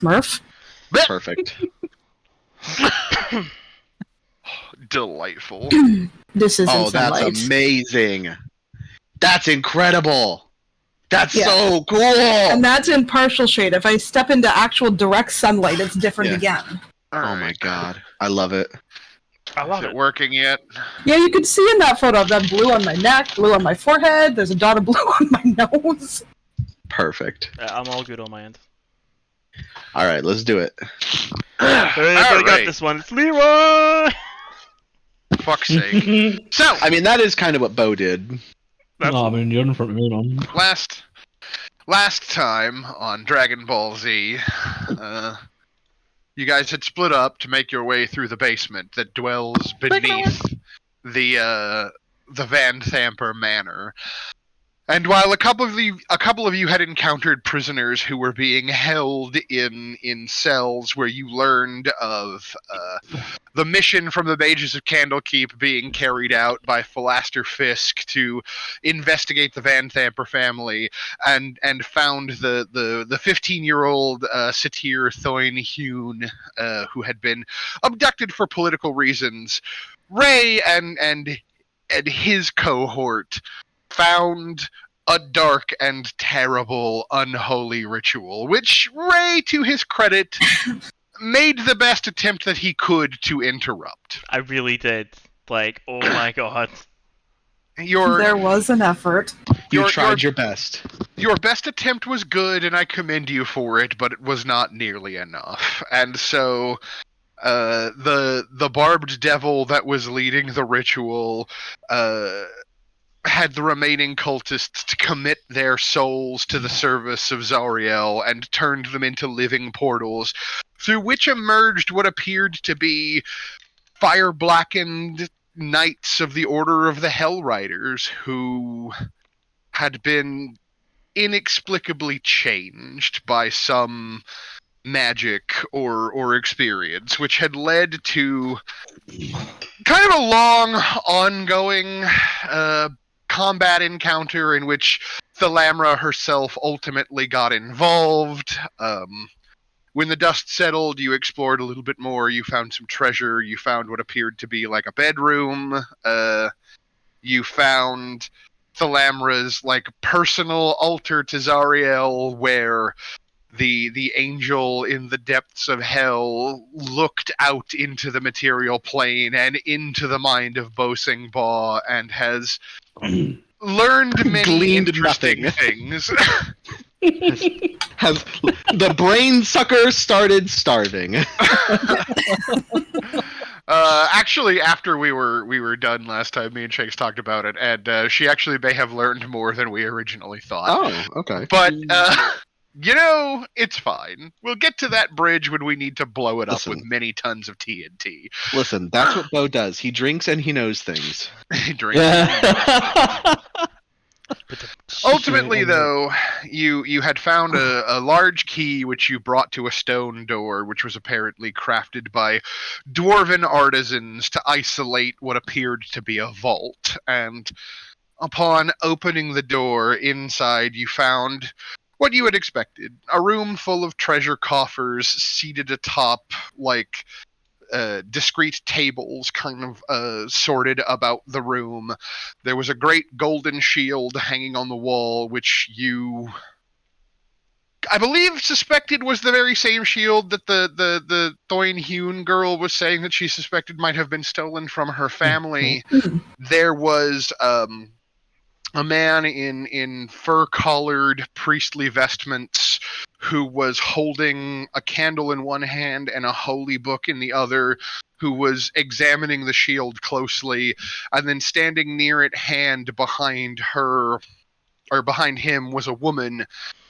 Murph. Perfect. Delightful. This isn't Oh, that's sunlight. amazing. That's incredible. That's Yeah. so cool. And that's in partial shade. If I step into actual direct sunlight, it's different again. All Oh right. my god. I love it. I love Is it it. working yet? Yeah, you can see in that photo I've got blue on my neck, blue on my forehead, there's a dot of blue on my nose. Perfect. I'm all good on my end. Alright, let's do it. I got this one. It's Leroy! Fuck's sake. So, I mean, that is kind of what Bo did. No, I mean, you're in front of me, man. last time on Dragon Ball Z, you guys had split up to make your way through the basement that dwells beneath the Van Thamper Manor. And while a couple of you had encountered prisoners who were being held in cells where you learned of the mission from the Mages of Candlekeep being carried out by Philaster Fisk to investigate the Van Thamper family, and found the 15-year-old satyr Thoin Hune, who had been abducted for political reasons, Ray and his cohort found a dark and terrible unholy ritual, which Ray, to his credit, made the best attempt that he could to interrupt. I really did. Like, oh my god. There was an effort. You tried your best. Your best attempt was good, and I commend you for it, but it was not nearly enough. And so the barbed devil that was leading the ritual had the remaining cultists to commit their souls to the service of Zariel and turned them into living portals, through which emerged what appeared to be fire-blackened knights of the Order of the Hellriders, who had been inexplicably changed by some magic or experience, which had led to kind of a long, ongoing combat encounter in which Thalamra herself ultimately got involved. When the dust settled, you explored a little bit more. You found some treasure. You found what appeared to be like a bedroom. You found Thalamra's personal altar to Zariel, where the angel in the depths of hell looked out into the material plane and into the mind of Bosing Ba, and has learned many Gleaned interesting nothing. things. Has the brain sucker started starving? Actually, after we were done last time, me and Shakes talked about it, and she actually may have learned more than we originally thought. Oh, okay. But it's fine. We'll get to that bridge when we need to blow it up with many tons of TNT. Listen, that's what Bo does. He drinks and he knows things. He drinks. Ultimately, though, you had found a large key which you brought to a stone door, which was apparently crafted by dwarven artisans to isolate what appeared to be a vault. And upon opening the door, inside you found what you had expected: a room full of treasure coffers seated atop discrete tables kind of sorted about the room. There was a great golden shield hanging on the wall, which you, I believe, suspected was the very same shield that the Thoin Hune girl was saying that she suspected might have been stolen from her family. There was a man in fur-collared priestly vestments who was holding a candle in one hand and a holy book in the other, who was examining the shield closely, and then standing near at hand behind him was a woman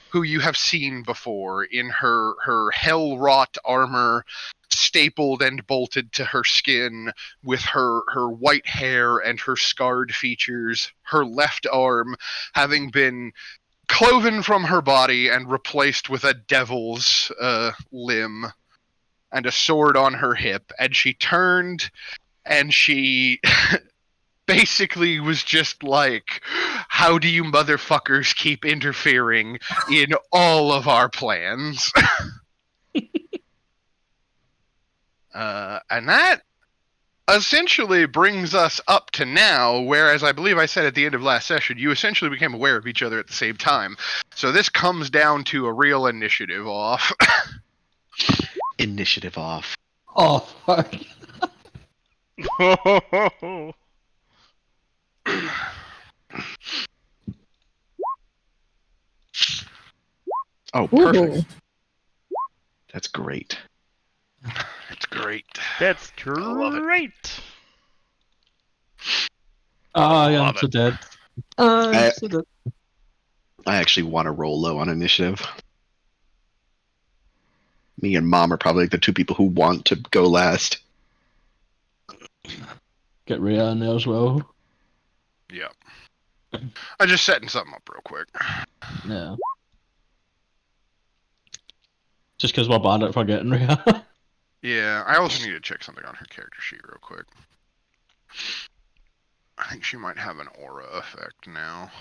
who you have seen before in her hell-wrought armor, stapled and bolted to her skin, with her white hair and her scarred features, her left arm having been cloven from her body and replaced with a devil's limb, and a sword on her hip. And she turned and she basically was just like, how do you motherfuckers keep interfering in all of our plans? And that essentially brings us up to now, whereas I believe I said at the end of last session, you essentially became aware of each other at the same time. So this comes down to a real initiative off. Initiative off. Oh, fuck. Oh, perfect. Ooh. That's great. It's great. That's love it. great. I am Love so it. dead. I'm so dead. I actually want to roll low on initiative. Me and Mom are probably the two people who want to go last. Get Rhea in there as well. Yeah. I'm just setting something up real quick. Yeah. Just because we're bad at forgetting Rhea. Yeah, I also need to check something on her character sheet real quick. I think she might have an aura effect now.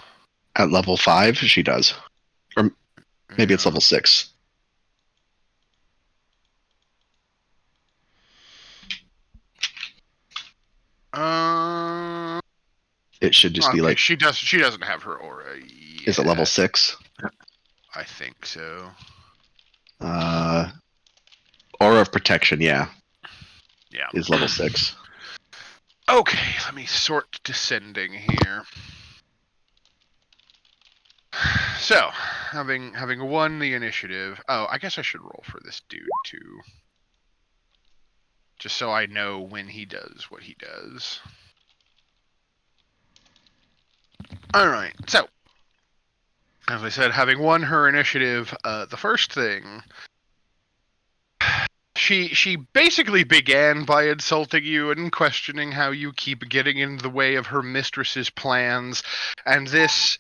At level 5, she does. Or maybe it's Yeah. level 6. It should just be Okay, like, she doesn't have her aura yet. is it level 6? I think so. Aura of Protection, yeah, Yeah. is level 6. Okay, let me sort descending here. So, having won the initiative. Oh, I guess I should roll for this dude too. Just so I know when he does what he does. Alright, so as I said, having won her initiative, the first thing she basically began by insulting you and questioning how you keep getting in the way of her mistress's plans, and this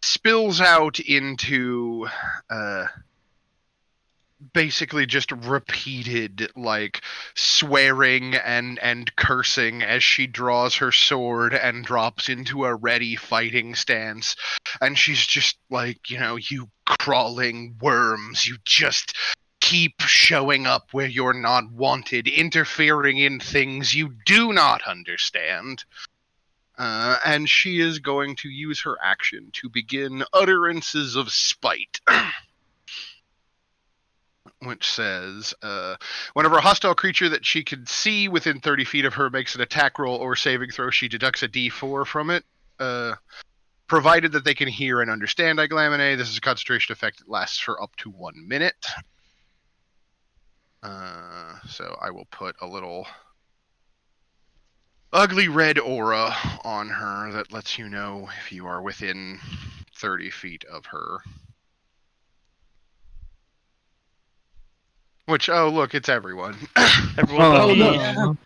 spills out into basically just repeated like swearing and cursing as she draws her sword and drops into a ready fighting stance, and she's just like, you crawling worms, you just keep showing up where you're not wanted, interfering in things you do not understand. And she is going to use her action to begin utterances of spite. Which says, whenever a hostile creature that she can see within 30 feet of her makes an attack roll or saving throw, she deducts a d4 from it, provided that they can hear and understand Iglamine. This is a concentration effect that lasts for up to 1 minute. So I will put a little ugly red aura on her that lets you know if you are within 30 feet of her. Which, oh look, it's everyone. Everyone Oh, but me. no.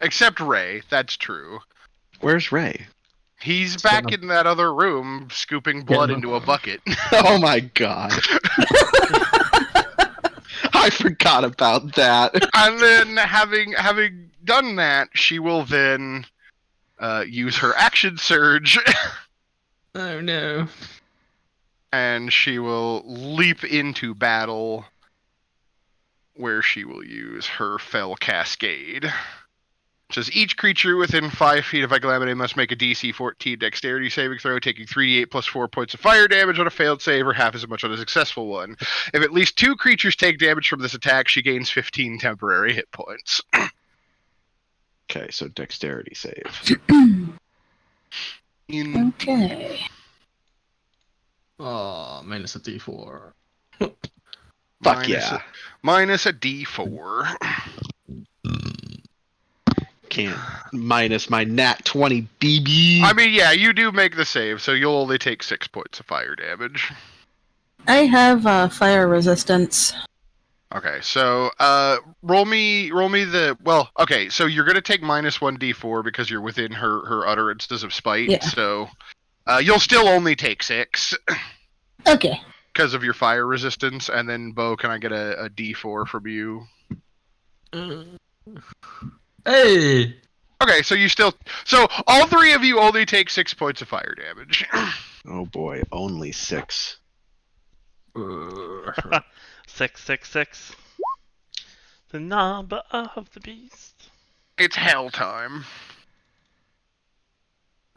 Except Ray, that's true. Where's Ray? He's back in that other room, scooping blood Getting into a bucket. Oh my god. I forgot about that. And then, having done that, she will then use her action surge, Oh, no. and she will leap into battle, where she will use her Fell Cascade. It says each creature within 5 feet of Iglamine must make a DC 14 dexterity saving throw, taking 3d8 plus 4 points of fire damage on a failed save, or half as much on a successful one. If at least 2 creatures take damage from this attack, she gains 15 temporary hit points. Okay, so dexterity save. Okay. Oh, minus a d4. Fuck yeah. Minus a d4. Can't minus my nat 20 BB. I mean, yeah, you do make the save, so you'll only take 6 points of fire damage. I have fire resistance. Okay, so roll me the okay, so you're gonna take minus 1d4 because you're within her utterances of spite. Yeah. So you'll still only take 6 Okay. because of your fire resistance, and then Bo, can I get a d4 from you? Hey! Okay, so all 3 of you only take 6 points of fire damage. Oh boy, only 6. 666. The number of the beast. It's hell time.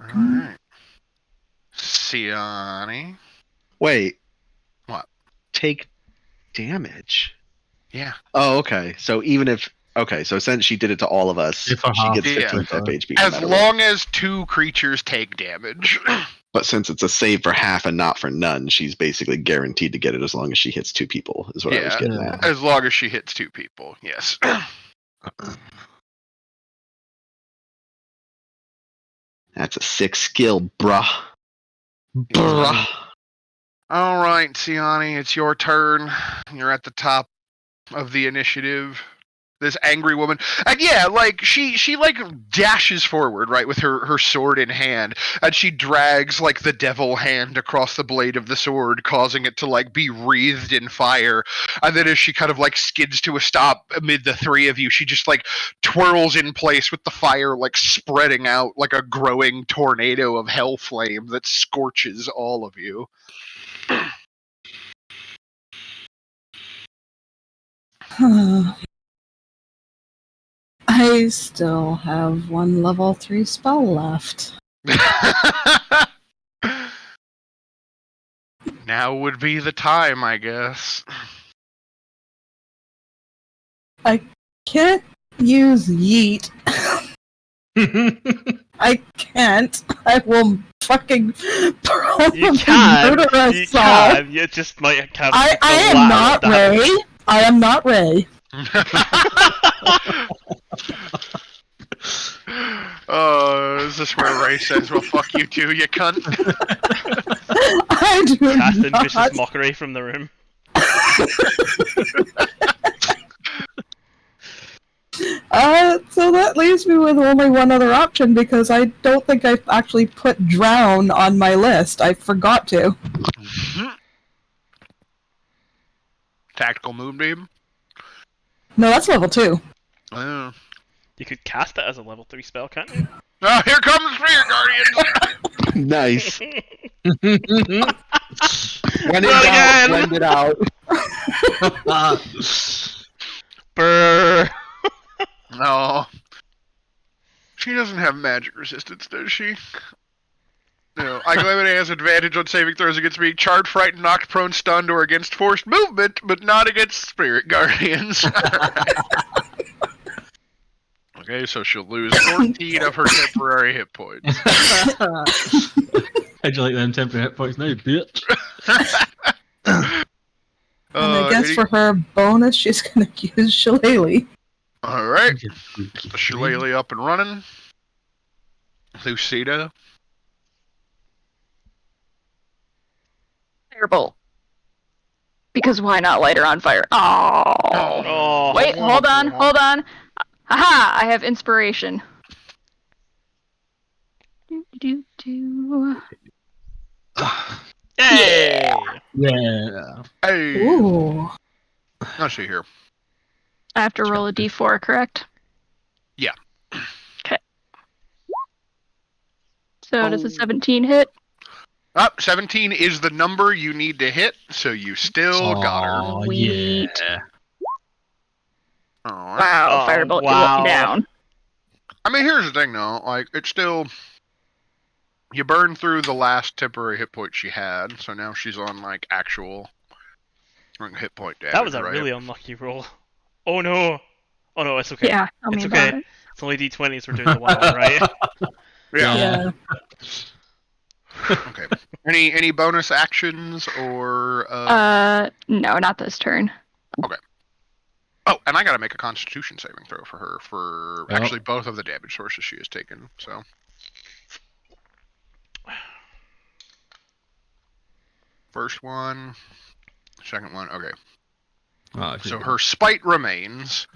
Alright. Siani. Wait. What? Take damage. Yeah. Oh, okay. So even if so since she did it to all of us, she If I have gets to, 15 yeah. HP. no As matter long as 2 creatures take damage. what. But since it's a save for half and not for none, she's basically guaranteed to get it as long as she hits 2 people. Is what I was Yeah. getting at. As long as she hits 2 people, yes. That's a 6 skill, bruh. Bruh. Alright, Siani, it's your turn. You're at the top of the initiative. This angry woman, and yeah, like she like dashes forward, right, with her sword in hand, and she drags like the devil hand across the blade of the sword, causing it to like be wreathed in fire. And then as she kind of like skids to a stop amid the 3 of you, she just like twirls in place with the fire like spreading out like a growing tornado of hell flame that scorches all of you. I still have 1 level 3 spell left. Now would be the time, I guess. I can't use yeet. I can't. I will fucking probably You can. murder us You all. can. You just might have. I am not Ray. I am not Ray. Is this where Ray says, well, fuck you too, you cunt? I do Casting not. vicious mockery from the room. So that leaves me with only one other option because I don't think I actually put drown on my list. I forgot to. Tactical moonbeam? No, that's level 2. Oh. You could cast it as a level 3 spell, can't you? Oh, here comes Spirit Guardians! Nice. When Not again! blend it out. Brrr. No. She doesn't have magic resistance, does she? No. Iglevity has advantage on saving throws against being charred, frightened, knocked prone, stunned, or against forced movement, but not against Spirit Guardians. Okay, so she'll lose 14 of her temporary hit points. How'd you like them temporary hit points now, bitch? And I guess for her bonus, she's gonna use Shillelagh. Alright. Shillelagh up and running. Lucida. Firebolt. Because why not light her on fire? Oh. Oh. Wait, hold on. Aha! I have inspiration. Yay! Yeah. Hey! Ooh. Let's see here. I have to roll a d4, correct? Yeah. Okay. So does a 17 hit? 17 is the number you need to hit, so you still got her. Oh, Sweet. yeah. Alright. Wow, Oh, Firebolt wow. down. I mean, here's the thing, though. Like, it's still... You burn through the last temporary hit point she had, so now she's on, like, actual hit point damage, That was a right? really unlucky roll. Oh no! Oh no, it's okay. Yeah, tell me It's about okay. it. It's only d20s we're doing the one on, right? Yeah. Yeah. Okay. Any bonus actions or... No, not this turn. Oh, and I gotta make a Constitution saving throw for her for Oh. actually both of the damage sources she has taken. So first one, second one. Okay, Oh, so her spite remains.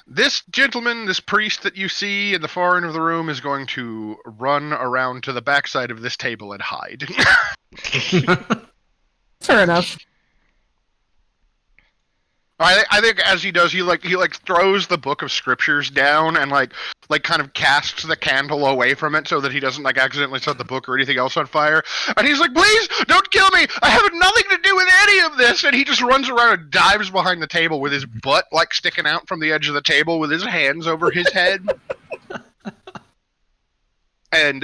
This gentleman, this priest that you see in the far end of the room, is going to run around to the backside of this table and hide. Fair enough. I think as he does, he throws the book of scriptures down and like kind of casts the candle away from it so that he doesn't like accidentally set the book or anything else on fire. And he's like, "Please don't kill me! I have nothing to do with any of this!" And he just runs around and dives behind the table with his butt like sticking out from the edge of the table with his hands over his head. And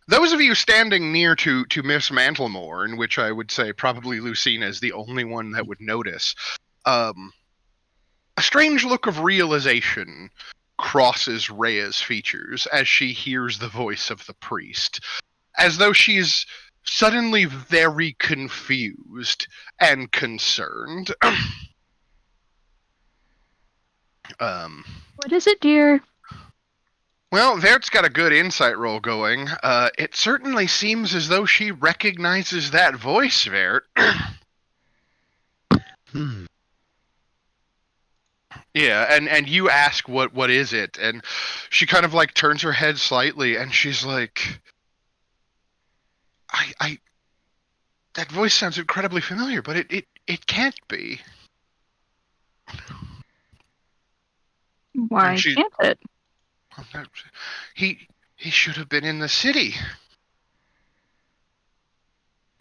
those of you standing near to Miss Mantlemore, in which I would say probably Lucina is the only one that would notice, a strange look of realization crosses Rhea's features as she hears the voice of the priest, as though she's suddenly very confused and concerned. What is it, dear? Well, Vert's got a good insight roll going. It certainly seems as though she recognizes that voice, Vert. Yeah, and you ask what is it, and she kind of like turns her head slightly, and she's like, I that voice sounds incredibly familiar, but it can't be. Why can't it? He should have been in the city.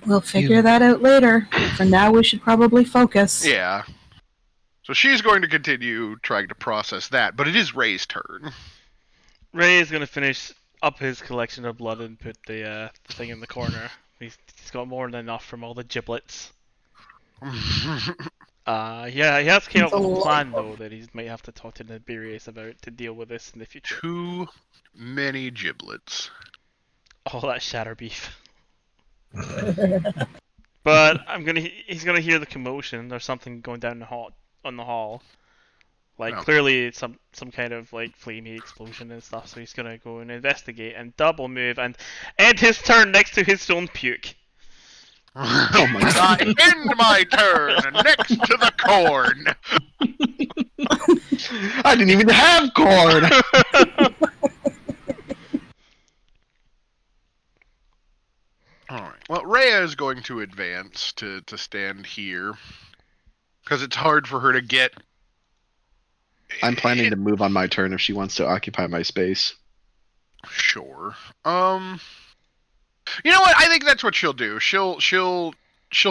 We'll figure that out later. For now, we should probably focus. Yeah. So she's going to continue trying to process that, but it is Ray's turn. Ray is going to finish up his collection of blood and put the thing in the corner. He's got more than enough from all the giblets. Yeah, he has came up with a plan though that he might have to talk to Nibirius about to deal with this in the future. Too many giblets. All that shatter beef. But he's gonna hear the commotion. There's something going down on the hall. Like clearly it's some kind of like flamey explosion and stuff. So he's gonna go and investigate and double move and end his turn next to his own puke. Oh my god! End my turn next to the corn. I didn't even have corn. All right. Well, Rhea is going to advance to stand here because it's hard for her to get. I'm planning to move on my turn if she wants to occupy my space. Sure. You know what? I think that's what she'll do. She'll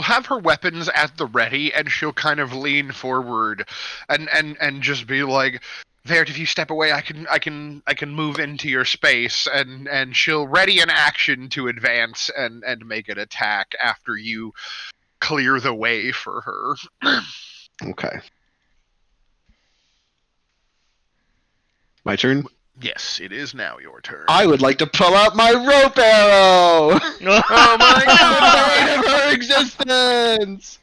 have her weapons at the ready, and she'll kind of lean forward, and just be like, "Vert, if you step away, I can move into your space," and she'll ready an action to advance and make an attack after you clear the way for her. Okay. My turn? Yes, it is now your turn. I would like to pull out my rope arrow! Oh my god! Her existence!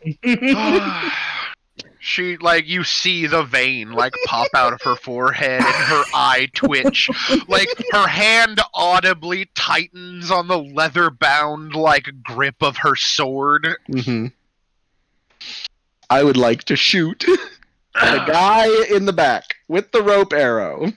She, like, you see the vein, like, pop out of her forehead and her eye twitch. Like, her hand audibly tightens on the leather-bound, like, grip of her sword. Mm-hmm. I would like to shoot the guy in the back with the rope arrow.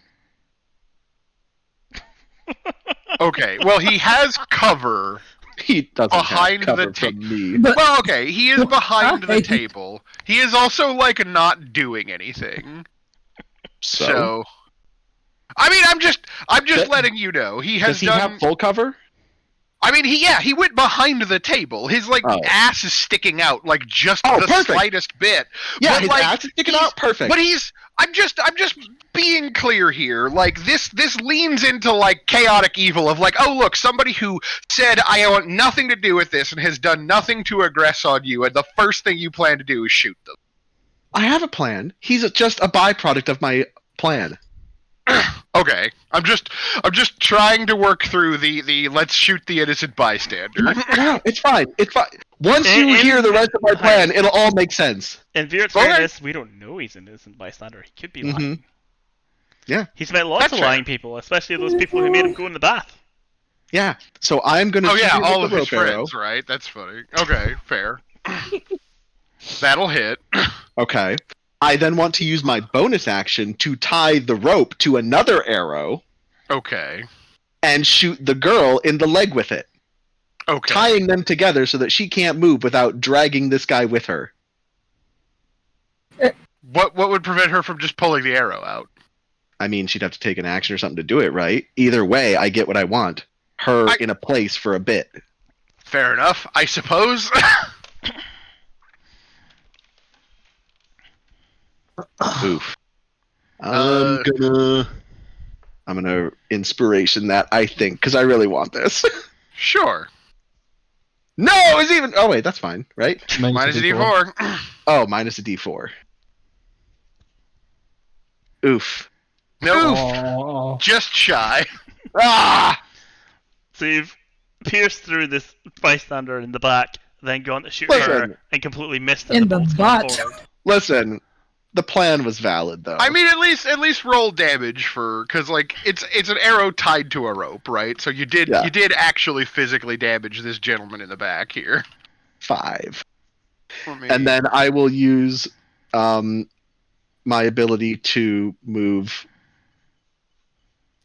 Okay, well, he has cover. He doesn't behind have cover the from me. Well, okay, he is behind the table. He is also, like, not doing anything. So I mean, I'm just letting you know. He has Does he have full cover? I mean, he went behind the table. His ass is sticking out like just the perfect. Slightest bit. Yeah, but, his ass is sticking out. Perfect. But I'm just being clear here. Like this leans into like chaotic evil of like, oh look, somebody who said I want nothing to do with this and has done nothing to aggress on you, and the first thing you plan to do is shoot them. I have a plan. He's just a byproduct of my plan. Okay, I'm just trying to work through the let's shoot the innocent bystander. No, it's fine. It's fine. Once you hear the rest of my plan, it'll all make sense. In Vert's fairness, we don't know he's an innocent bystander. He could be lying. Yeah. He's met lots of lying people, especially those people who made him go in the bath. Yeah. So I'm gonna. Oh yeah, shoot all with of the his rope arrow. friends, right? That's funny. Okay, fair. That'll hit. Okay. I then want to use my bonus action to tie the rope to another arrow. Okay. And shoot the girl in the leg with it. Okay. Tying them together so that she can't move without dragging this guy with her. What would prevent her from just pulling the arrow out? I mean, she'd have to take an action or something to do it, right? Either way, I get what I want. Her in a place for a bit. Fair enough, I suppose. Oof. I'm gonna inspiration that, I think, because I really want this. Sure. No, it's even. Oh wait, that's fine, right? Minus a D4. Oh, minus a D4. Oof. Nope. Oh. Just shy. Ah! So you've pierced through this bystander in the back, then gone to shoot Listen. her and completely missed it. In the bolt's butt. gone forward. Listen, the plan was valid though. I mean, at least roll damage for, because like it's an arrow tied to a rope, right? So you did actually physically damage this gentleman in the back here. 5. And then I will use my ability to move.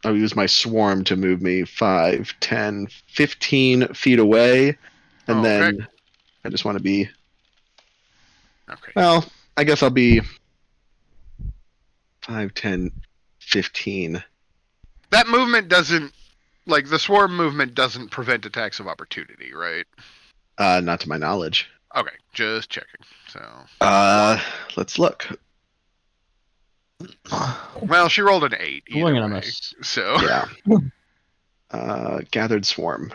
I'll use my swarm to move me 5, 10, 15 feet away. And then I just want to be. Okay. Well, I guess I'll be 5, 10, 15. That movement doesn't, like, the swarm movement doesn't prevent attacks of opportunity, right? Not to my knowledge. Okay, just checking. So. Let's look. Well, she rolled an 8. Swing Either and a way, miss. so. Yeah. Gathered swarm.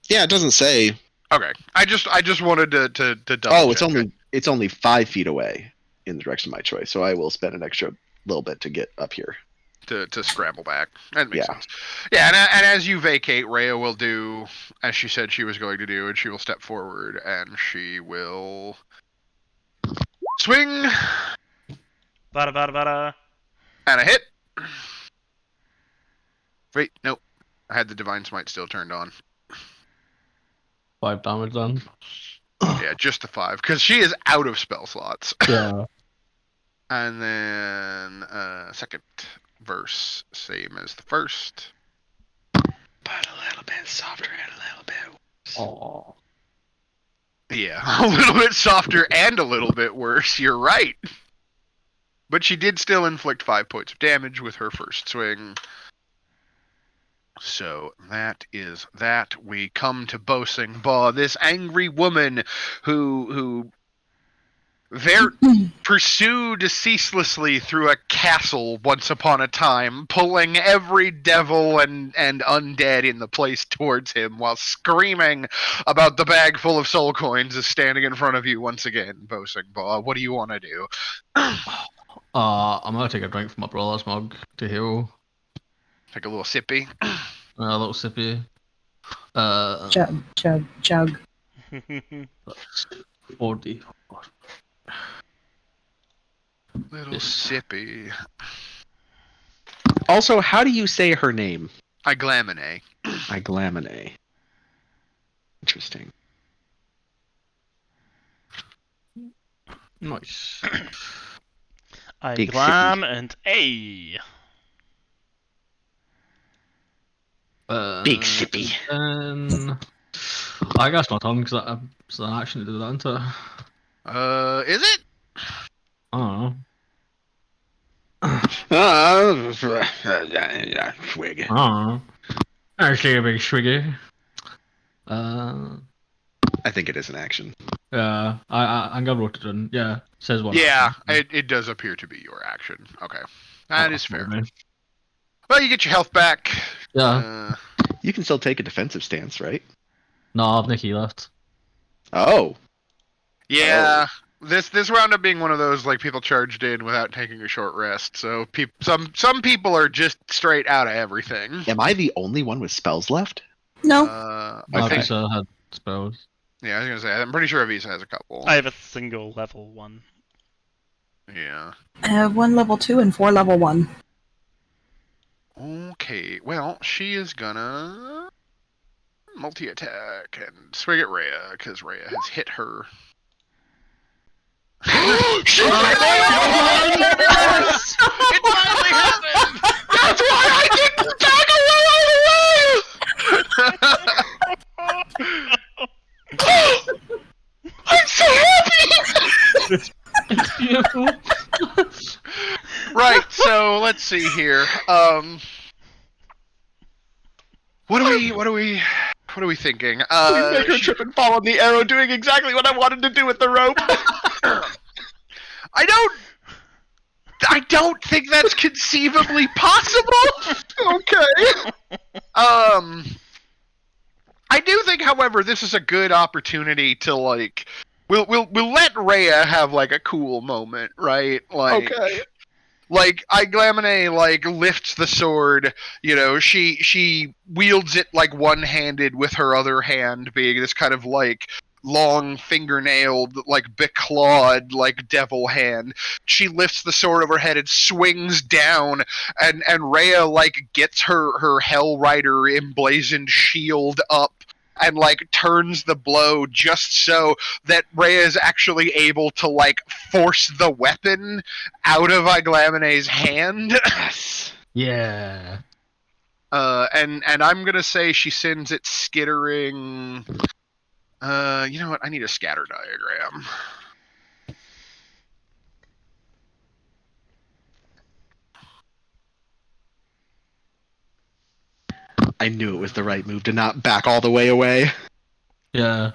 Yeah, it doesn't say. Okay, I just wanted to double. Oh, check it's only 5 feet away in the direction of my choice, so I will spend an extra little bit to get up here. to scramble back. That makes sense. Yeah, and as you vacate, Rhea will do as she said she was going to do, and she will step forward and she will swing Bada bada bada. and a hit. Wait, nope. I had the Divine Smite still turned on. 5 damage then. Yeah, just the 5, because she is out of spell slots. Yeah. And then second verse, same as the first. But a little bit softer and a little bit worse. Oh. Yeah, a little bit softer and a little bit worse, you're right. But she did still inflict 5 points of damage with her first swing. So that is that. We come to Boasing Ba, this angry woman who pursued ceaselessly through a castle once upon a time, pulling every devil and undead in the place towards him while screaming about the bag full of soul coins is standing in front of you once again, Boasing Ba. What do you want to do? I'm gonna take a drink from my brother's mug to heal. Take a little sippy. A little sippy. Chug, chug, chug. 40. Little sippy. Also, how do you say her name? Iglamine. Iglamine. Interesting. Nice. I Big glam and A. Big sippy. I guess my tongue, because it's an action to do that, isn't it? Is it? I don't know. Swig. I don't know. Actually, a big swiggy. I think it is an action. Yeah, I'm gonna wrote it in. Yeah, says one. Yeah, it does appear to be your action. Okay. That is fair. Man. Well, you get your health back. Yeah. You can still take a defensive stance, right? No, I've Nicky left. Oh. Yeah. This wound up being one of those like people charged in without taking a short rest. So some people are just straight out of everything. Am I the only one with spells left? No. I Okay. think had spells. Yeah, I was gonna say I'm pretty sure Avisa has a couple. I have a single level 1. Yeah. I have 1 level 2 and 4 level 1. Okay. Well, she is gonna multi-attack and swing at Rhea because Rhea has hit her. It finally happened! That's why I didn't back away all the way! I'm so happy! It's beautiful. Right, so let's see here. What are we thinking? Please make her trip and fall on the arrow, doing exactly what I wanted to do with the rope. I don't think that's conceivably possible. Okay. I do think, however, this is a good opportunity to like, we'll let Rhea have like a cool moment, right? Like, Okay. like Iglamine like lifts the sword, you know, she wields it like one-handed with her other hand being this kind of like long fingernailed, like beclawed, like devil hand. She lifts the sword over her head and swings down, and Rhea like gets her Hell Rider emblazoned shield up and like turns the blow just so that Rhea is actually able to like force the weapon out of Iglamine's hand. Yeah. And I'm gonna say she sends it skittering. You know what? I need a scatter diagram. I knew it was the right move to not back all the way away. Yeah.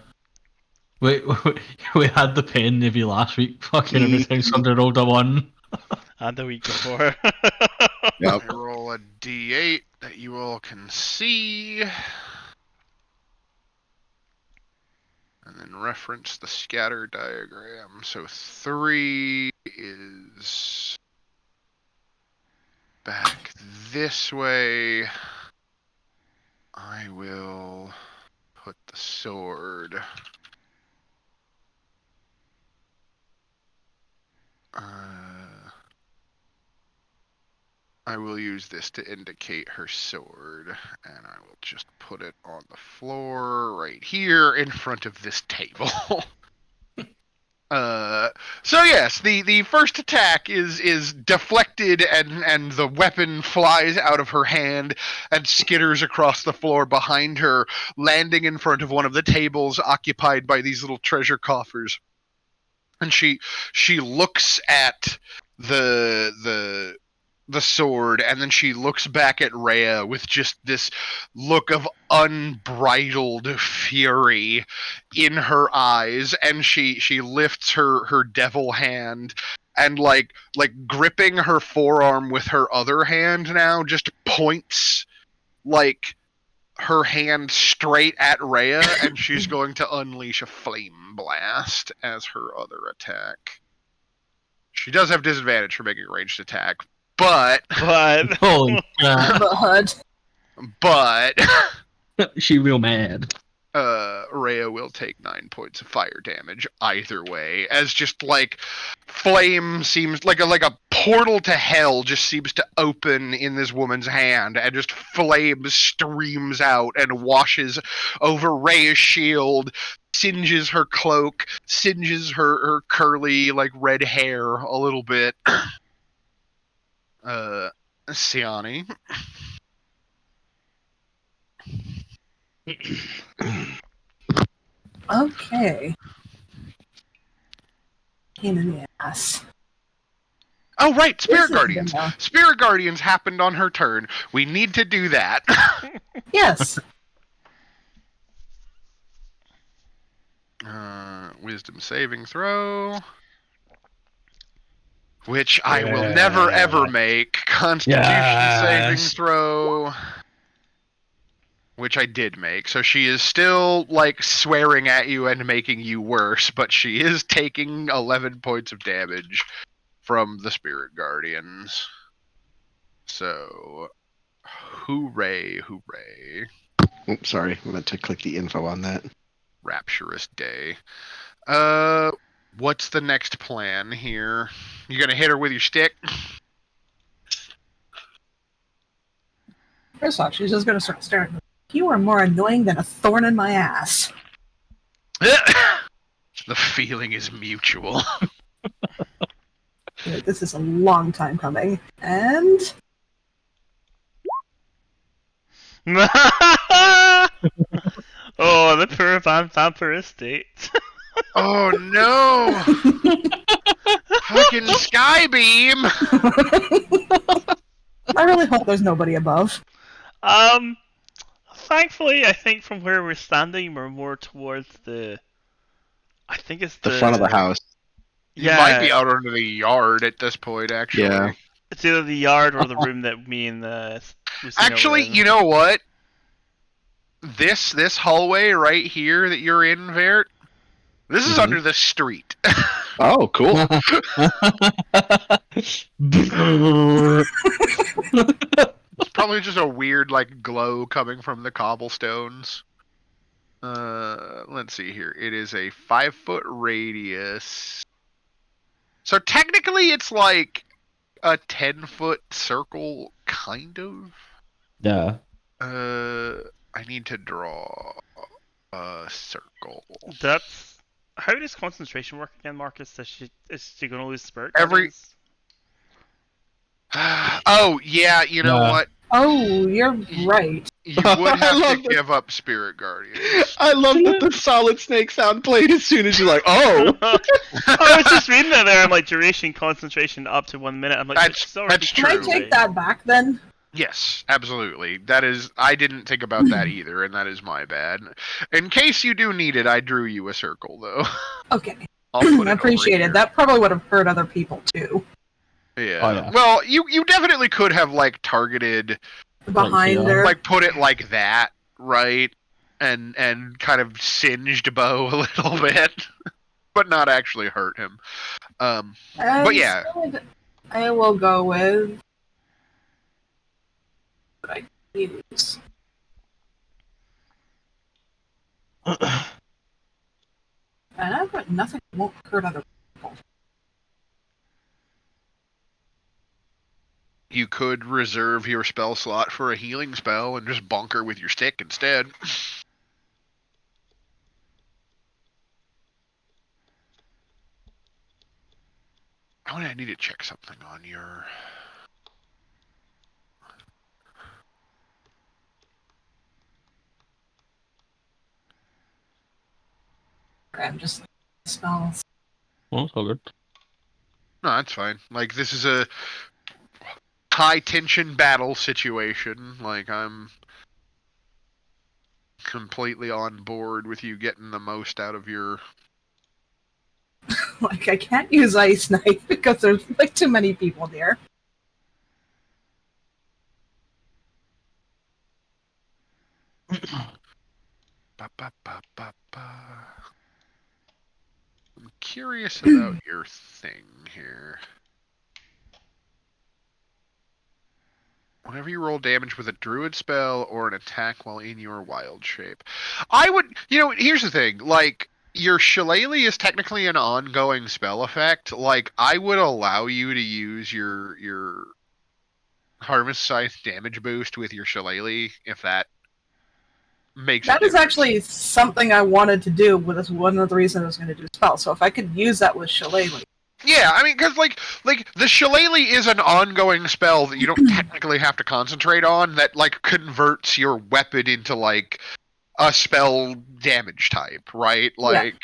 We had the pain maybe last week. Fucking every time somebody rolled a 1. And the week before. Yep. I roll a d8 that you all can see. And then reference the scatter diagram. So 3 is back this way. I will put the sword. I will use this to indicate her sword, and I will just put it on the floor right here in front of this table. So yes, the first attack is deflected, and the weapon flies out of her hand and skitters across the floor behind her, landing in front of one of the tables occupied by these little treasure coffers. And she looks at the sword, and then she looks back at Rhea with just this look of unbridled fury in her eyes, and she lifts her devil hand and like gripping her forearm with her other hand now just points like her hand straight at Rhea, and she's going to unleash a flame blast as her other attack. She does have disadvantage for making a ranged attack, but Holy crap. But She real mad. Rhea will take 9 points of fire damage either way, as just like flame seems like a portal to hell just seems to open in this woman's hand, and just flame streams out and washes over Rhea's shield, singes her cloak, singes her curly like red hair a little bit. Siani. okay. Pain in the ass. Oh, right, Spirit This is Guardians. gonna- Spirit Guardians happened on her turn. We need to do that. Yes. Wisdom saving throw. Which I will never ever make. Constitution saving throw. Which I did make. So she is still, like, swearing at you and making you worse, but she is taking 11 points of damage from the Spirit Guardians. So, hooray, hooray. Oops, sorry. I meant to click the info on that. Rapturous day. What's the next plan here? You gonna hit her with your stick? First off, she's just gonna start staring at me. You are more annoying than a thorn in my ass. The feeling is mutual. This is a long time coming. And Oh, the poor vampire estate. Oh no! Fucking sky beam. I really hope there's nobody above. Thankfully, I think from where we're standing, we're more towards the. I think it's The front of the house. You might be out under the yard at this point, actually. Yeah. It's either the yard or the room that me and Lucina Actually, were in. you know what? This hallway right here that you're in, Vert, this is under the street. Oh, cool. It's probably just a weird like glow coming from the cobblestones. Let's see here. It is a 5-foot radius. So technically it's like a 10-foot circle, kind of. Yeah. I need to draw a circle. That's how does concentration work again, Marcus? Is she gonna lose spirit? Every- Oh yeah, you know what? Oh, you're right. You would have to give up Spirit Guardians. I love that the solid snake sound played as soon as you're like, oh. I was just reading that there. I'm like duration, concentration up to 1 minute. I'm like, That's true. Can I take that back then? Yes, absolutely. That is, I didn't think about that either, and that is my bad. In case you do need it, I drew you a circle, though. Okay. I'll put I it appreciate over it. here. That probably would have hurt other people too. Yeah. Oh, yeah. Well, you definitely could have like targeted, Behind her. like put it like that, right? And kind of singed Bo a little bit, but not actually hurt him. But yeah. I will go with what I use. And I've got nothing that won't hurt other people. You could reserve your spell slot for a healing spell and just bonker with your stick instead. I need to check something on your... I'm just spells. Well, that's all good. No, that's fine. Like, this is a high-tension battle situation. Like, I'm completely on board with you getting the most out of your... Like, I can't use Ice Knife because there's like too many people there. I'm curious about your thing here. Whenever you roll damage with a druid spell or an attack while in your wild shape. I would, here's the thing, like, your Shillelagh is technically an ongoing spell effect. Like, I would allow you to use your Harvest Scythe damage boost with your Shillelagh, if that makes That is actually something I wanted to do, but that's one of the reasons I was going to do spell. So if I could use that with Shillelagh. Yeah, I mean, because like the Shillelagh is an ongoing spell that you don't technically have to concentrate on. That like converts your weapon into like a spell damage type, right? Like,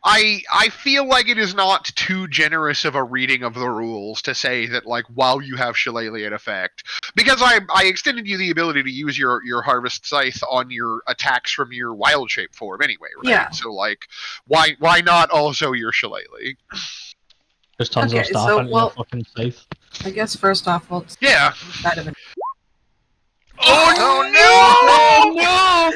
yeah. I feel like it is not too generous of a reading of the rules to say that like while you have Shillelagh in effect, because I extended you the ability to use your Harvest Scythe on your attacks from your wild shape form anyway, right? Yeah. So like, why not also your Shillelagh? Just tons of stuff into your fucking scythe. I guess first off, we'll that of it. Oh no! Yeah.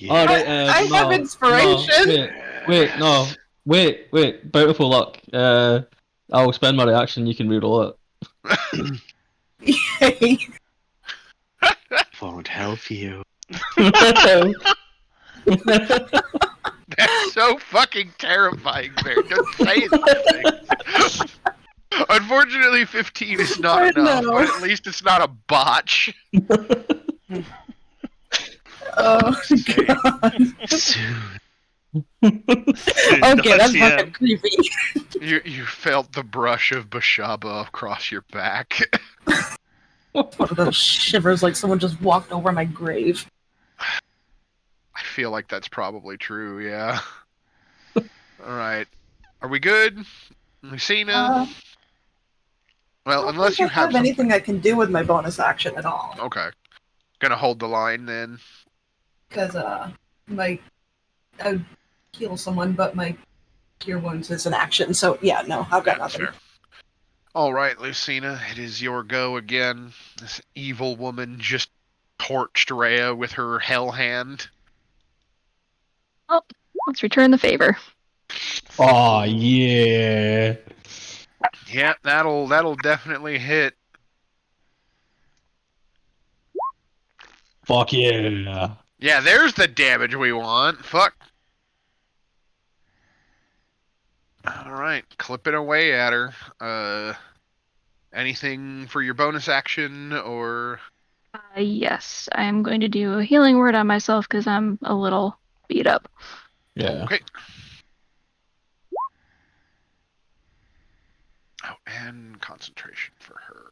Alright, I have inspiration. No, wait. Bountiful luck. I'll spend my reaction. You can reroll it. Yay! Won't help you. That's so fucking terrifying, Bear. Don't say anything. Unfortunately, 15 is not enough, but at least it's not a botch. Oh, God. Soon. Okay, that's fucking creepy. You felt the brush of Bashaba across your back. One of those shivers like someone just walked over my grave. I feel like that's probably true, yeah. Alright. Are we good? Lucina? Well, I don't unless think you I have something. anything I can do with my bonus action at all. Okay. Gonna hold the line then. Because, I would heal someone, but my cure wounds is an action, so yeah, no, I've got nothing. Fair. All right, Lucina, it is your go again. This evil woman just torched Rhea with her hell hand. Oh, let's return the favor. Oh yeah. Yeah, that'll definitely hit. Fuck yeah. Yeah, there's the damage we want. Fuck. All right, clipping away at her. Anything for your bonus action or? Yes, I'm going to do a healing word on myself because I'm a little beat up. Yeah. Okay. Oh, and concentration for her.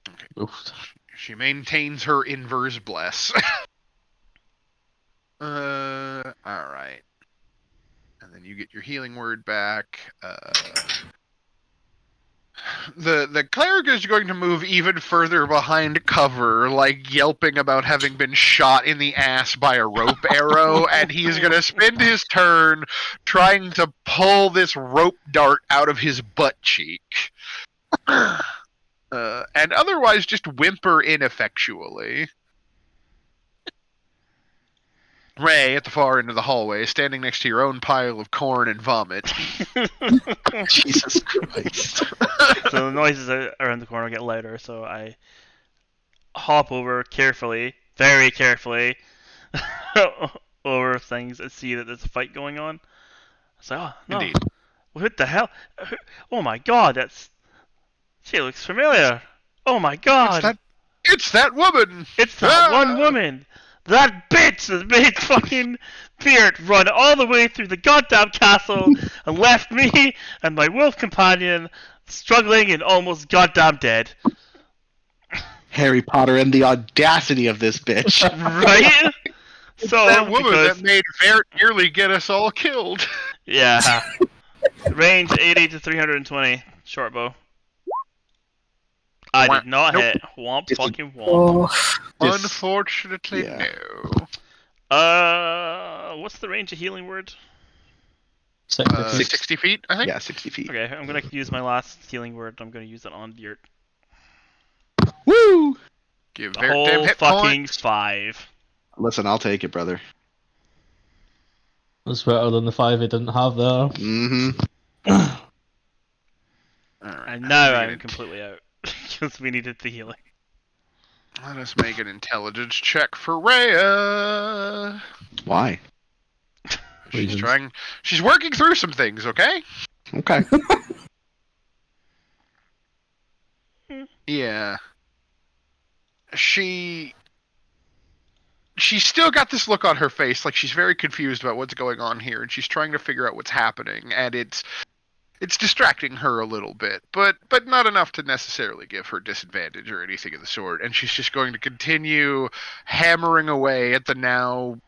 Okay. Oof. She maintains her inverse bless. Alright. And then you get your healing word back. The cleric is going to move even further behind cover, like yelping about having been shot in the ass by a rope arrow, and he's going to spend his turn trying to pull this rope dart out of his butt cheek. And otherwise just whimper ineffectually. Ray, at the far end of the hallway, standing next to your own pile of corn and vomit. Jesus Christ. So the noises around the corner get louder, so I hop over carefully, very carefully, over things and see that there's a fight going on. So, oh, no. Indeed. What the hell? Oh my god, she looks familiar. Oh my god. It's that woman! It's that one woman! That bitch has made fucking Beard run all the way through the goddamn castle and left me and my wolf companion struggling and almost goddamn dead. Harry Potter and the audacity of this bitch. Right? So that woman that made Vert nearly get us all killed. Yeah. Range 80 to 320. Short bow. I did not hit. Womp fucking womp. Unfortunately, no. What's the range of healing word? 60 feet, I think? Yeah, 60 feet. Okay, I'm gonna use my last healing word. I'm gonna use it on Yurt. Woo! Give The whole hit fucking points. 5. Listen, I'll take it, brother. That's better than the 5 it didn't have there. Mm-hmm. Alright, And now I'm completely out. Because we needed the healing. let us make an intelligence check for Rhea. Why? She's working through some things, okay? Okay. Yeah. She's still got this look on her face, like she's very confused about what's going on here, and she's trying to figure out what's happening, and it's distracting her a little bit, but not enough to necessarily give her disadvantage or anything of the sort, and she's just going to continue hammering away at the now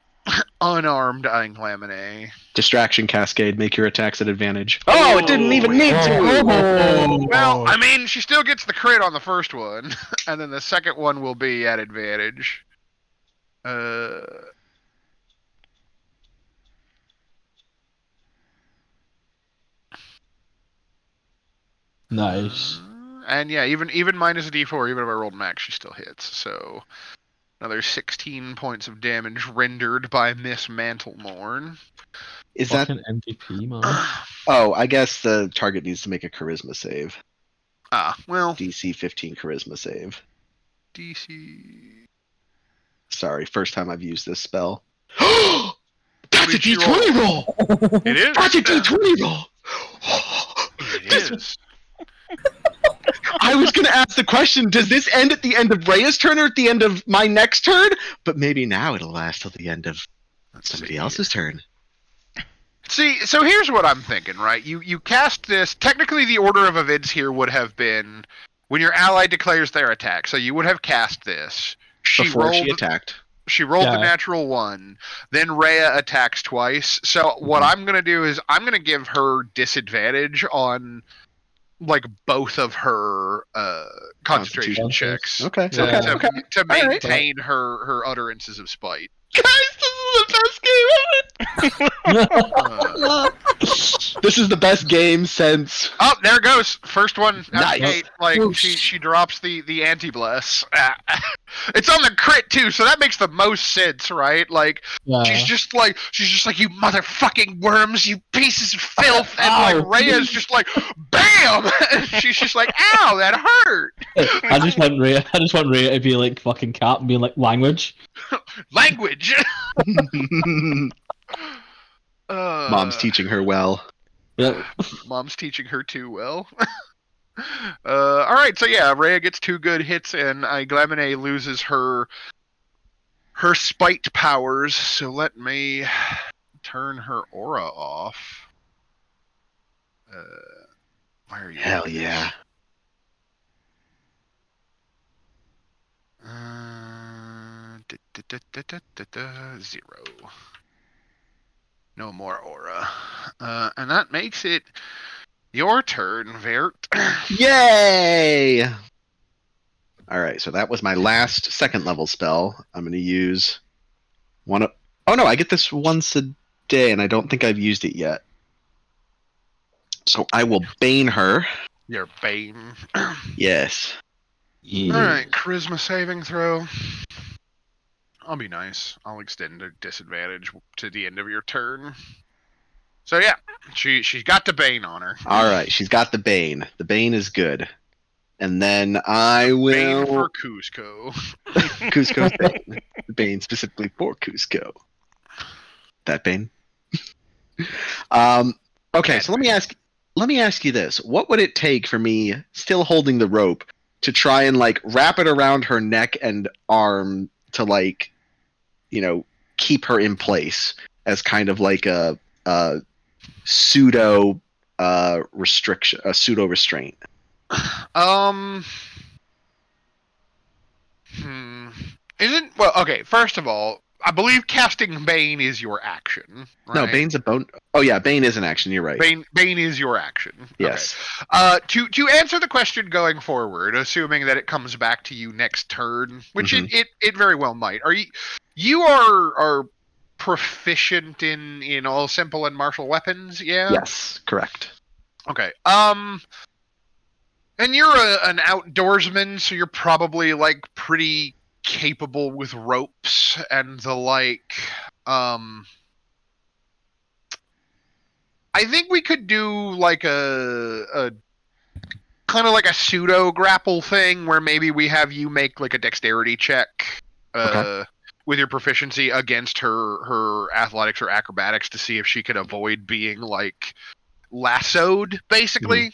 unarmed Anglamine. Distraction cascade, make your attacks at advantage. Oh, it didn't even need to! Well, I mean, she still gets the crit on the first one, and then the second one will be at advantage. Nice. And yeah, even minus a d4, even if I rolled max, she still hits. So another 16 points of damage rendered by Miss Mantlemorn. Is Fucking that MVP, man? Oh, I guess the target needs to make a charisma save. Well, DC 15 charisma save. DC. Sorry, first time I've used this spell. What That's a did you D20 roll! It is. That's a D20 roll! It is. I was going to ask the question, does this end at the end of Rhea's turn or at the end of my next turn? But maybe now it'll last till the end of somebody else's turn. See, so here's what I'm thinking, right? You cast this. Technically, the order of events here would have been when your ally declares their attack. So you would have cast this. Before she attacked. She rolled the Yeah. natural 1. Then Rhea attacks twice. So what I'm going to do is I'm going to give her disadvantage on like both of her concentration checks Okay. Yeah. Okay. to All right. maintain her utterances of spite. Guys, this is the best game ever. This is the best game since. Oh, there it goes. First one out Nice. the gate. Like Whoosh. she drops the anti-bless. It's on the crit too, so that makes the most sense, right? Like Yeah. she's just like you motherfucking worms, you pieces of filth, and like Rhea's just like bam. And she's just like, ow, that hurt. I just want Rhea to be like fucking cat and be like language. Language. Mom's teaching her well. Yep. Mom's teaching her too well. All right, so yeah, Rhea gets 2 good hits, and Glamine loses her spite powers. So let me turn her aura off. Where are you? Hell yeah. Zero. No more aura. And that makes it your turn, Vert. Yay! Alright, so that was my last second level spell. I'm going to use one of... Oh no, I get this once a day, and I don't think I've used it yet. So I will Bane her. Your Bane. Yes. Yeah. Alright, charisma saving throw. I'll be nice. I'll extend a disadvantage to the end of your turn. So yeah, she's got the Bane on her. Alright, she's got the Bane. The Bane is good. And then I will... Bane for Cusco. Cusco's Bane. The Bane specifically for Cusco. That Bane. Okay, so let me ask you this. What would it take for me, still holding the rope, to try and like wrap it around her neck and arm to like, you know, keep her in place as kind of like a pseudo restriction, a pseudo restraint? Isn't well? Okay, first of all, I believe casting Bane is your action. Right? No, Bane's a bone. Oh yeah, Bane is an action. You're right. Bane is your action. Yes. Okay. To answer the question going forward, assuming that it comes back to you next turn, which it very well might. You are proficient in all simple and martial weapons? Yeah. Yes, correct. Okay. And you're an outdoorsman, so you're probably like pretty capable with ropes and the like. I think we could do like a kind of like a pseudo grapple thing where maybe we have you make like a dexterity check with your proficiency against her athletics or acrobatics to see if she could avoid being like lassoed, basically.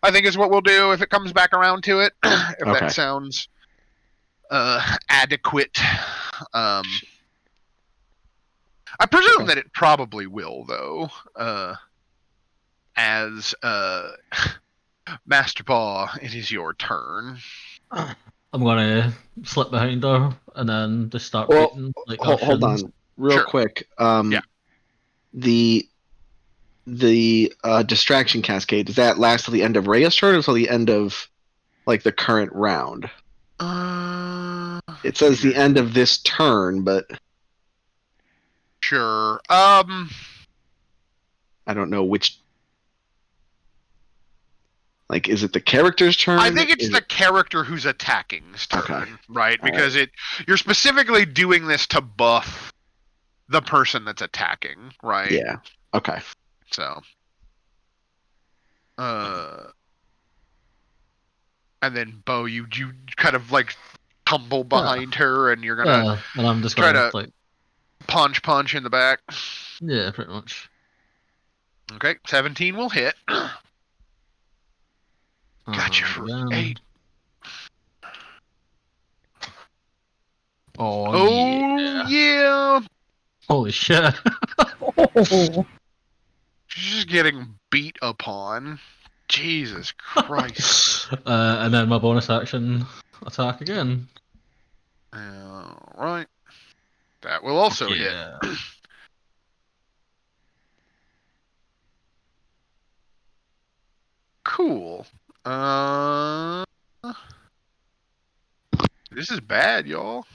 I think is what we'll do if it comes back around to it. If that sounds adequate. I presume that it probably will, though. As Master Paw, it is your turn. I'm gonna slip behind her and then just start beating. Like, hold on, real quick. Yeah. The distraction cascade, does that last till the end of Rhea's turn or till the end of like the current round? It says the end of this turn, but sure. I don't know which. Like, is it the character's turn? I think it's the character who's attacking's turn, right? Because you're specifically doing this to buff the person that's attacking, right? Yeah. Okay. So, and then Bo, you kind of like tumble behind her, and you're gonna and I'm just try gonna to like punch in the back. Yeah, pretty much. Okay, 17 will hit. Gotcha for Again. 8. Oh yeah! Holy shit. Oh. She's just getting beat upon. Jesus Christ. And then my bonus action attack again. Alright. That will also hit. Cool. This is bad, y'all.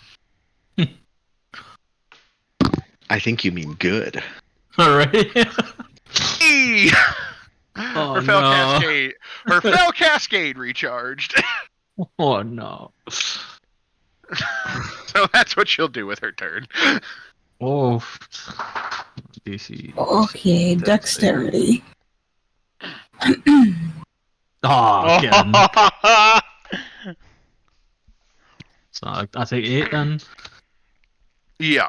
I think you mean good. Alright. Her fell cascade recharged. Oh no. So that's what she'll do with her turn. Oh. DC. Okay, dexterity. Oh, again. So I take 8 then. Yeah.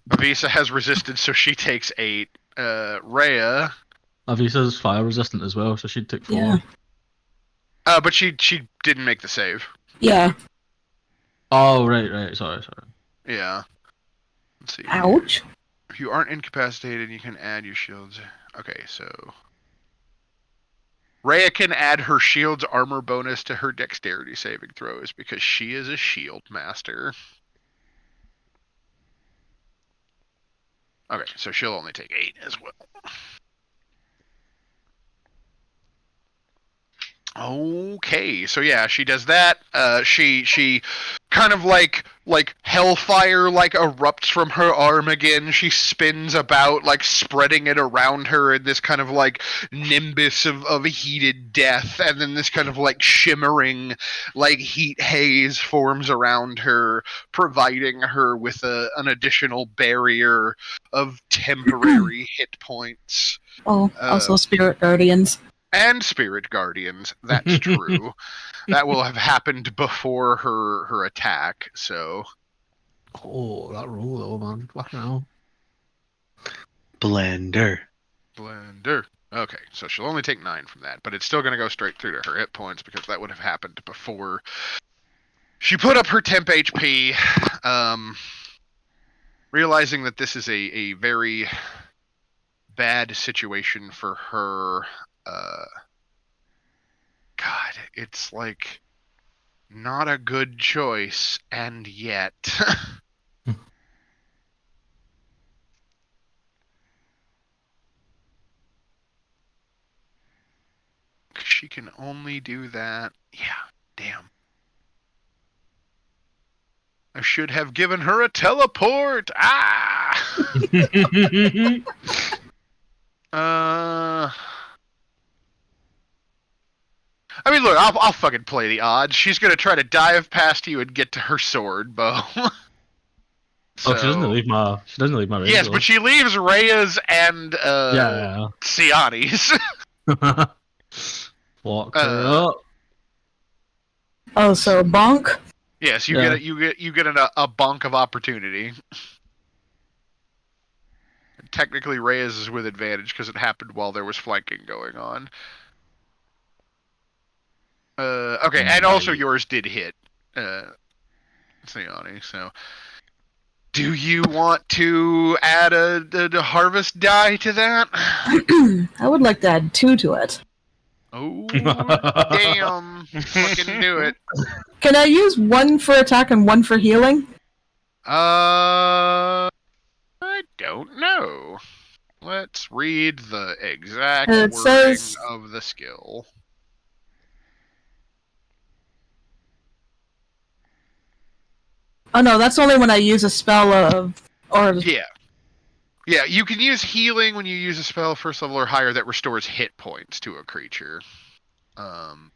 Avisa has resisted, so she takes 8. Rhea. Avisa's fire resistant as well, so she'd take 4. Yeah. But she didn't make the save. Yeah. Oh, right. Sorry. Yeah. Let's see. Ouch. If you aren't incapacitated, you can add your shields. Okay, so Rhea can add her shield's armor bonus to her dexterity saving throws because she is a shield master. Okay, so she'll only take 8 as well. Okay, so yeah, she does that. She kind of like hellfire erupts from her arm again. She spins about, like spreading it around her in this kind of like nimbus of heated death, and then this kind of like shimmering like heat haze forms around her, providing her with an additional barrier of temporary hit points. Oh, also spirit guardians. And spirit guardians, that's true. That will have happened before her attack, so. Oh, that roll though, man. Fucking hell. Blender. Okay, so she'll only take 9 from that, but it's still going to go straight through to her hit points because that would have happened before she put up her temp HP, realizing that this is a very bad situation for her. God, it's like not a good choice, and yet. She can only do that. Yeah, damn. I should have given her a teleport. I mean, look, I'll fucking play the odds. She's gonna try to dive past you and get to her sword, Bo. So, she doesn't leave my range. Yes, though. but she leaves Rhea's and Yeah. Siani's. Lock her up. Oh, so bonk? Yes, you get a bonk of opportunity. Technically, Reyes is with advantage because it happened while there was flanking going on. Okay, and also yours did hit, Siani, so. Do you want to add a harvest die to that? I would like to add 2 to it. Oh, damn. Fucking do it. Can I use 1 for attack and 1 for healing? I don't know. Let's read the exact wording of the skill. Oh no, that's only when I use a spell Yeah. Yeah, you can use healing when you use a spell first level or higher that restores hit points to a creature.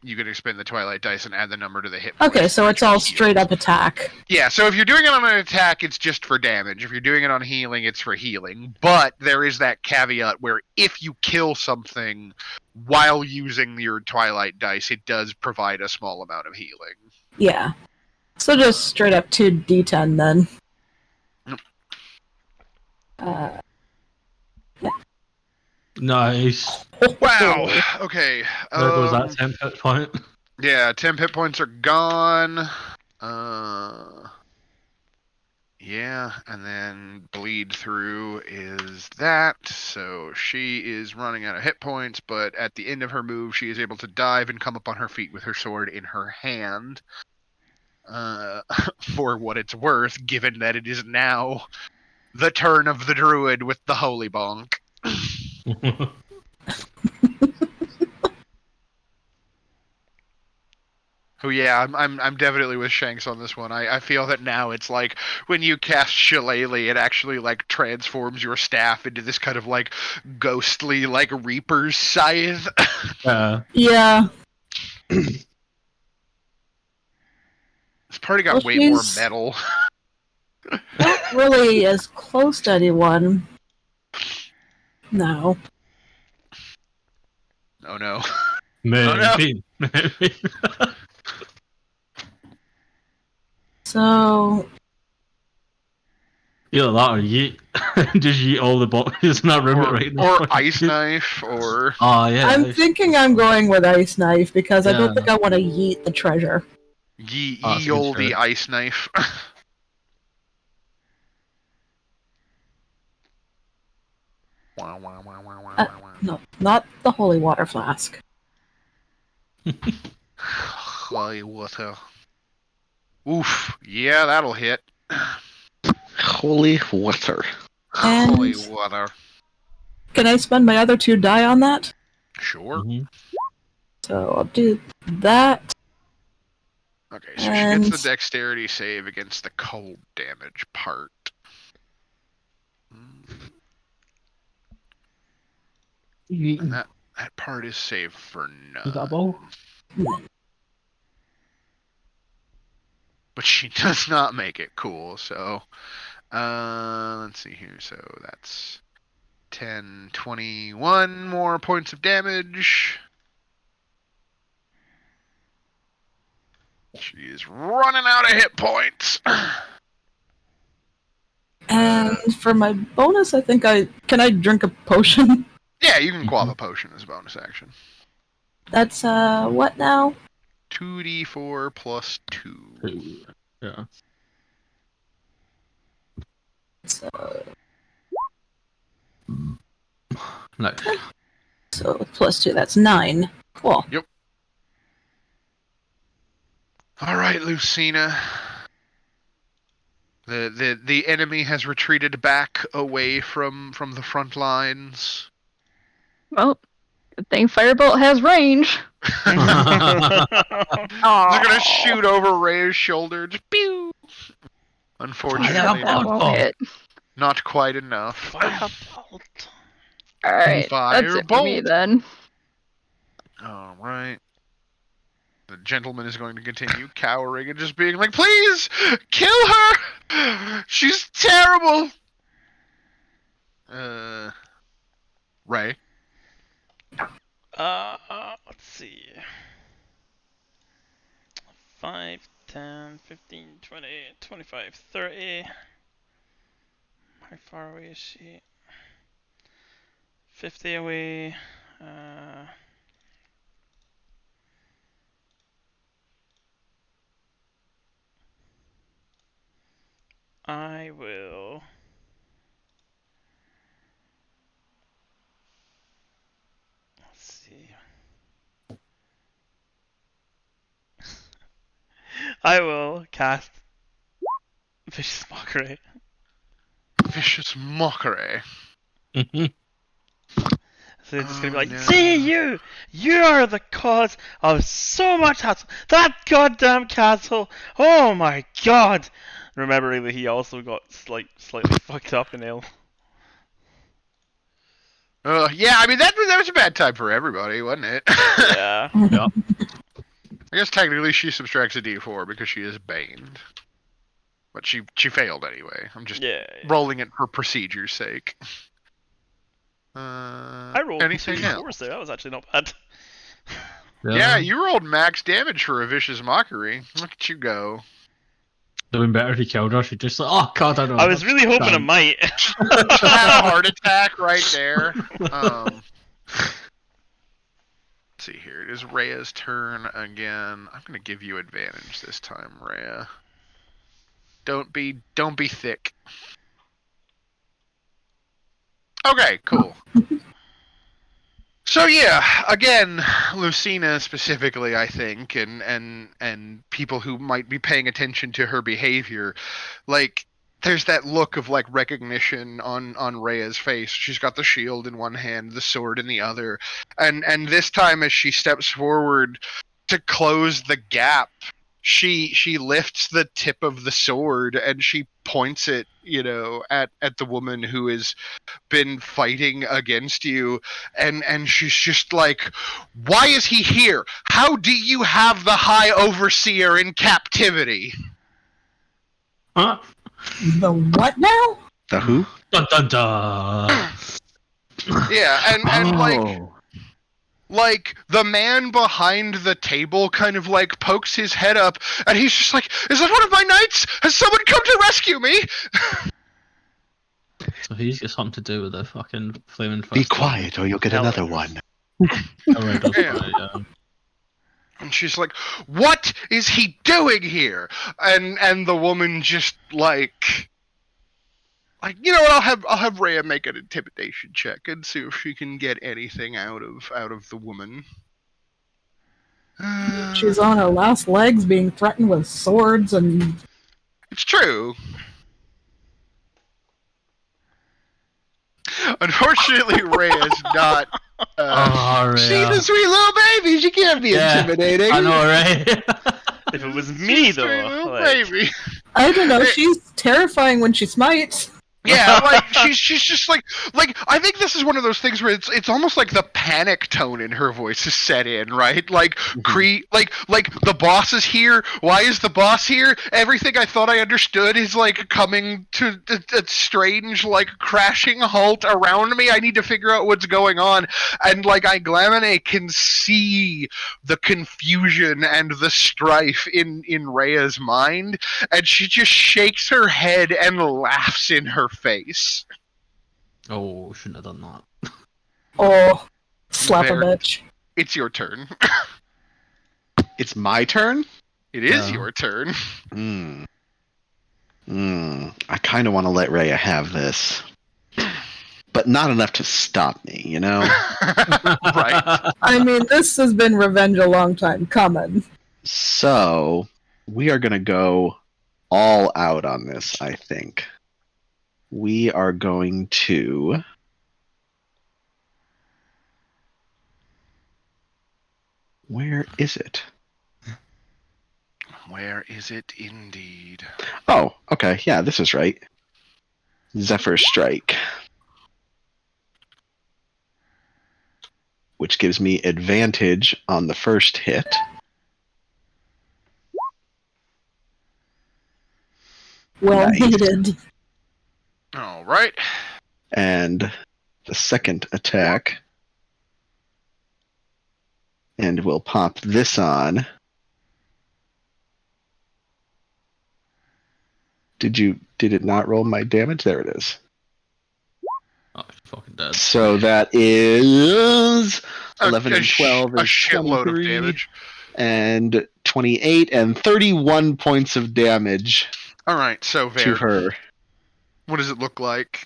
You can expend the Twilight Dice and add the number to the hit points. Okay, so it's all straight up attack. Yeah, so if you're doing it on an attack, it's just for damage. If you're doing it on healing, it's for healing. But there is that caveat where if you kill something while using your Twilight Dice, it does provide a small amount of healing. Yeah. So just straight up 2d10 then. Yep. Nice. Wow. Okay. There goes that 10 hit point. Yeah, 10 hit points are gone. Yeah, and then bleed through is that. So she is running out of hit points, but at the end of her move, she is able to dive and come up on her feet with her sword in her hand. For what it's worth, given that it is now the turn of the druid with the holy bonk. Oh yeah, I'm definitely with Shanks on this one. I feel that now it's like when you cast Shillelagh, it actually like transforms your staff into this kind of like ghostly like Reaper's scythe. Yeah. This party got Well, way more she's- metal. Not really as close to anyone. No. Oh no. Maybe. Maybe. So Either that or yeet. Just yeet all the boxes in that room right in the Or fucking ice shit. knife, or Oh yeah. I'm ice. thinking I'm going with ice knife because I don't Yeah. think I want to yeet the treasure. ye that's a good olde shout. ice knife. No, not the holy water flask. Holy water. Oof. Yeah, that'll hit. Holy water. Holy And water. can I spend my other 2 die on that? Sure. Mhm. So I'll do that. Okay, so she gets the And- dexterity save against the cold damage part. And that part is saved for none. Is that a ball? But she does not make it cool, so let's see here. So that's 10, 21 more points of damage. She is running out of hit points. And for my bonus, I think can I drink a potion? Yeah, you can quaff a potion as a bonus action. That's what now? 2d4 plus 2. Yeah. So, Nice. so plus 2, that's 9. Cool. All right, Lucina. The enemy has retreated back away from the front lines. Well, good thing Firebolt has range. They're gonna shoot over Ray's shoulder. Just pew! Unfortunately, That won't hit. not quite enough. Firebolt. Alright, that's it for me Firebolt. then. All right. The gentleman is going to continue cowering and just being like, "Please kill her. She's terrible." Ray. Let's see. 5, 10, 15, 20, 25, 30. How far away is she? 50 away. I will. Let's see. I will cast Vicious Mockery. Vicious mockery. So they're just gonna be Oh, like, no. "See you! You're the cause of so much hassle. That goddamn castle! Oh my god!" Remembering that he also got slightly fucked up and ill. Yeah, I mean that was a bad time for everybody, wasn't it? Yeah. Yeah. I guess technically she subtracts a d4 because she is baned. But she failed anyway. I'm just Yeah. rolling it for procedure's sake. I rolled anything 2 else? d4s there. That was actually not bad. Yeah, you rolled max damage for a vicious mockery. Look at you go. It would have been better if he killed her. She'd just like, oh god, I don't know. I was really hoping it might. Just had a heart attack right there. Let's see here. It is Rhea's turn again. I'm gonna give you advantage this time, Rhea. Don't be thick. Okay, cool. So yeah, again, Lucina specifically, I think, and people who might be paying attention to her behavior, like there's that look of like recognition on Rhea's face. She's got the shield in one hand, the sword in the other, and this time as she steps forward to close the gap, she lifts the tip of the sword and she points it, at the woman who has been fighting against you, and she's just like, why is he here? How do you have the High Overseer in captivity? Huh? The what now? The who? Dun dun dun. Yeah, and Oh. like the man behind the table kind of like pokes his head up, and he's just like, is that one of my knights? Has someone come to rescue me? So he's got something to do with the fucking flaming festival. Be quiet, or you'll get Hell. another one. Oh, right, that's Yeah. right, yeah. And she's like, what is he doing here? And the woman just like, you know what? I'll have Rhea make an intimidation check and see if she can get anything out of the woman. She's on her last legs, being threatened with swords and. It's true. Unfortunately, Rhea's not. Oh, See Rhea. the sweet little baby. She can't be Yeah, intimidating. I know, right? If it was me, She's a though, little like, baby. I don't know, she's terrifying when she smites. Yeah, like she's just like I think this is one of those things where it's almost like the panic tone in her voice is set in, right? Like like the boss is here. Why is the boss here? Everything I thought I understood is like coming to a strange like crashing halt around me. I need to figure out what's going on, and like Iglamine can see the confusion and the strife in Rhea's mind, and she just shakes her head and laughs in her face. Oh, shouldn't have done that. Oh, slap There. a bitch. It's your turn. It's my turn? It is Yeah. your turn. I kind of want to let Rhea have this. But not enough to stop me, you know? Right. I mean, this has been revenge a long time coming. So, we are going to go all out on this, I think. We are going to... Where is it? Where is it indeed? Oh, okay. Yeah, this is right. Zephyr Strike. Which gives me advantage on the first hit. Well Nice. needed. All right. And the second attack. And we'll pop this on. Did it not roll my damage? There it is. Oh, she's fucking dead. So that is 11 and 12 a is shitload of 23, damage. and 28 and 31 points of damage All right, so to Ver, her. what does it look like?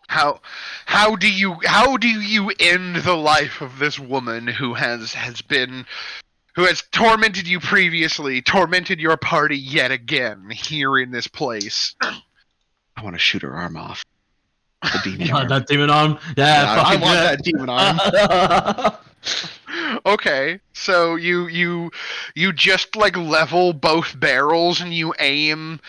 How do you end the life of this woman who has tormented you previously, tormented your party yet again here in this place? I want to shoot her arm off. The demon You want arm. that demon arm? Yeah, I fucking want yeah. that demon arm. Okay, so you just like level both barrels and you aim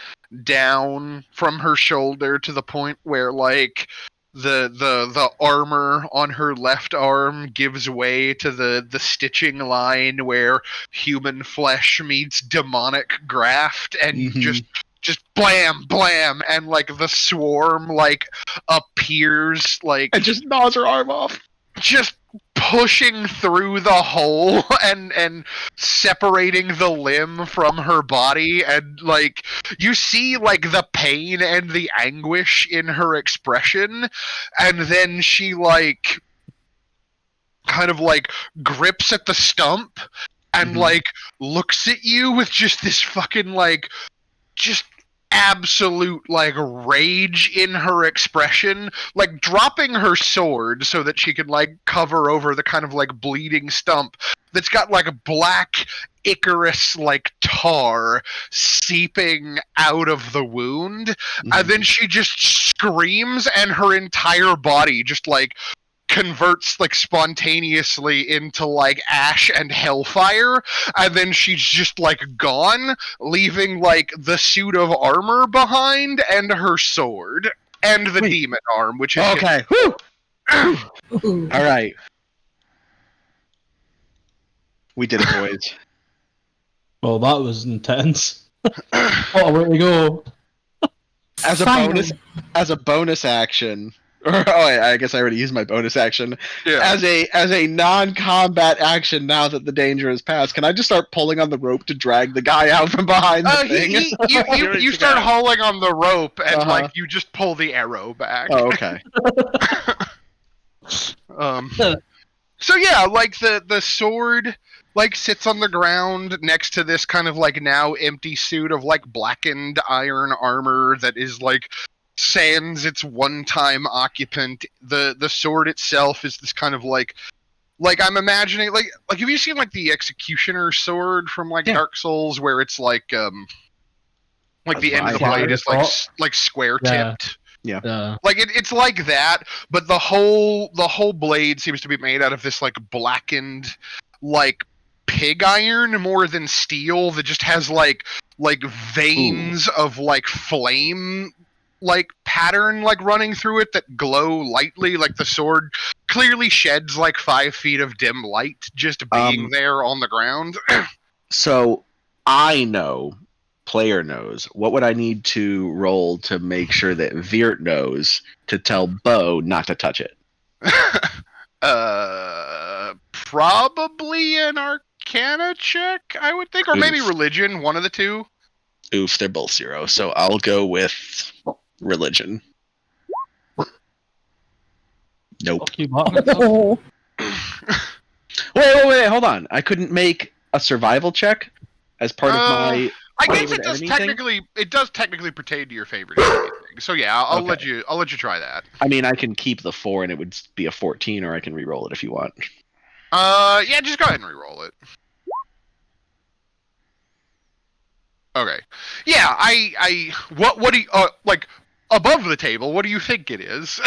down from her shoulder to the point where like the armor on her left arm gives way to the stitching line where human flesh meets demonic graft, and you just blam blam, and like the swarm like appears like I just gnaws her arm off. just pushing through the hole and separating the limb from her body, and like you see like the pain and the anguish in her expression, and then she like kind of like grips at the stump and like looks at you with just this fucking like just absolute like rage in her expression, like dropping her sword so that she can like cover over the kind of like bleeding stump that's got like a black Icarus like tar seeping out of the wound. And then she just screams and her entire body just like converts like spontaneously into like ash and hellfire, and then she's just like gone, leaving like the suit of armor behind and her sword and the demon arm, which is okay. All right, we did it, boys. Well, that was intense. What a way to go! As a bonus action. I guess I already used my bonus action. Yeah. As a non-combat action, now that the danger has passed, can I just start pulling on the rope to drag the guy out from behind the thing? You start hauling on the rope and like you just pull the arrow back. Oh, okay. So yeah, like the sword like sits on the ground next to this kind of like now empty suit of like blackened iron armor that is like sans its one-time occupant. The sword itself is this kind of like I'm imagining like have you seen like the executioner sword from like Dark Souls, where it's like the end of the blade is like square tipped? Yeah. Like it's like that, but the whole blade seems to be made out of this like blackened like pig iron more than steel that just has like veins of like flame like pattern like running through it that glow lightly. Like the sword clearly sheds like 5 feet of dim light just being there on the ground. So I know, player knows, what would I need to roll to make sure that Virt knows to tell Bo not to touch it? Probably an Arcana check, I would think, or maybe Religion, one of the two. Oof, they're both 0, so I'll go with Religion. Nope. Oh. Wait, hold on. I couldn't make a survival check as part of my... I guess it does technically pertain to your favorite thing. So yeah, I'll let you try that. I mean, I can keep the 4 and it would be a 14, or I can re-roll it if you want. Yeah, just go ahead and re-roll it. Okay. Yeah, what do you like above the table? What do you think it is?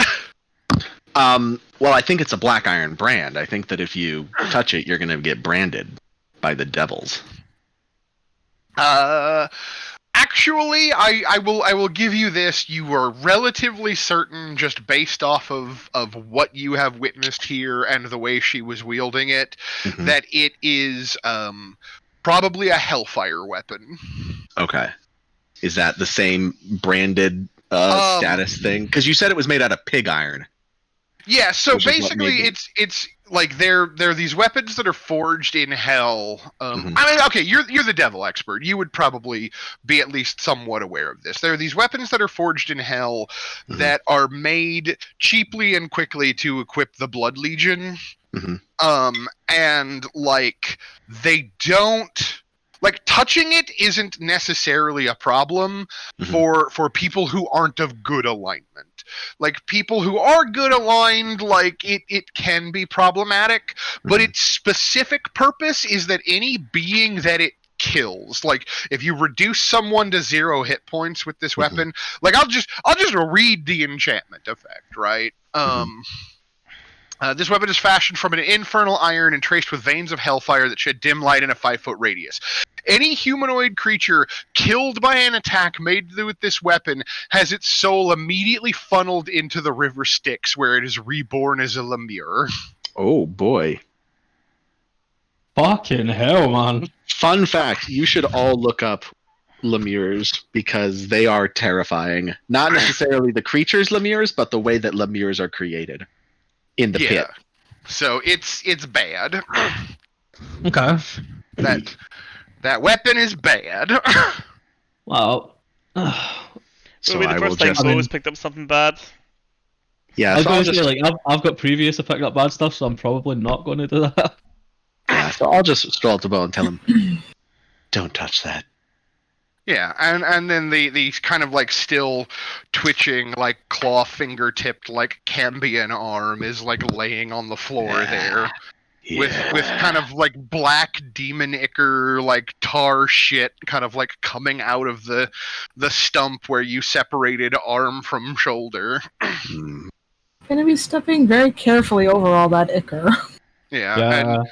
Well, I think it's a black iron brand. I think that if you touch it, you're gonna get branded by the devils. Actually, I will give you this. You are relatively certain, just based off of what you have witnessed here and the way she was wielding it, that it is probably a hellfire weapon. Okay. Is that the same branded status thing? Because you said it was made out of pig iron. Yeah, so basically it's like they're these weapons that are forged in hell. I mean, okay, you're the devil expert. You would probably be at least somewhat aware of this. There are these weapons that are forged in hell that are made cheaply and quickly to equip the Blood Legion. And like they don't like touching it isn't necessarily a problem for people who aren't of good alignment. Like people who are good aligned, like it can be problematic, but its specific purpose is that any being that it kills, like if you reduce someone to 0 hit points with this weapon, like I'll just read the enchantment effect, right? This weapon is fashioned from an infernal iron and traced with veins of hellfire that shed dim light in a 5-foot radius. Any humanoid creature killed by an attack made with this weapon has its soul immediately funneled into the river Styx, where it is reborn as a lemure. Oh boy. Fucking hell, man. Fun fact, you should all look up lemures because they are terrifying. Not necessarily the creatures lemures, but the way that lemures are created in the pit. So it's bad. Okay. That weapon is bad. Well, so it'll be the first time Bo's picked up something bad. Yeah, I was going to say, like, I've got previous to pick up bad stuff, so I'm probably not going to do that. Yeah, so I'll just stroll up to Bo and tell him, don't touch that. Yeah, and then the kind of like still twitching, like claw fingertipped, like Cambion arm is like laying on the floor there. With kind of like black demon ichor, like tar shit kind of like coming out of the stump where you separated arm from shoulder. Gonna be stepping very carefully over all that ichor. Yeah.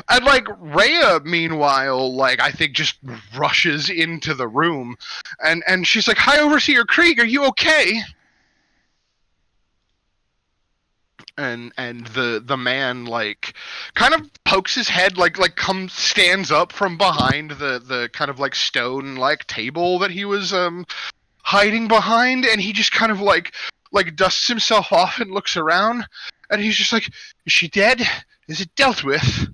And like Rhea, meanwhile, like I think just rushes into the room, and she's like, "Hi, Overseer Krieg, are you okay?" And the man like kind of pokes his head, like stands up from behind the kind of like stone like table that he was hiding behind, and he just kind of like dusts himself off and looks around, and he's just like, "Is she dead? Is it dealt with?"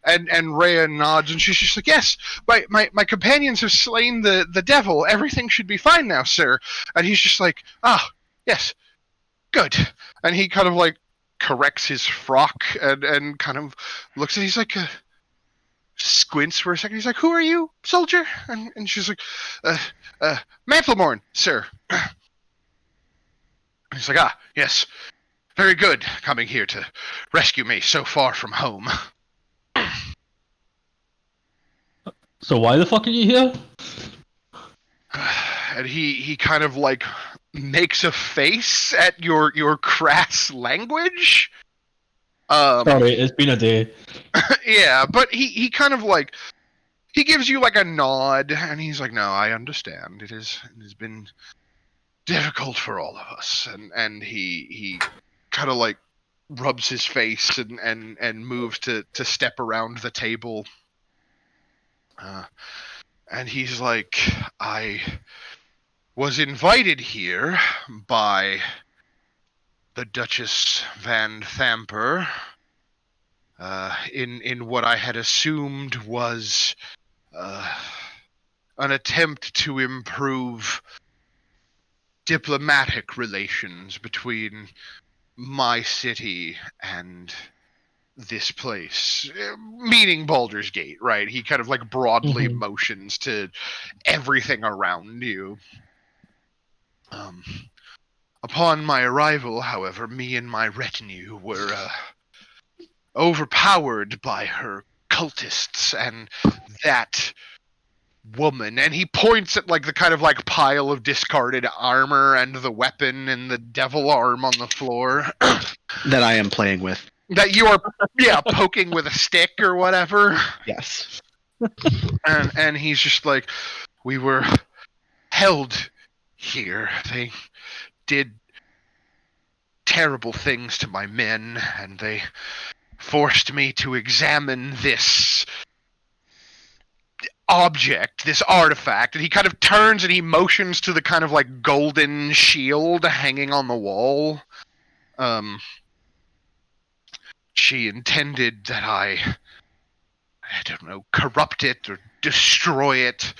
And Rhea nods, and she's just like, "Yes, my companions have slain the devil. Everything should be fine now, sir." And he's just like, "Ah, yes, good." And he kind of like corrects his frock and kind of looks at. He's like, squints for a second. He's like, "Who are you, soldier?" And she's like, "Mantlemorn, sir." He's like, "Ah, yes, very good. Coming here to rescue me so far from home." So why the fuck are you here? And he kind of like makes a face at your crass language. Sorry, it's been a day. Yeah, but he kind of like he gives you like a nod, and he's like, "No, I understand. It has been difficult for all of us." And he kind of like rubs his face and moves to step around the table. And he's like, "I was invited here by the Duchess Van Thamper in what I had assumed was an attempt to improve diplomatic relations between my city and this place," meaning Baldur's Gate, right? He kind of like broadly motions to everything around you. Upon my arrival, however, me and my retinue were overpowered by her cultists and that woman. And he points at like the kind of like pile of discarded armor and the weapon and the devil arm on the floor that I am playing with. That you are, poking with a stick or whatever. Yes. And he's just like, "We were held here. They did terrible things to my men, and they forced me to examine this object, this artifact." And he kind of turns and he motions to the kind of like golden shield hanging on the wall. She intended that I don't know, corrupt it or destroy it.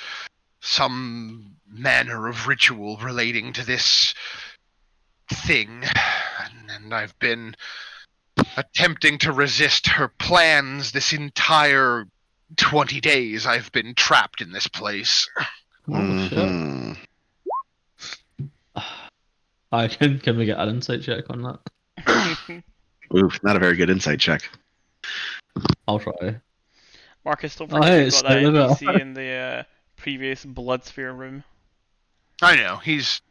Some manner of ritual relating to this thing. And I've been attempting to resist her plans this entire 20 days. I've been trapped in this place. Oh, shit. Can we get an insight check on that? Oof, not a very good insight check. I'll try. Marcus, don't forget hey, you've got that Sliver. NPC in the previous Bloodsphere room. I know, he's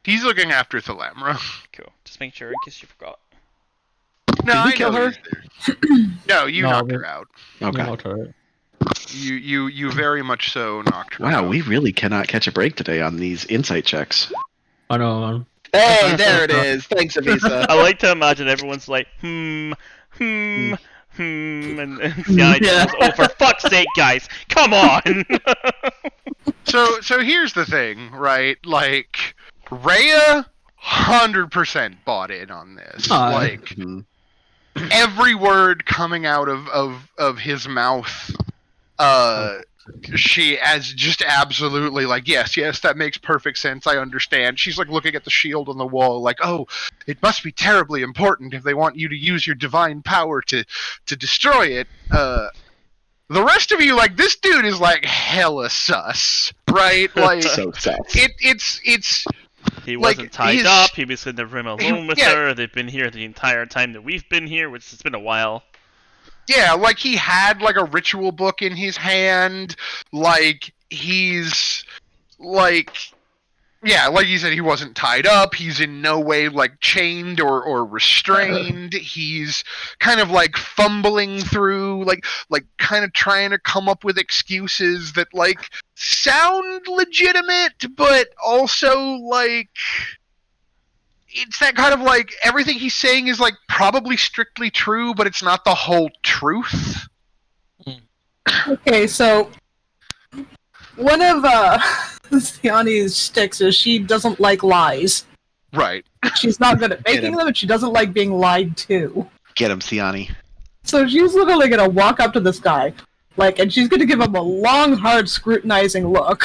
looking after Thalamra. Cool. Just make sure in case you forgot. No, Did we I kill know her? he's there. No, you knocked her out. Okay. I'll try it. You very much so knocked her out. Wow, we really cannot catch a break today on these insight checks. I know, man. Hey, there it is. Thanks, Avisa. I like to imagine everyone's like, and Sky goes, "Oh, for fuck's sake, guys, come on!" So here's the thing, right? Like, Rhea 100% bought in on this. Like, every word coming out of his mouth, she as just absolutely like, yes, that makes perfect sense. I understand. She's like looking at the shield on the wall, like, "Oh, it must be terribly important if they want you to use your divine power to destroy it." the rest of you, like, this dude is like hella sus, right? Like, So sus. it's He like, wasn't tied up. He was in the room alone with yeah. her. They've been here the entire time that we've been here, which has been a while. Yeah, like he had like a ritual book in his hand. Like he's like, yeah, like you said, he wasn't tied up. He's in no way like chained or restrained. He's kind of like fumbling through, like kind of trying to come up with excuses that like sound legitimate, but also like it's that kind of like everything he's saying is like probably strictly true, but it's not the whole truth. Okay, so one of Siani's sticks is she doesn't like lies. Right. She's not good at making him. them, and she doesn't like being lied to. Get him, Siani. So she's literally gonna walk up to this guy, like, and she's gonna give him a long, hard, scrutinizing look.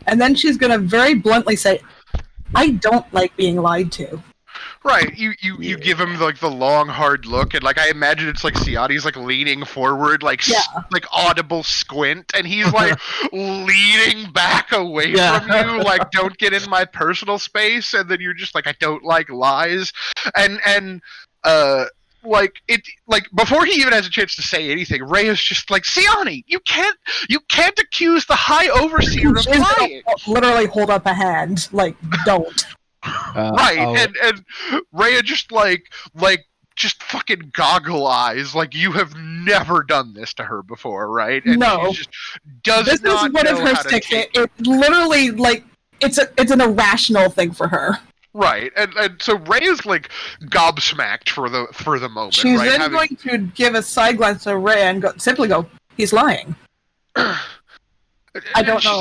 And then she's gonna very bluntly say, I don't like being lied to. Right. You give him like the long hard look, and like I imagine it's like Ciati's like leaning forward, like like audible squint, and he's like leaning back away from you, like don't get in my personal space, and then you're just like, I don't like lies, and like it, like before he even has a chance to say anything, Ray is just like, Ciani, you can't accuse the High Overseer of lying. Literally hold up a hand, like, don't. Right, and Rhea just like just fucking goggle eyes, like you have never done this to her before, right? And no, she just does this not is one know of her how to sticks. take It literally like it's an irrational thing for her. Right, and so Ray is like gobsmacked for the moment. She's right? then going to give a side glance to Ray and simply go, "He's lying." I don't know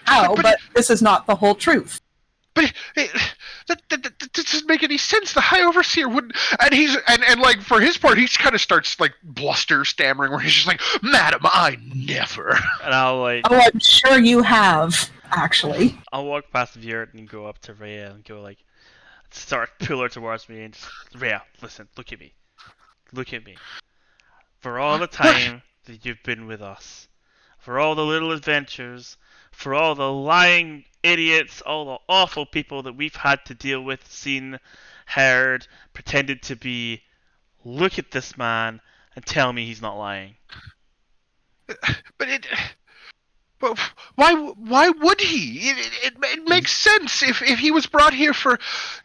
how, but this is not the whole truth. But that doesn't make any sense. The High Overseer wouldn't, and he's and like for his part, he kind of starts like bluster, stammering, where he's just like, "Madam, I never." And I'll like, oh, I'm sure you have actually. I'll walk past Viert and go up to Rhea and go like, start pull her towards me and just, Rhea, listen, look at me. For all the time that you've been with us, for all the little adventures, for all the lying idiots, all the awful people that we've had to deal with, seen, heard, pretended to be, look at this man and tell me he's not lying. But why would he? It makes sense. If he was brought here for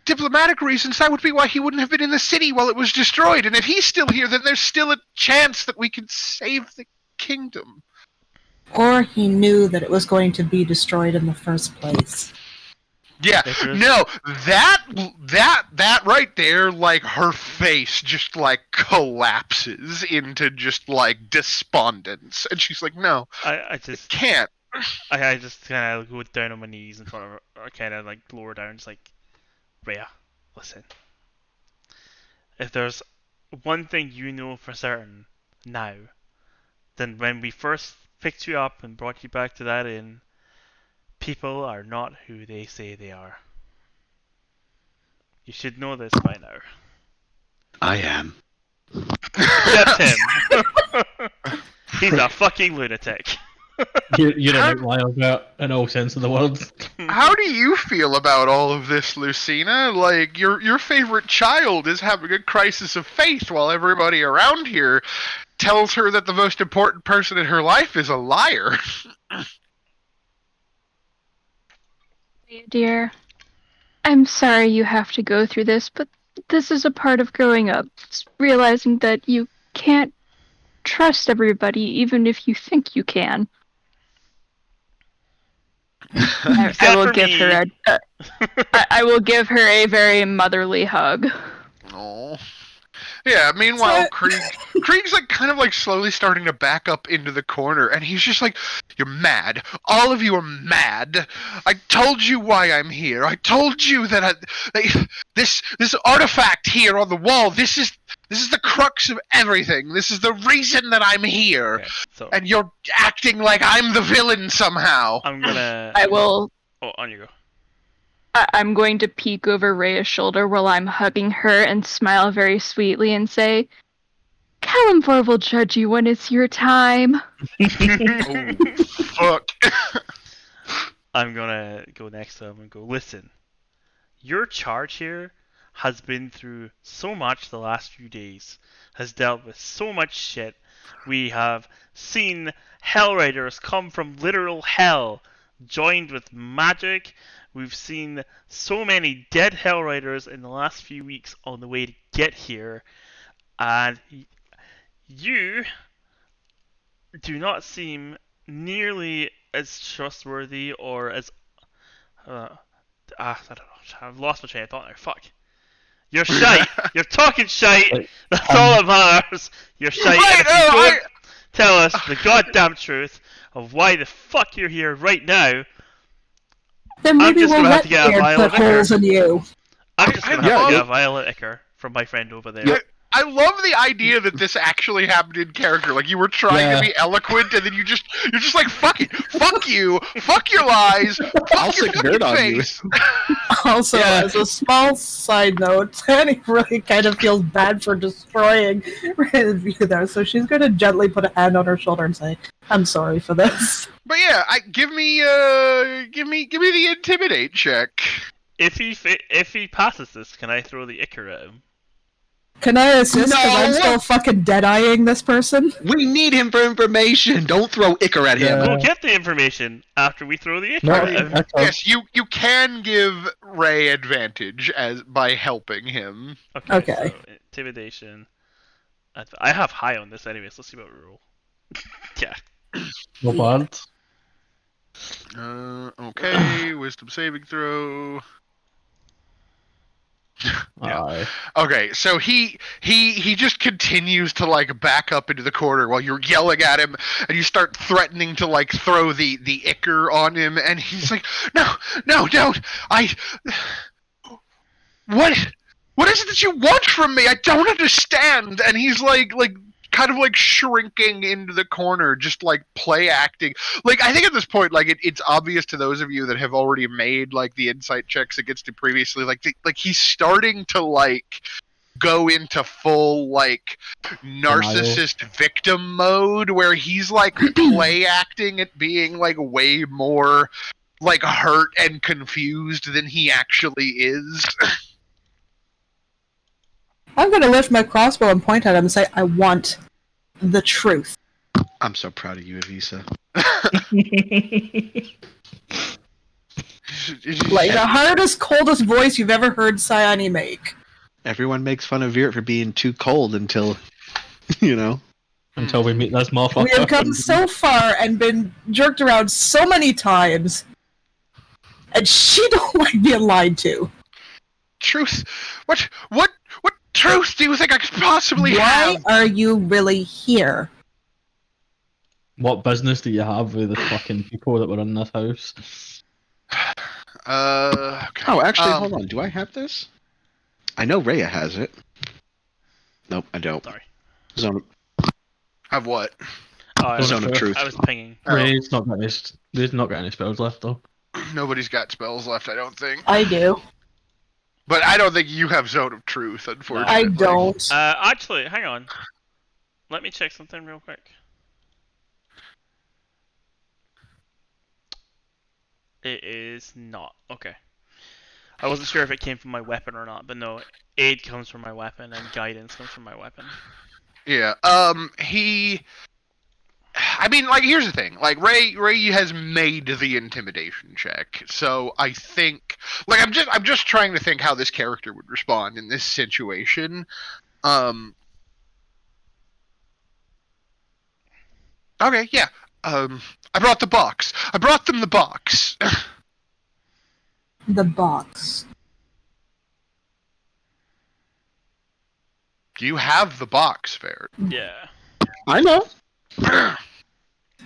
diplomatic reasons, that would be why he wouldn't have been in the city while it was destroyed. And if he's still here, then there's still a chance that we can save the kingdom. Or he knew that it was going to be destroyed in the first place. Yeah, no, that right there, like her face just like collapses into just like despondence, and she's like, "No, I just can't." I just kind of go down on my knees in front of her, kind of like lower down, just like, Rhea, listen. If there's one thing you know for certain now, then when we first picked you up and brought you back to that inn, people are not who they say they are. You should know this by now. I am. Except him. He's a fucking lunatic. You're an outlier in all sense of the word. How do you feel about all of this, Lucina? Like, your favorite child is having a crisis of faith while everybody around here tells her that the most important person in her life is a liar. Dear, I'm sorry you have to go through this, but this is a part of growing up. It's realizing that you can't trust everybody, even if you think you can. I will give her I will give her a very motherly hug. Oh. Yeah, meanwhile, Krieg's like kind of like slowly starting to back up into the corner, and he's just like, "You're mad. All of you are mad. I told you why I'm here. I told you that this artifact here on the wall, this is the crux of everything. This is the reason that I'm here. Okay, so and you're acting like I'm the villain somehow." I will... Oh, on you go. I'm going to peek over Rhea's shoulder while I'm hugging her and smile very sweetly and say, Kalimvar will judge you when it's your time. Oh, fuck. I'm gonna go next to him and go, listen, your charge here has been through so much the last few days, has dealt with so much shit. We have seen Hell Riders come from literal hell, joined with magic. We've seen so many dead Hell Riders in the last few weeks on the way to get here, and you do not seem nearly as trustworthy or as I don't know. I've lost my train of thought now. Fuck. You're shite. You're talking shite. Like, That's all that matters. You're shite. Right, And if you no, don't tell us the goddamn truth of why the fuck you're here right now, Then maybe just we'll gonna have let to get a Beard violet put holes ichor. in you. I'm just gonna I have to get love- a violet ichor from my friend over there. Yeah. I love the idea that this actually happened in character. Like, you were trying to be eloquent, and then you're just like, fuck it, fuck you, fuck your lies, fuck I'll your stick fucking dirt on you. face. Also, Yeah. as a small side note, Annie really kind of feels bad for destroying Review there, so she's going to gently put a hand on her shoulder and say, "I'm sorry for this." But yeah, give me the intimidate check. If he passes this, can I throw the ichor at him? Can I assist? Because I'm No! still fucking dead-eyeing this person. We need him for information. Don't throw ichor at him. We'll get the information after we throw the ichor No, at him. Yes, you can give Ray advantage by helping him. Okay. So, intimidation. I have high on this anyway, so let's see what we roll. Yeah. No bad. Okay, wisdom saving throw. Yeah. Aye. Okay, so he just continues to like back up into the corner while you're yelling at him, and you start threatening to like throw the ichor on him, and he's like, no, don't. What is it that you want from me? I don't understand. And he's like kind of like shrinking into the corner, just like play acting. Like, I think at this point, like it's obvious to those of you that have already made like the insight checks against him previously, like he's starting to like go into full like narcissist victim mode, where he's like play acting at being like way more like hurt and confused than he actually is. I'm going to lift my crossbow and point at him and say, "I want the truth." I'm so proud of you, Avisa. Like the hardest, coldest voice you've ever heard Cyane make. Everyone makes fun of Virt for being too cold until, Until we meet this motherfucker. We have come so far and been jerked around so many times, and she don't like being lied to. Truth? What truth do you think I could possibly Why have? are you really here? What business do you have with the fucking people that were in this house? Okay. Oh, actually, hold on. Do I have this? I know Rhea has it. Nope, I don't. Sorry. Zone. Have what? Oh, I Zone of truth. I was pinging. Oh. Ray's not got any spells left though. Nobody's got spells left, I don't think. I do. But I don't think you have Zone of Truth, unfortunately. I don't. Actually, hang on. Let me check something real quick. It is not. Okay. I wasn't sure if it came from my weapon or not, but no. Aid comes from my weapon and guidance comes from my weapon. Yeah. I mean, like, here's the thing. Like, Ray has made the intimidation check, so I think, like, I'm just trying to think how this character would respond in this situation. Okay, yeah. I brought the box. I brought them the box. The box. Do you have the box, Ferret? Yeah. I know.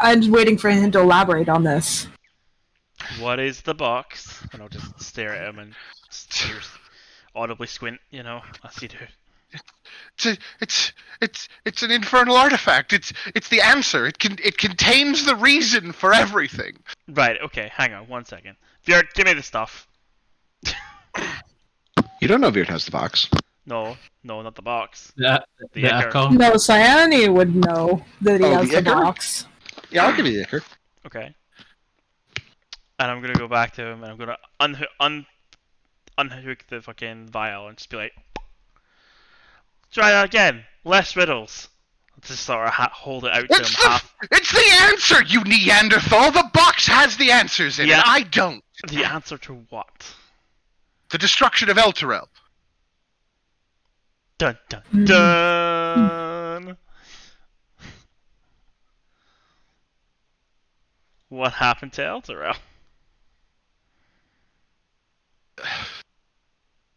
I'm just waiting for him to elaborate on this. What is the box? And I'll just stare at him and audibly squint, as you do. It's an infernal artifact. It's the answer. It contains the reason for everything. Right, okay, hang on, 1 second. Fjord, give me the stuff. You don't know Virt has the box. No, not the box. The Ichor. echo. No, Cyane would know that he Oh, has the the Ichor? box. Yeah, I'll give you the Ichor. Okay. And I'm gonna go back to him and I'm gonna unhook the fucking vial and just be like, try that again. Less riddles. Just sort of hold it out to him half. It's the answer, you Neanderthal! The box has the answers in it, I don't! The answer to what? The destruction of Elturel. Dun dun dun! What happened to Elturel?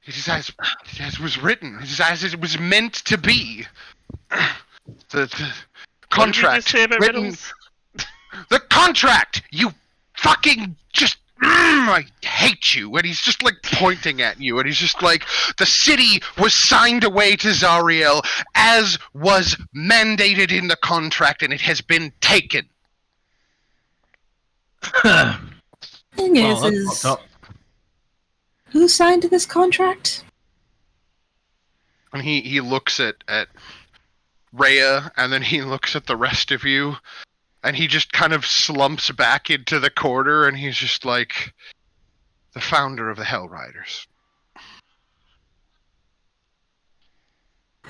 It is as was written. It is as it was meant to be. The contract. What did you just say about written. riddles? The contract! You fucking just. I hate you. And he's just like pointing at you. And he's just like, the city was signed away to Zariel as was mandated in the contract, and it has been taken. Thing is who signed this contract? And he looks at Rhea, and then he looks at the rest of you, and he just kind of slumps back into the corner, and he's just like, the founder of the Hell Riders.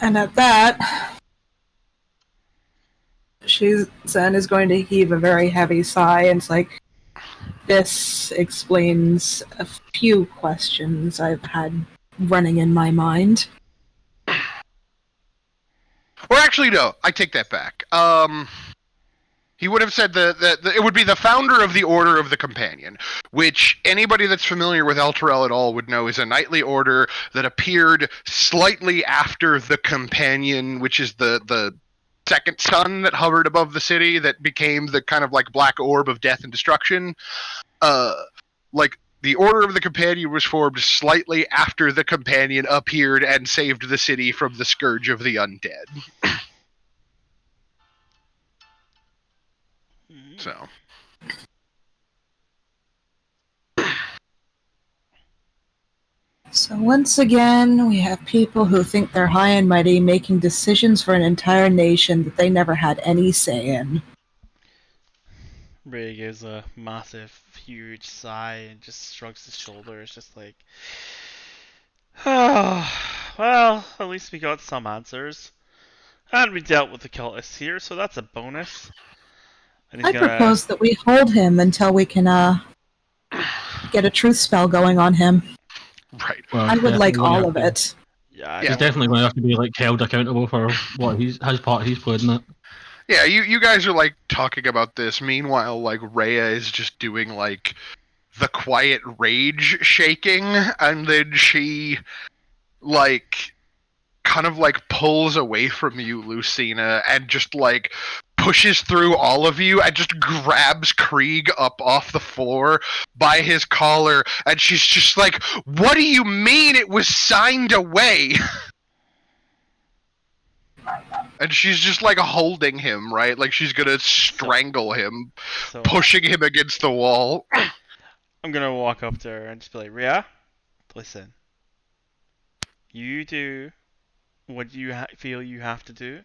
And at that, Zen is going to heave a very heavy sigh, and it's like, this explains a few questions I've had running in my mind. Or actually, no, I take that back. He would have said that it would be the founder of the Order of the Companion, which anybody that's familiar with Elturel at all would know is a knightly order that appeared slightly after the Companion, which is the second sun that hovered above the city that became the kind of like black orb of death and destruction. Like, the Order of the Companion was formed slightly after the Companion appeared and saved the city from the scourge of the undead. So. So once again, we have people who think they're high and mighty making decisions for an entire nation that they never had any say in. Ray gives a massive, huge sigh and just shrugs his shoulders, just like, oh, well, at least we got some answers. And we dealt with the cultists here, so that's a bonus. And he's propose that we hold him until we can get a truth spell going on him. Right. Well, I would like all of it. Yeah, he's definitely going to have to be like held accountable for what his part he's played in it. Yeah, you guys are like talking about this. Meanwhile, like Rhea is just doing like the quiet rage shaking, and then she like kind of like pulls away from you, Lucina, and just like pushes through all of you and just grabs Krieg up off the floor by his collar, and she's just like, "What do you mean it was signed away?" And she's just like holding him, right? Like she's gonna strangle him, pushing him against the wall. I'm gonna walk up to her and just be like, Rhea, listen. You do what you feel you have to do.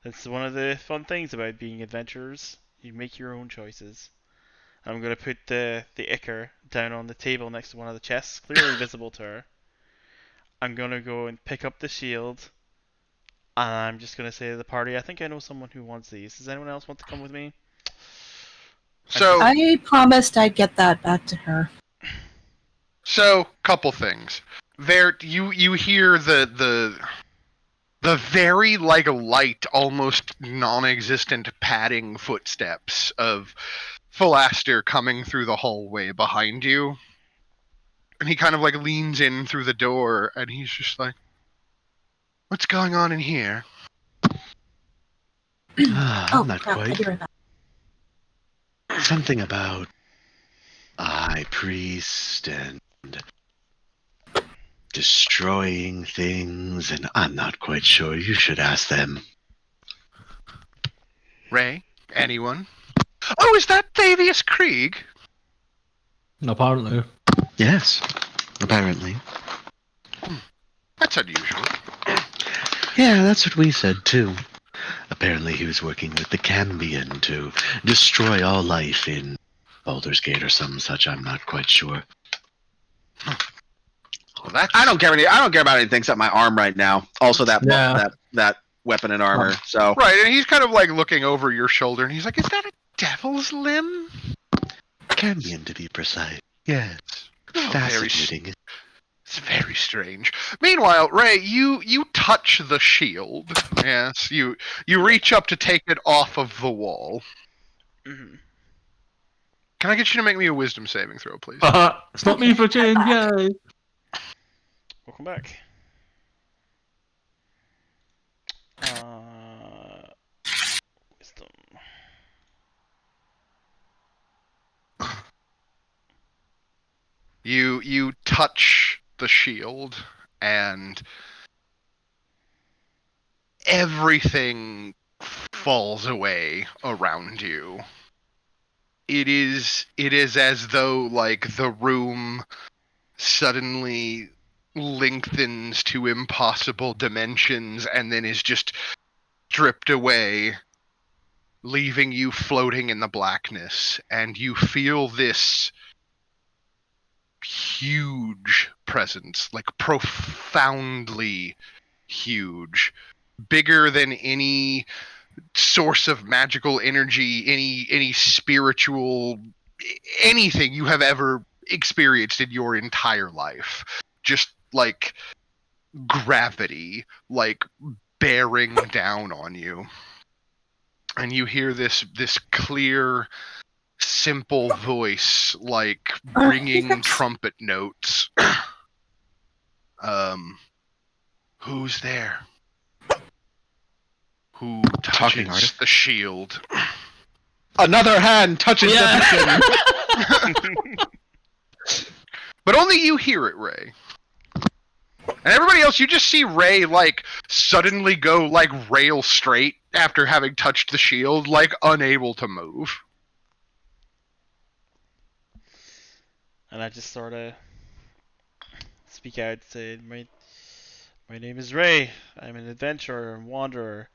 That's one of the fun things about being adventurers. You make your own choices. I'm gonna put the Ichor down on the table next to one of the chests, clearly visible to her. I'm gonna go and pick up the shield. And I'm just going to say to the party, I think I know someone who wants these. Does anyone else want to come with me? So I promised I'd get that back to her. So, couple things. There, you hear the very like light, almost non-existent padding footsteps of Philaster coming through the hallway behind you. And he kind of like leans in through the door, and he's just like, "What's going on in here?" Not quite. Something about High Priest and destroying things, and I'm not quite sure. You should ask them. Ray? Anyone? Oh, is that Thavius Krieg? Apparently. Yes, apparently. That's unusual. Yeah, that's what we said too. Apparently he was working with the Cambion to destroy all life in Baldur's Gate or some such, I'm not quite sure. Well, that's... I don't care about anything except my arm right now. Also that weapon and armor. So Right, and he's kind of like looking over your shoulder, and he's like, "Is that a devil's limb?" Cambion, to be precise. Yes. Fascinating. It's very strange. Meanwhile, Ray, you touch the shield. Yes, you reach up to take it off of the wall. Mm-hmm. Can I get you to make me a wisdom saving throw, please? It's not me for a change, yay! Welcome back. Wisdom. You touch the shield, and everything falls away around you. It is as though like the room suddenly lengthens to impossible dimensions and then is just stripped away, leaving you floating in the blackness, and you feel this huge presence, like profoundly huge, bigger than any source of magical energy, any spiritual anything you have ever experienced in your entire life. Just like gravity, like bearing down on you. And you hear this clear, simple voice, like ringing trumpet notes. Who's there? Who touches the shield? another hand touches the beacon. But only you hear it, Ray. And everybody else, you just see Ray, like, suddenly go, like, rail straight after having touched the shield, like, unable to move. And I just sort of speak out, saying, my name is Ray. I'm an adventurer and wanderer.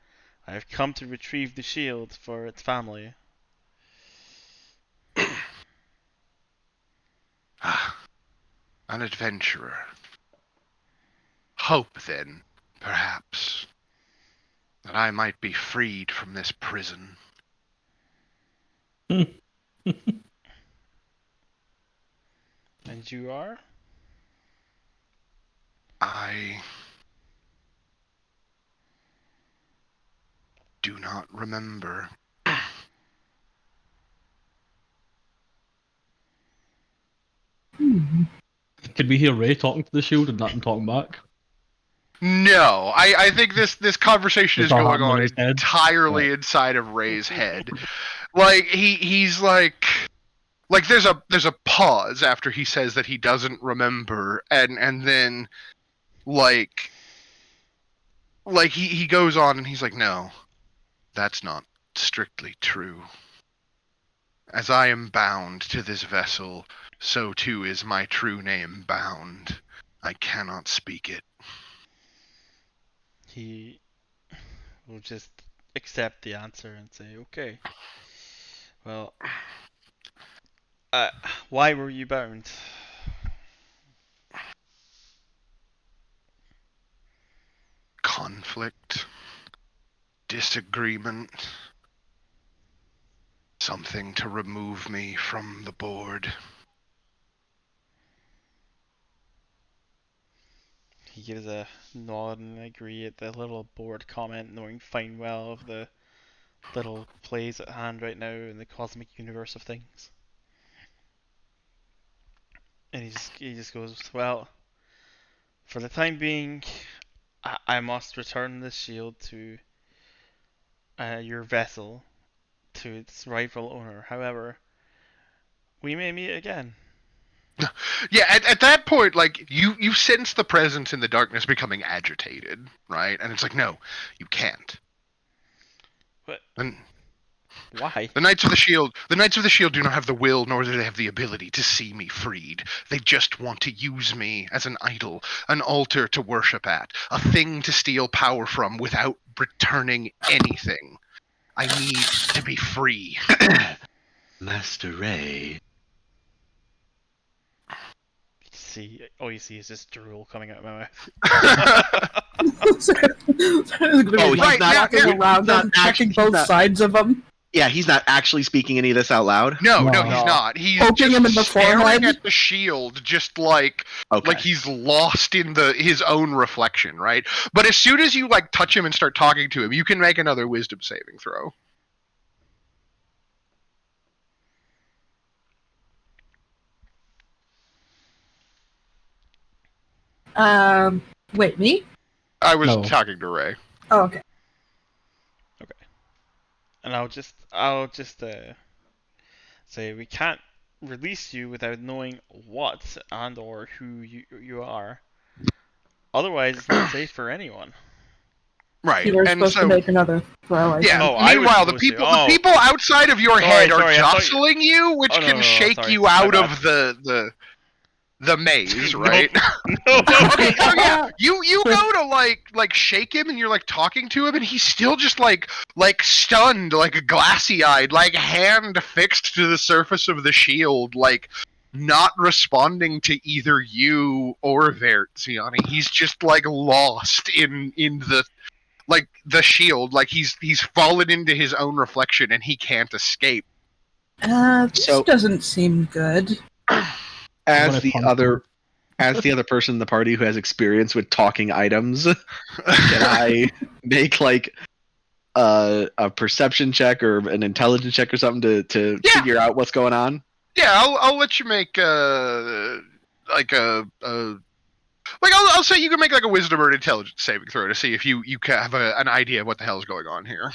I have come to retrieve the shield for its family. An adventurer. Hope, then, perhaps, that I might be freed from this prison. And you are? I do not remember. Could we hear Ray talking to the shield and not him talking back? No, I think this conversation is going on entirely Yeah. inside of Ray's head. Like he's like there's a pause after he says that he doesn't remember, and then like he goes on and he's like, no, that's not strictly true. As I am bound to this vessel, so too is my true name bound. I cannot speak it. He will just accept the answer and say, okay. Well, why were you bound? Conflict, disagreement, something to remove me from the board. He gives a nod and agree at the little board comment, knowing fine well of the little plays at hand right now in the cosmic universe of things. And he just goes, well, for the time being, I must return this shield to your vessel, to its rightful owner. However, we may meet again. Yeah, at that point, like, you sense the presence in the darkness becoming agitated, right? And it's like, no, you can't. But And Why? The Knights of the Shield do not have the will, nor do they have the ability to see me freed. They just want to use me as an idol, an altar to worship at, a thing to steal power from without returning anything. I need to be free. Master Ray. All you see is this drool coming out of my mouth. Right, walking around and checking both sides of him. Yeah, he's not actually speaking any of this out loud. No, he's not. He's poking him in the staring forehead at the shield, just like he's lost in his own reflection, right? But as soon as you like touch him and start talking to him, you can make another wisdom saving throw. Wait, me? I was talking to Ray. Oh, okay. Okay. And I'll just say we can't release you without knowing what and or who you are. Otherwise, it's not safe for anyone. Right. You were supposed to make another throw. Yeah. Meanwhile, the people outside of your head are jostling you, which can shake you out of the maze, right? No. Okay, so yeah, you go to like shake him, and you're like talking to him, and he's still just like stunned, like glassy-eyed, like hand fixed to the surface of the shield, like not responding to either you or Verziani. He's just like lost in the shield, like he's fallen into his own reflection, and he can't escape. This doesn't seem good. As the other person in the party who has experience with talking items, can I make like a perception check or an intelligence check or something to figure out what's going on? Yeah, I'll let you make I'll say you can make like a wisdom or an intelligence saving throw to see if you have an idea of what the hell is going on here.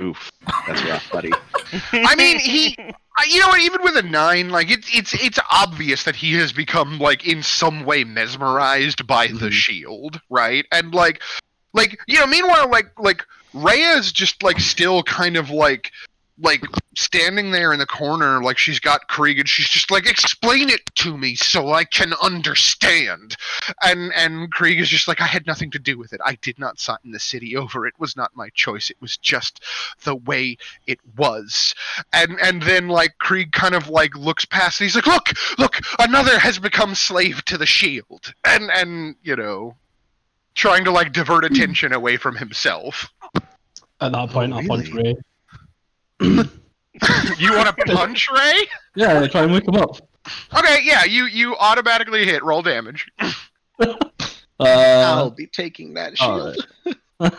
Oof, that's rough, buddy. I mean, you know what? Even with a 9, like it's obvious that he has become like in some way mesmerized by the shield, right? And like meanwhile, like Rhea's just like still kind of like standing there in the corner, like she's got Krieg, and she's just like, explain it to me so I can understand. And Krieg is just like, I had nothing to do with it. I did not sign the city over. It was not my choice. It was just the way it was. And then like Krieg kind of like looks past, and he's like, look, another has become slave to the shield. And trying to like divert attention away from himself. At that point, I'll punch Ray. You want to punch Ray? Yeah, try and wake him up. Okay, yeah, you automatically hit. Roll damage. I'll be taking that shield. Right.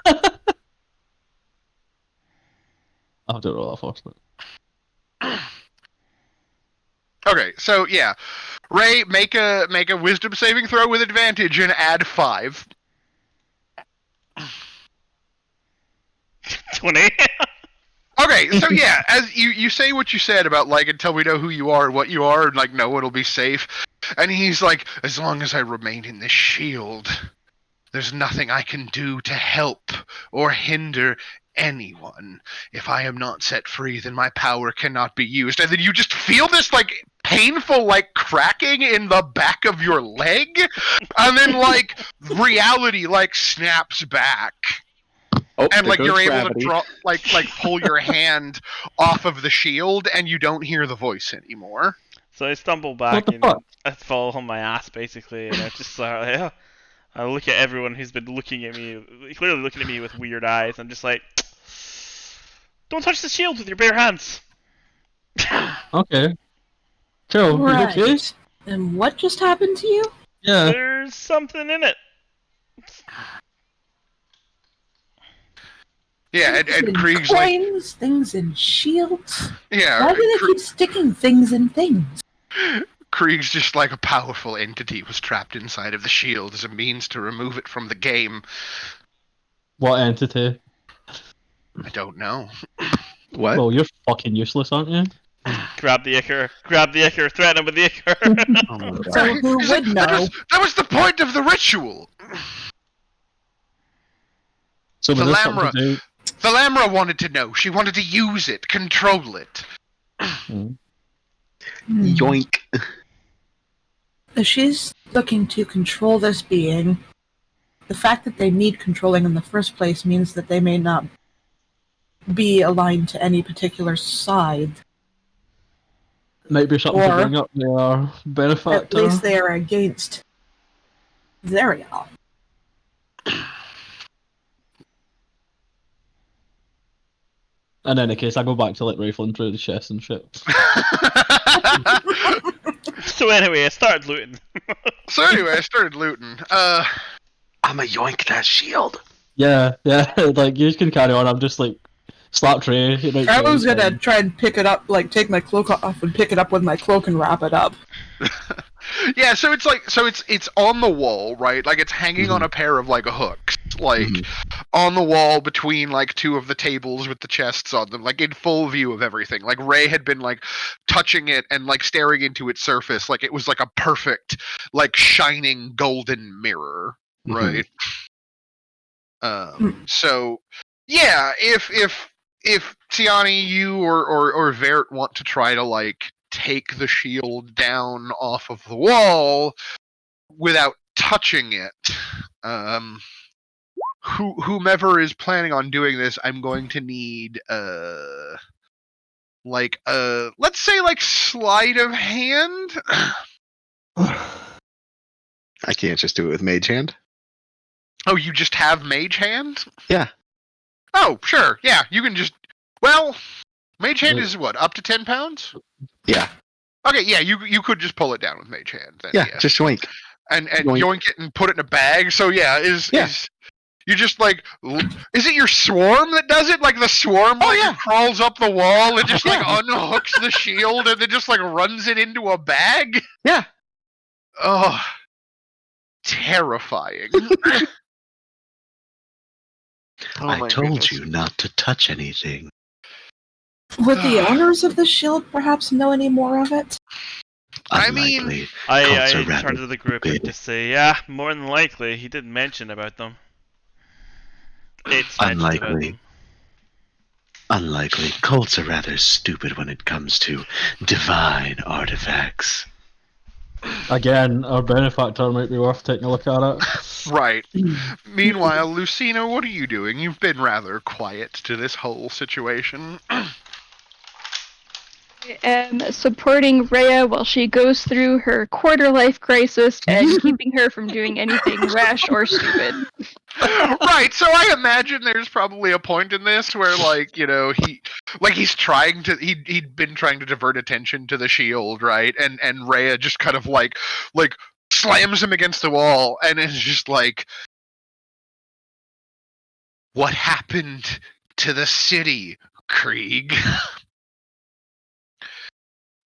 I'll have to roll that first. Okay, so yeah, Ray, make a wisdom saving throw with advantage and add 5. 20. Okay, so yeah, as you say what you said about like until we know who you are and what you are, and like no one will be safe. And he's like, as long as I remain in this shield, there's nothing I can do to help or hinder anyone. If I am not set free, then my power cannot be used. And then you just feel this like painful like cracking in the back of your leg, and then like reality like snaps back. Oh, and like you're able gravity. to draw, like pull your hand off of the shield, and you don't hear the voice anymore. So I stumble back and I fall on my ass basically, and I just I look at everyone who's been looking at me, clearly looking at me with weird eyes. I'm just like, don't touch the shield with your bare hands. Okay. Joe, Right. you okay? And what just happened to you? Yeah. There's something in it. Yeah, Things and in Krieg's like, coins, things in shields. yeah, Why do they keep sticking things in things? Krieg's just like a powerful entity was trapped inside of the shield as a means to remove it from the game. What entity? I don't know. What? Well, you're fucking useless, aren't you? Grab the ichor, threaten him with the ichor. Oh my God. So who He's would like, know? that was the point of the ritual. So The there's something Lamra. to do. Thalamra wanted to know. She wanted to use it, control it. Yoink. If she's looking to control this being, the fact that they need controlling in the first place means that they may not be aligned to any particular side. Might be something to bring up their benefactor. At least they are against Zariel. In any case, I go back to like rifling through the chest and shit. So anyway, I started looting. I'ma yoink that shield. Yeah, like you can carry on. I'm just like slap tray. I was gonna try and pick it up, like take my cloak off and pick it up with my cloak and wrap it up. Yeah, so it's on the wall, right? Like it's hanging on a pair of like hooks, like on the wall between like two of the tables with the chests on them, like in full view of everything. Like Ray had been like touching it and like staring into its surface, like it was like a perfect, like shining golden mirror, right? So yeah, if Tiani, you or Vert want to try to like take the shield down off of the wall without touching it, whomever is planning on doing this, I'm going to need let's say like sleight of hand. I can't just do it with Mage Hand. Oh, you just have Mage Hand? Yeah. Oh, sure. Yeah, you can just. Well, Mage Hand is what, up to 10 pounds? Yeah. Okay, yeah, you could just pull it down with Mage Hand. Then, yeah, just yoink. And yoink it and put it in a bag. So yeah, is you just like, is it your swarm that does it? Like the swarm crawls up the wall and just like unhooks the shield and then just like runs it into a bag? Yeah. Oh, terrifying. I told you not to touch anything. Would the owners of the shield perhaps know any more of it? Unlikely. I turned to the group and just say, yeah, more than likely. He didn't mention about them. It's unlikely. Unlikely. Cults are rather stupid when it comes to divine artifacts. Again, our benefactor might be worth taking a look at it. Right. Meanwhile, Lucina, what are you doing? You've been rather quiet to this whole situation. I am supporting Rhea while she goes through her quarter-life crisis and keeping her from doing anything rash or stupid. Right, so I imagine there's probably a point in this where, like, you know, he'd been trying to divert attention to the shield, right? And Rhea just kind of like slams him against the wall and is just like, what happened to the city, Krieg?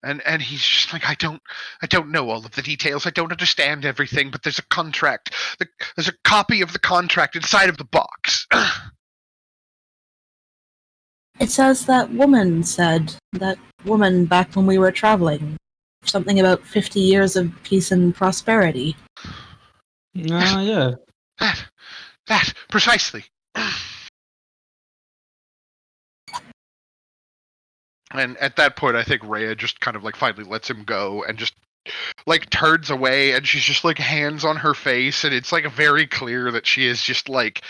And he's just like, I don't know all of the details. I don't understand everything, but there's a contract. There's a copy of the contract inside of the box. It says that woman back when we were traveling. Something about 50 years of peace and prosperity. Yeah. That, precisely. And at that point, I think Rhea just kind of like finally lets him go and just like turns away, and she's just like hands on her face, and it's like very clear that she has just like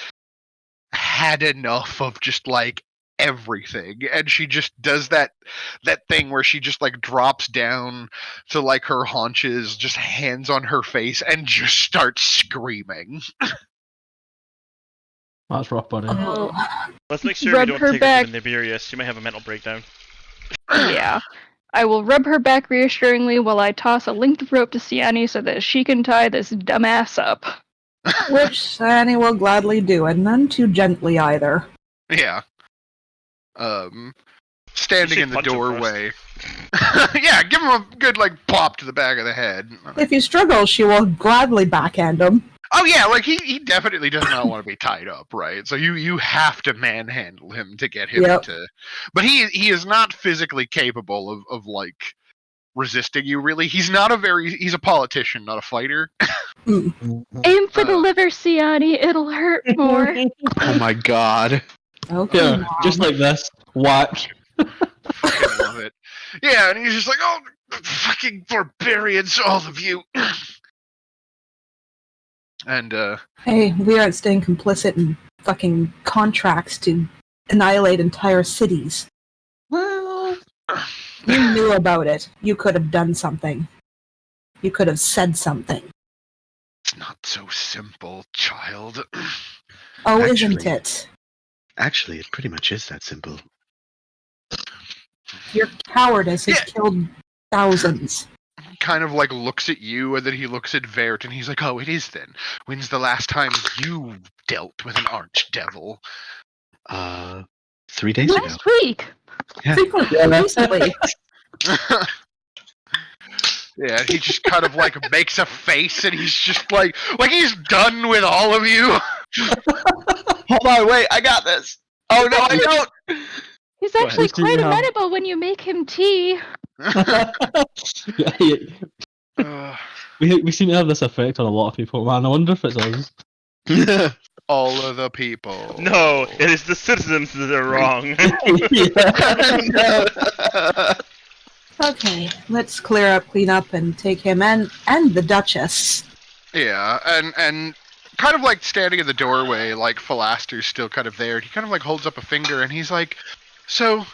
had enough of just like everything, and she just does that thing where she just like drops down to like her haunches, just hands on her face, and just starts screaming. That's rough, buddy. Let's make sure we don't take her to Nibirius. She might have a mental breakdown. Yeah. I will rub her back reassuringly while I toss a length of rope to Siani so that she can tie this dumbass up. Which Siani will gladly do, and none too gently either. Yeah. Standing in the doorway. Yeah, give him a good like pop to the back of the head. If he struggles, she will gladly backhand him. Oh yeah, like he definitely does not want to be tied up, right? So you have to manhandle him to get him to. But he is not physically capable of like resisting you. Really, he's a politician, not a fighter. Aim for the liver, Siani. It'll hurt more. Oh my god. Okay, Yeah, Mom. just like this. Whack. Fucking love it. Yeah, and he's just like, oh, fucking barbarians, all of you. And, Hey, we aren't staying complicit in fucking contracts to annihilate entire cities. Well, You knew about it. You could have done something. You could have said something. it's not so simple, child. Oh, Actually- isn't it? Actually, it pretty much is that simple. Your cowardice has Yeah. killed thousands. Kind of like looks at you, and then he looks at Vert, and he's like, oh, it is then. When's the last time you dealt with an archdevil? 3 days ago. Last week. Yeah. Recently. Yeah, he just kind of like makes a face, and he's just like he's done with all of you. Hold on, wait, I got this. Oh no, I don't. He's Go actually ahead. quite Yeah. amenable when you make him tea. yeah, we seem to have this effect on a lot of people, man. I wonder if it's us. All of the people. No, it is the citizens that are wrong. Okay, let's clean up, and take him and the Duchess. Yeah, and kind of like standing in the doorway, like Philaster's still kind of there. He kind of like holds up a finger, and he's like, so,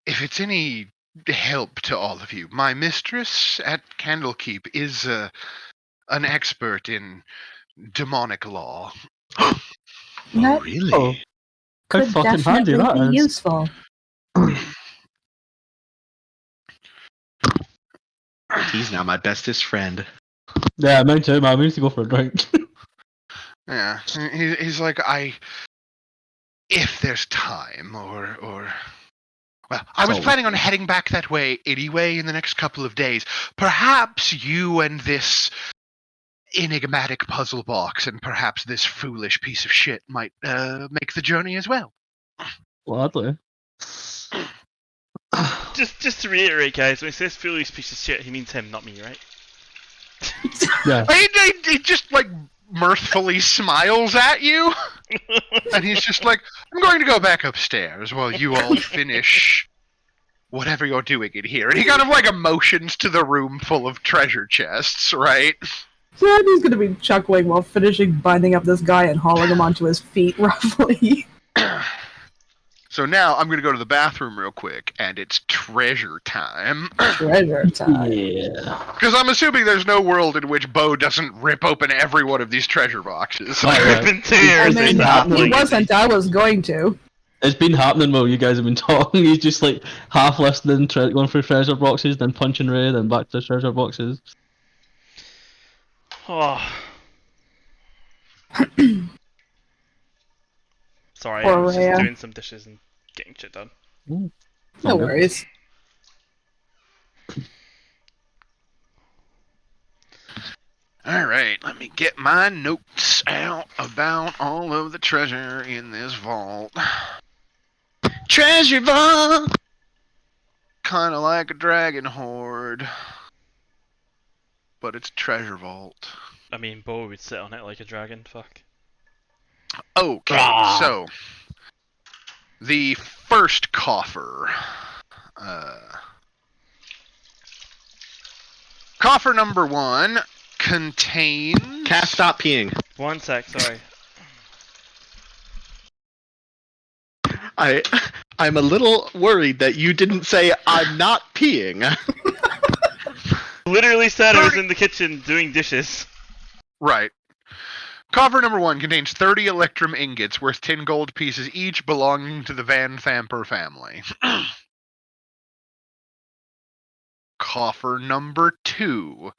if it's any help to all of you, my mistress at Candlekeep is an expert in demonic law. Oh, That really? Oh. How could fucking handy definitely that be is. useful. He's now my bestest friend. Yeah, mine too, man. We need to go for a drink. Yeah, he's like, if there's time, or well, I was Oh. planning on heading back that way anyway in the next couple of days. Perhaps you and this enigmatic puzzle box, and perhaps this foolish piece of shit might make the journey as well. Gladly. just to reiterate, guys, when he says foolish piece of shit, he means him, not me, right? Yeah. He just like mirthfully smiles at you, and he's just like, I'm going to go back upstairs while you all finish whatever you're doing in here. And he kind of like motions to the room full of treasure chests, right? So he's gonna be chuckling while finishing binding up this guy and hauling him onto his feet roughly. So now I'm going to go to the bathroom real quick, and it's treasure time. Treasure time. Yeah. Because I'm assuming there's no world in which Bo doesn't rip open every one of these treasure boxes. Oh, yeah. Ripping tears. I mean, happening. he wasn't. I was going to. It's been happening while you guys have been talking. He's just like half listening, going through treasure boxes, then punching Ray, then back to treasure boxes. Oh. Sorry, Poor I was Rhea. just doing some dishes and getting shit done. No worries. Alright, let me get my notes out about all of the treasure in this vault. Treasure vault. Kind of like a dragon hoard. But it's a treasure vault. I mean, Bo would sit on it like a dragon, fuck. Okay, so the first coffer. Coffer number 1 contains. Cass, stop peeing. 1 sec, sorry. I'm a little worried that you didn't say I'm not peeing. Literally said I was in the kitchen doing dishes. Right. Coffer number 1 contains 30 electrum ingots worth 10 gold pieces each, belonging to the Van Thamper family. Coffer number 2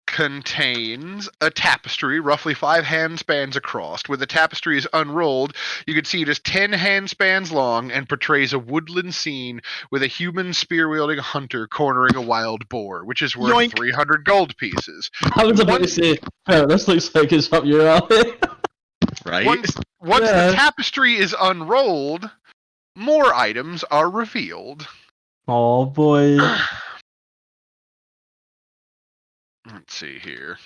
contains a tapestry roughly 5 handspans across. When the tapestry is unrolled, you can see it is 10 handspans long and portrays a woodland scene with a human spear-wielding hunter cornering a wild boar, which is worth Yoink. 300 gold pieces. I was about to say, this looks like it's up your alley. Right? Once Yeah. the tapestry is unrolled, more items are revealed. Oh boy. Let's see here.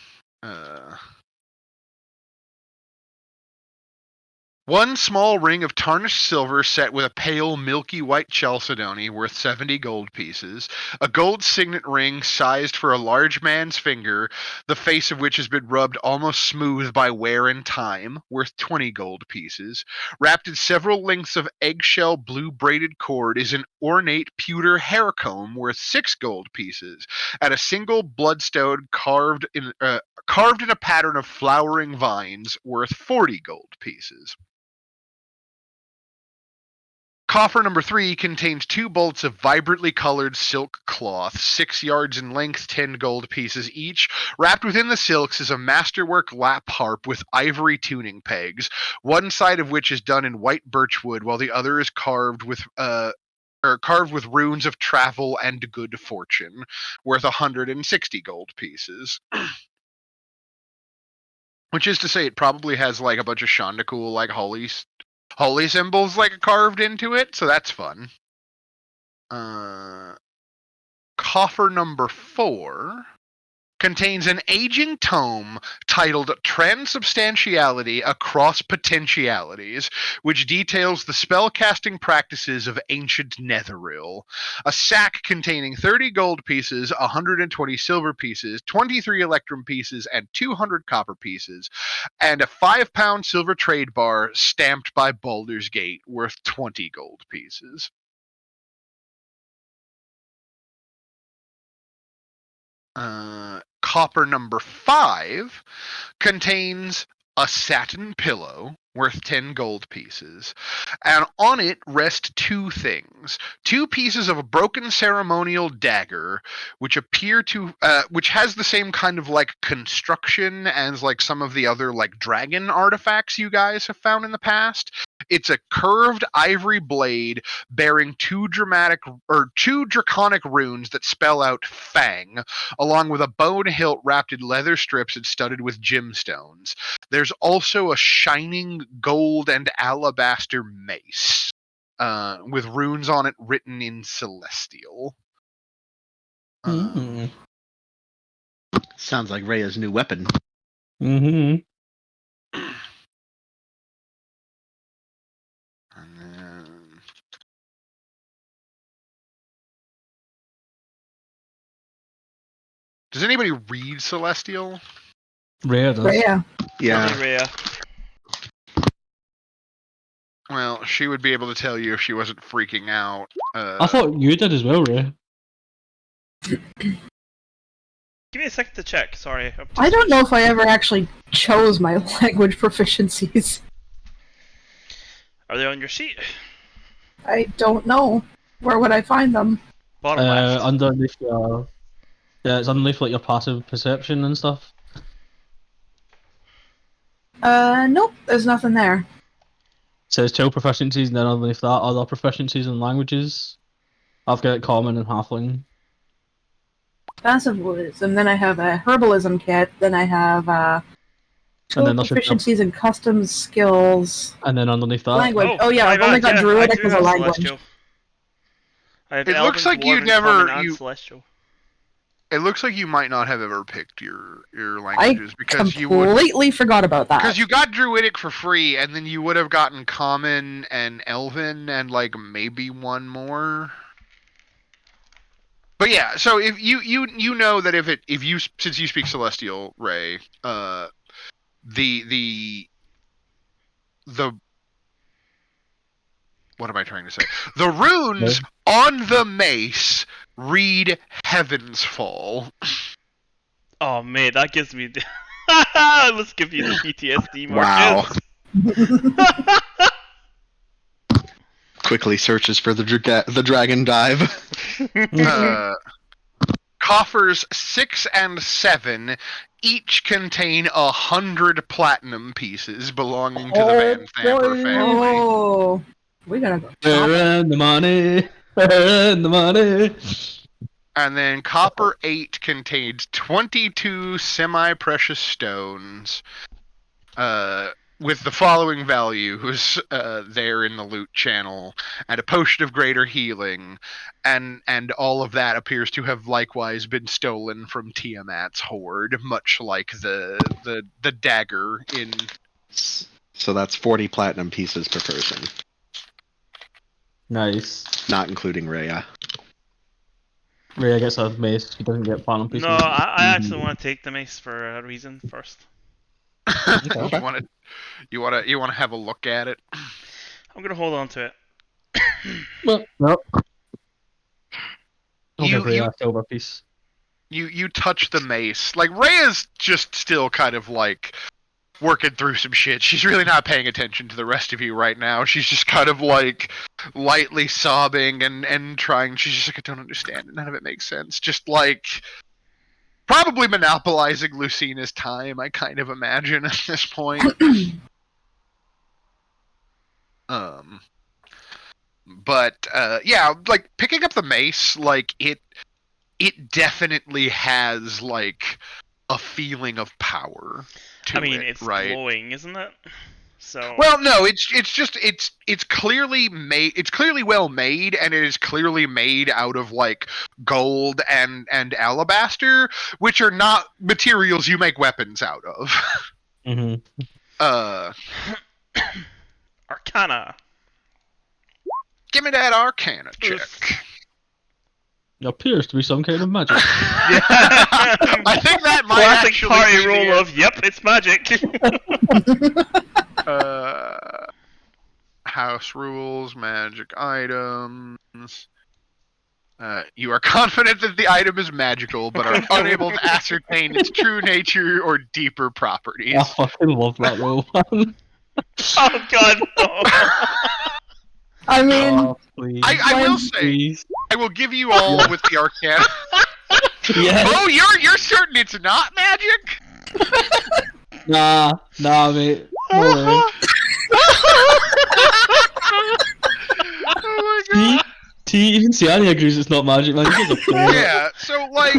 One small ring of tarnished silver set with a pale, milky white chalcedony worth 70 gold pieces. A gold signet ring sized for a large man's finger, the face of which has been rubbed almost smooth by wear and time, worth 20 gold pieces. Wrapped in several lengths of eggshell blue braided cord is an ornate pewter hair comb worth 6 gold pieces, and a single bloodstone carved in a pattern of flowering vines worth 40 gold pieces. Coffer number 3 contains 2 bolts of vibrantly colored silk cloth, 6 yards in length, 10 gold pieces each. Wrapped within the silks is a masterwork lap harp with ivory tuning pegs, one side of which is done in white birchwood, while the other is carved with runes of travel and good fortune, worth 160 gold pieces. Which is to say, it probably has like a bunch of Shandacool, like holy symbols like carved into it, so that's fun. Coffer number 4 contains an aging tome titled Transubstantiality Across Potentialities, which details the spellcasting practices of ancient Netheril. A sack containing 30 gold pieces, 120 silver pieces, 23 electrum pieces, and 200 copper pieces, and a 5-pound silver trade bar stamped by Baldur's Gate worth 20 gold pieces. Copper number 5 contains a satin pillow worth 10 gold pieces, and on it rest 2 things: 2 pieces of a broken ceremonial dagger, which has the same kind of like construction as like some of the other like dragon artifacts you guys have found in the past. It's a curved ivory blade bearing 2 draconic runes that spell out Fang, along with a bone hilt wrapped in leather strips and studded with gemstones. There's also a shining gold and alabaster mace, with runes on it written in Celestial. Sounds like Rhea's new weapon. Mm-hmm. Does anybody read Celestial? Rhea does. Rhea. Yeah. Probably Rhea. Well, she would be able to tell you if she wasn't freaking out. I thought you did as well, Rhea. Give me a second to check. Sorry. I don't know if I ever actually chose my language proficiencies. Are they on your sheet? I don't know. Where would I find them? Bottom left. Underneath your... Yeah, it's underneath like your passive perception and stuff. Nope, there's nothing there. It says 2 proficiencies, and then underneath that, other proficiencies in languages. I've got common and halfling. Passive wisdom, then I have a herbalism kit, then I have 2 proficiencies in customs skills. And then underneath that... Language. Oh yeah, I've only got druidic as a language. Celestial. It looks like you Celestial. It looks like you might not have ever picked your languages because you completely forgot about that. Because you got druidic for free, and then you would have gotten common and elven and like maybe one more. But yeah, so if you know that if you since you speak Celestial, Ray, the what am I trying to say? The runes on the mace read Heaven's Fall. Oh man, that gives me. Let's give you the PTSD, Marcus. Wow. Quickly searches for the dragon dive. Coffers 6 and 7 each contain 100 platinum pieces belonging to the Van Thamper family. Oh, we gotta go. Earn the money. Earn the money. And then copper 8 contains 22 semi-precious stones, with the following values there in the loot channel, and a potion of greater healing, and all of that appears to have likewise been stolen from Tiamat's hoard, much like the dagger in. So that's 40 platinum pieces per person, Nice. not including Rhea. Rhea gets a mace. She doesn't get platinum pieces. No, I actually want to take the mace for a reason first. You want to have a look at it? I'm gonna hold on to it. Well, no. I'll You- give Rhea you- a silver piece. You touch the mace. Like, Rhea's just still kind of like working through some shit. She's really not paying attention to the rest of you right now. She's just kind of like lightly sobbing and trying. She's just like, I don't understand it. None of it makes sense. Just like probably monopolizing Lucina's time, I kind of imagine at this point. But yeah, like picking up the mace, like it definitely has like a feeling of power to I mean, it, it's right? glowing, isn't it? So. Well, no, it's just it's clearly made. It's clearly well made, and it is clearly made out of like gold and alabaster, which are not materials you make weapons out of. Mm-hmm. Arcana. Give me that Arcana check. It appears to be some kind of magic. I think that might Classic actually party be the roll of, yep, it's magic. House rules, magic items. You are confident that the item is magical, but are unable to ascertain its true nature or deeper properties. I fucking love that roll. Oh god, no. I mean, Oh, please. I will say, Please. I will give you all with the Arcana. Yeah. Oh, you're certain it's not magic? Nah, mate. No way. Oh my god. Even Siani agrees it's not magic, man. You guys are playing it. Yeah, so like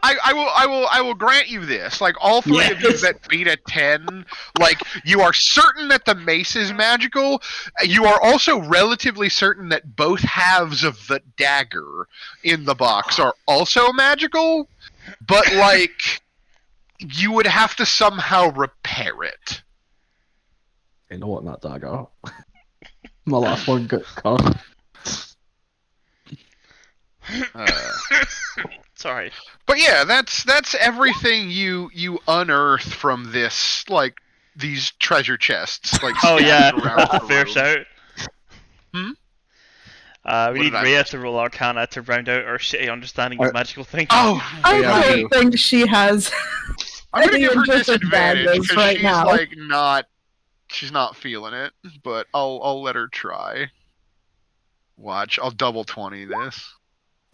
I will grant you this. Like all three of you Yes. that beat a 10, like you are certain that the mace is magical. You are also relatively certain that both halves of the dagger in the box are also magical, but like you would have to somehow repair it. You know what, that dagger. My last one got cut. Sorry. But yeah, that's everything you unearth from this, like these treasure chests. Like Oh yeah, scattered around the fair room. shout. Hmm? We What need did I Rhea miss? to roll Arcana to round out our shitty understanding of magical things. Oh, I yeah, don't think she has. I'm gonna any give her interest in disadvantage daggers because right she's now. like not, she's not feeling it. But I'll let her try. Watch, I'll double 20 this.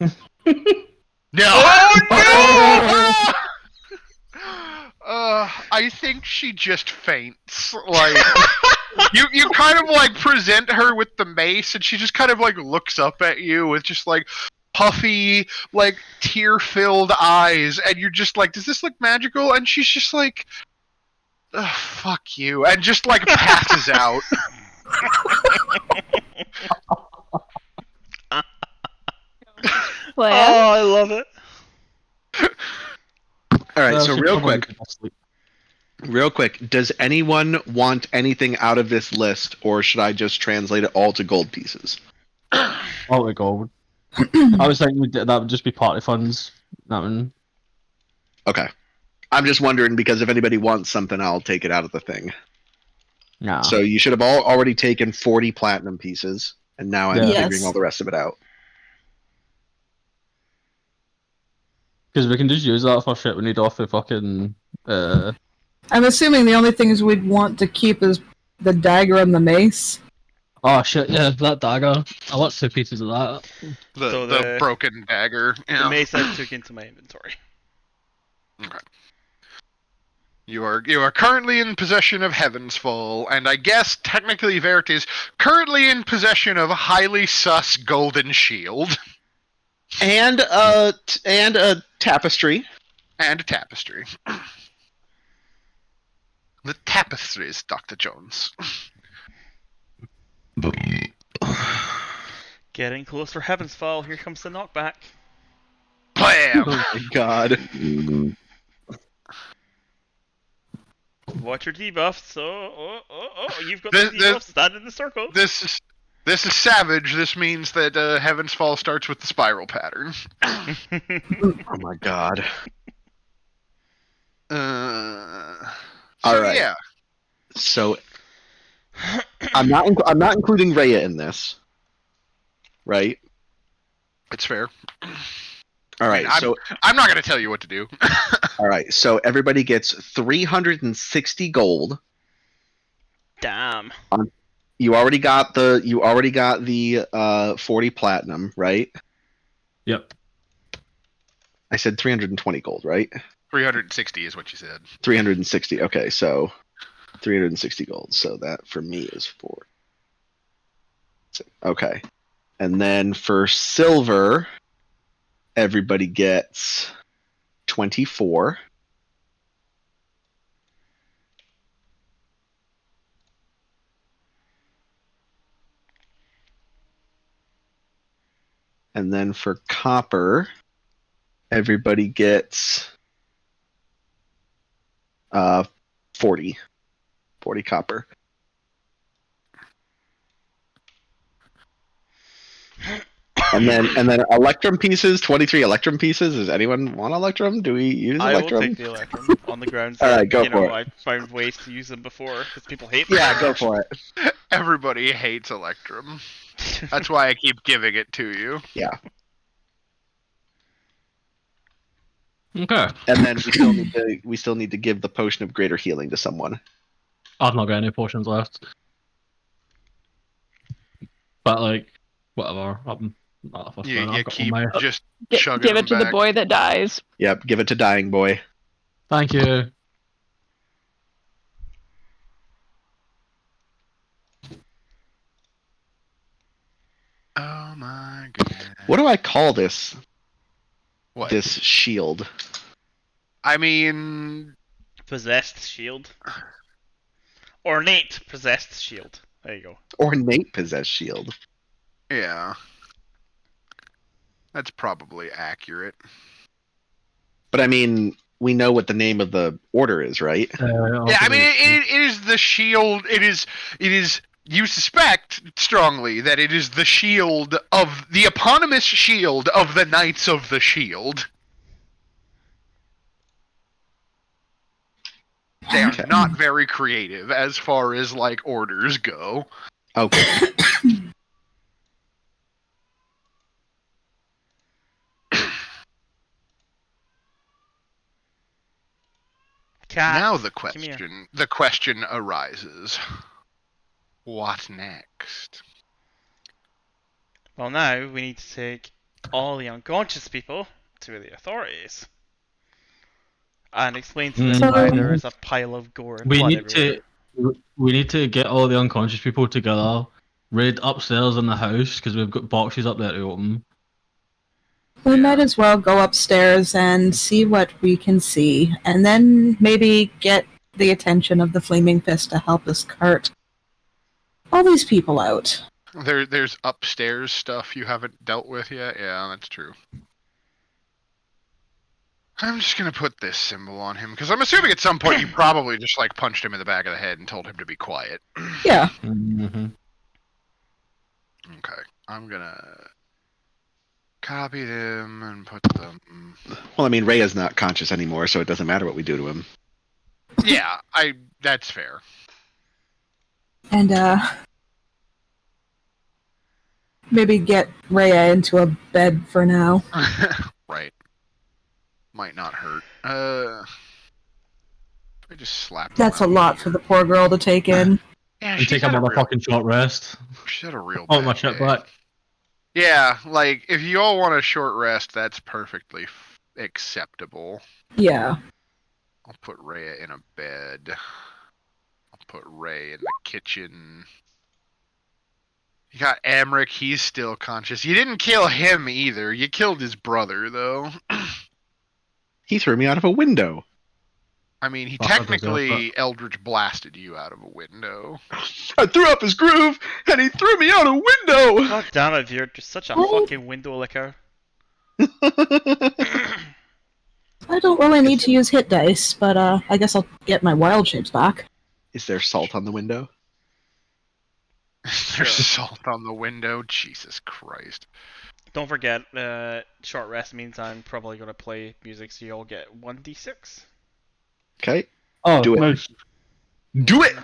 No! Oh, I think she just faints. Like you kind of like present her with the mace, and she just kind of like looks up at you with just like puffy, like tear-filled eyes, and you're just like, "Does this look magical?" And she's just like, "Ugh, fuck you," and just like passes out. Well, Oh, I love it. All right, so She real probably quick, did not sleep. does anyone want anything out of this list, or should I just translate it all to gold pieces? Oh my god. I was thinking that would just be party funds. That one. Okay. I'm just wondering because if anybody wants something, I'll take it out of the thing. Nah. So you should have already taken 40 platinum pieces, and now I'm Yeah. Yes. figuring all the rest of it out. Because we can just use that for shit we need off the fucking. I'm assuming the only things we'd want to keep is the dagger and the mace. Oh shit, yeah, that dagger. I want 2 pieces of that. The, So the the- broken dagger. The Yeah. mace I took into my inventory. Okay. You are currently in possession of Heaven's Fall, and I guess technically Vert is currently in possession of a highly sus golden shield And a tapestry. and a tapestry. The tapestries, Dr. Jones. Getting close for Heaven's Fall. Here comes the knockback. Blam! Oh my god. Watch your debuffs. So, you've got the debuffs. Stand in the circle. This is savage. This means that Heaven's Fall starts with the spiral pattern. Oh my god. All right. Yeah. So I'm not including Rhea in this, right? It's fair. All right. I'm not going to tell you what to do. All right. So everybody gets 360 gold. Damn. You already got the 40 platinum, right? Yep. I said 320 gold, right? 360 is what you said. 360. Okay, so 360 gold. So that for me is 4. Okay. And then for silver, everybody gets 24. And then for copper, everybody gets 40 copper. And then electrum pieces, 23 electrum pieces. Does anyone want electrum? Do we use electrum? I will take the electrum on the grounds All that, right, go for it. I found ways to use them before, because people hate them. Yeah, go for it. Everybody hates electrum. That's why I keep giving it to you. Yeah. Okay. And then we still need to give the potion of greater healing to someone. I've not got any potions left. But like, whatever. You keep just Give chugging it to them the back. boy that dies. Yep, give it to dying boy. Thank you. Oh my goodness. What do I call this? What? This shield. I mean, Possessed shield. Ornate possessed shield. There you go. Ornate possessed shield. yeah. That's probably accurate. But I mean, we know what the name of the order is, right? Yeah, I mean, it is the shield. It is. You suspect strongly that it is the shield of the eponymous shield of the Knights of the Shield. They are not very creative as far as like orders go. Okay. Cat, Now the come here. question arises. What next? Well, now we need to take all the unconscious people to the authorities and explain to them why there is a pile of gore and blood everywhere. We need to get all the unconscious people together, raid upstairs in the house because we've got boxes up there to open. We might as well go upstairs and see what we can see, and then maybe get the attention of the Flaming Fist to help us cart all these people out. There's upstairs stuff you haven't dealt with yet. Yeah, that's true. I'm just gonna put this symbol on him because I'm assuming at some point you probably just like punched him in the back of the head and told him to be quiet. Yeah. Mm-hmm. Okay, I'm gonna copy them and put them. Well, I mean, Rhea's not conscious anymore, so it doesn't matter what we do to him. Yeah, that's fair. And maybe get Rhea into a bed for now. Right. Might not hurt. I just slap. That's a lot for the poor girl to take in. Yeah, And take a motherfucking short rest. She's had a real. Oh, bad my shit day. back. Yeah, like if you all want a short rest, that's perfectly acceptable. Yeah. I'll put Rhea in a bed. I'll put Ray in the kitchen. You got Amric, he's still conscious. You didn't kill him either. You killed his brother, though. He threw me out of a window. I mean, he technically Eldritch blasted you out of a window. I threw up his groove, and he threw me out a window! God damn it, you're just such a fucking window licker. I don't really need to use hit dice, but I guess I'll get my wild shapes back. Is there salt on the window? There's salt on the window. Jesus Christ. Don't forget, short rest means I'm probably going to play music, so you'll get 1d6. Okay. Oh, Do it. nice. Do it!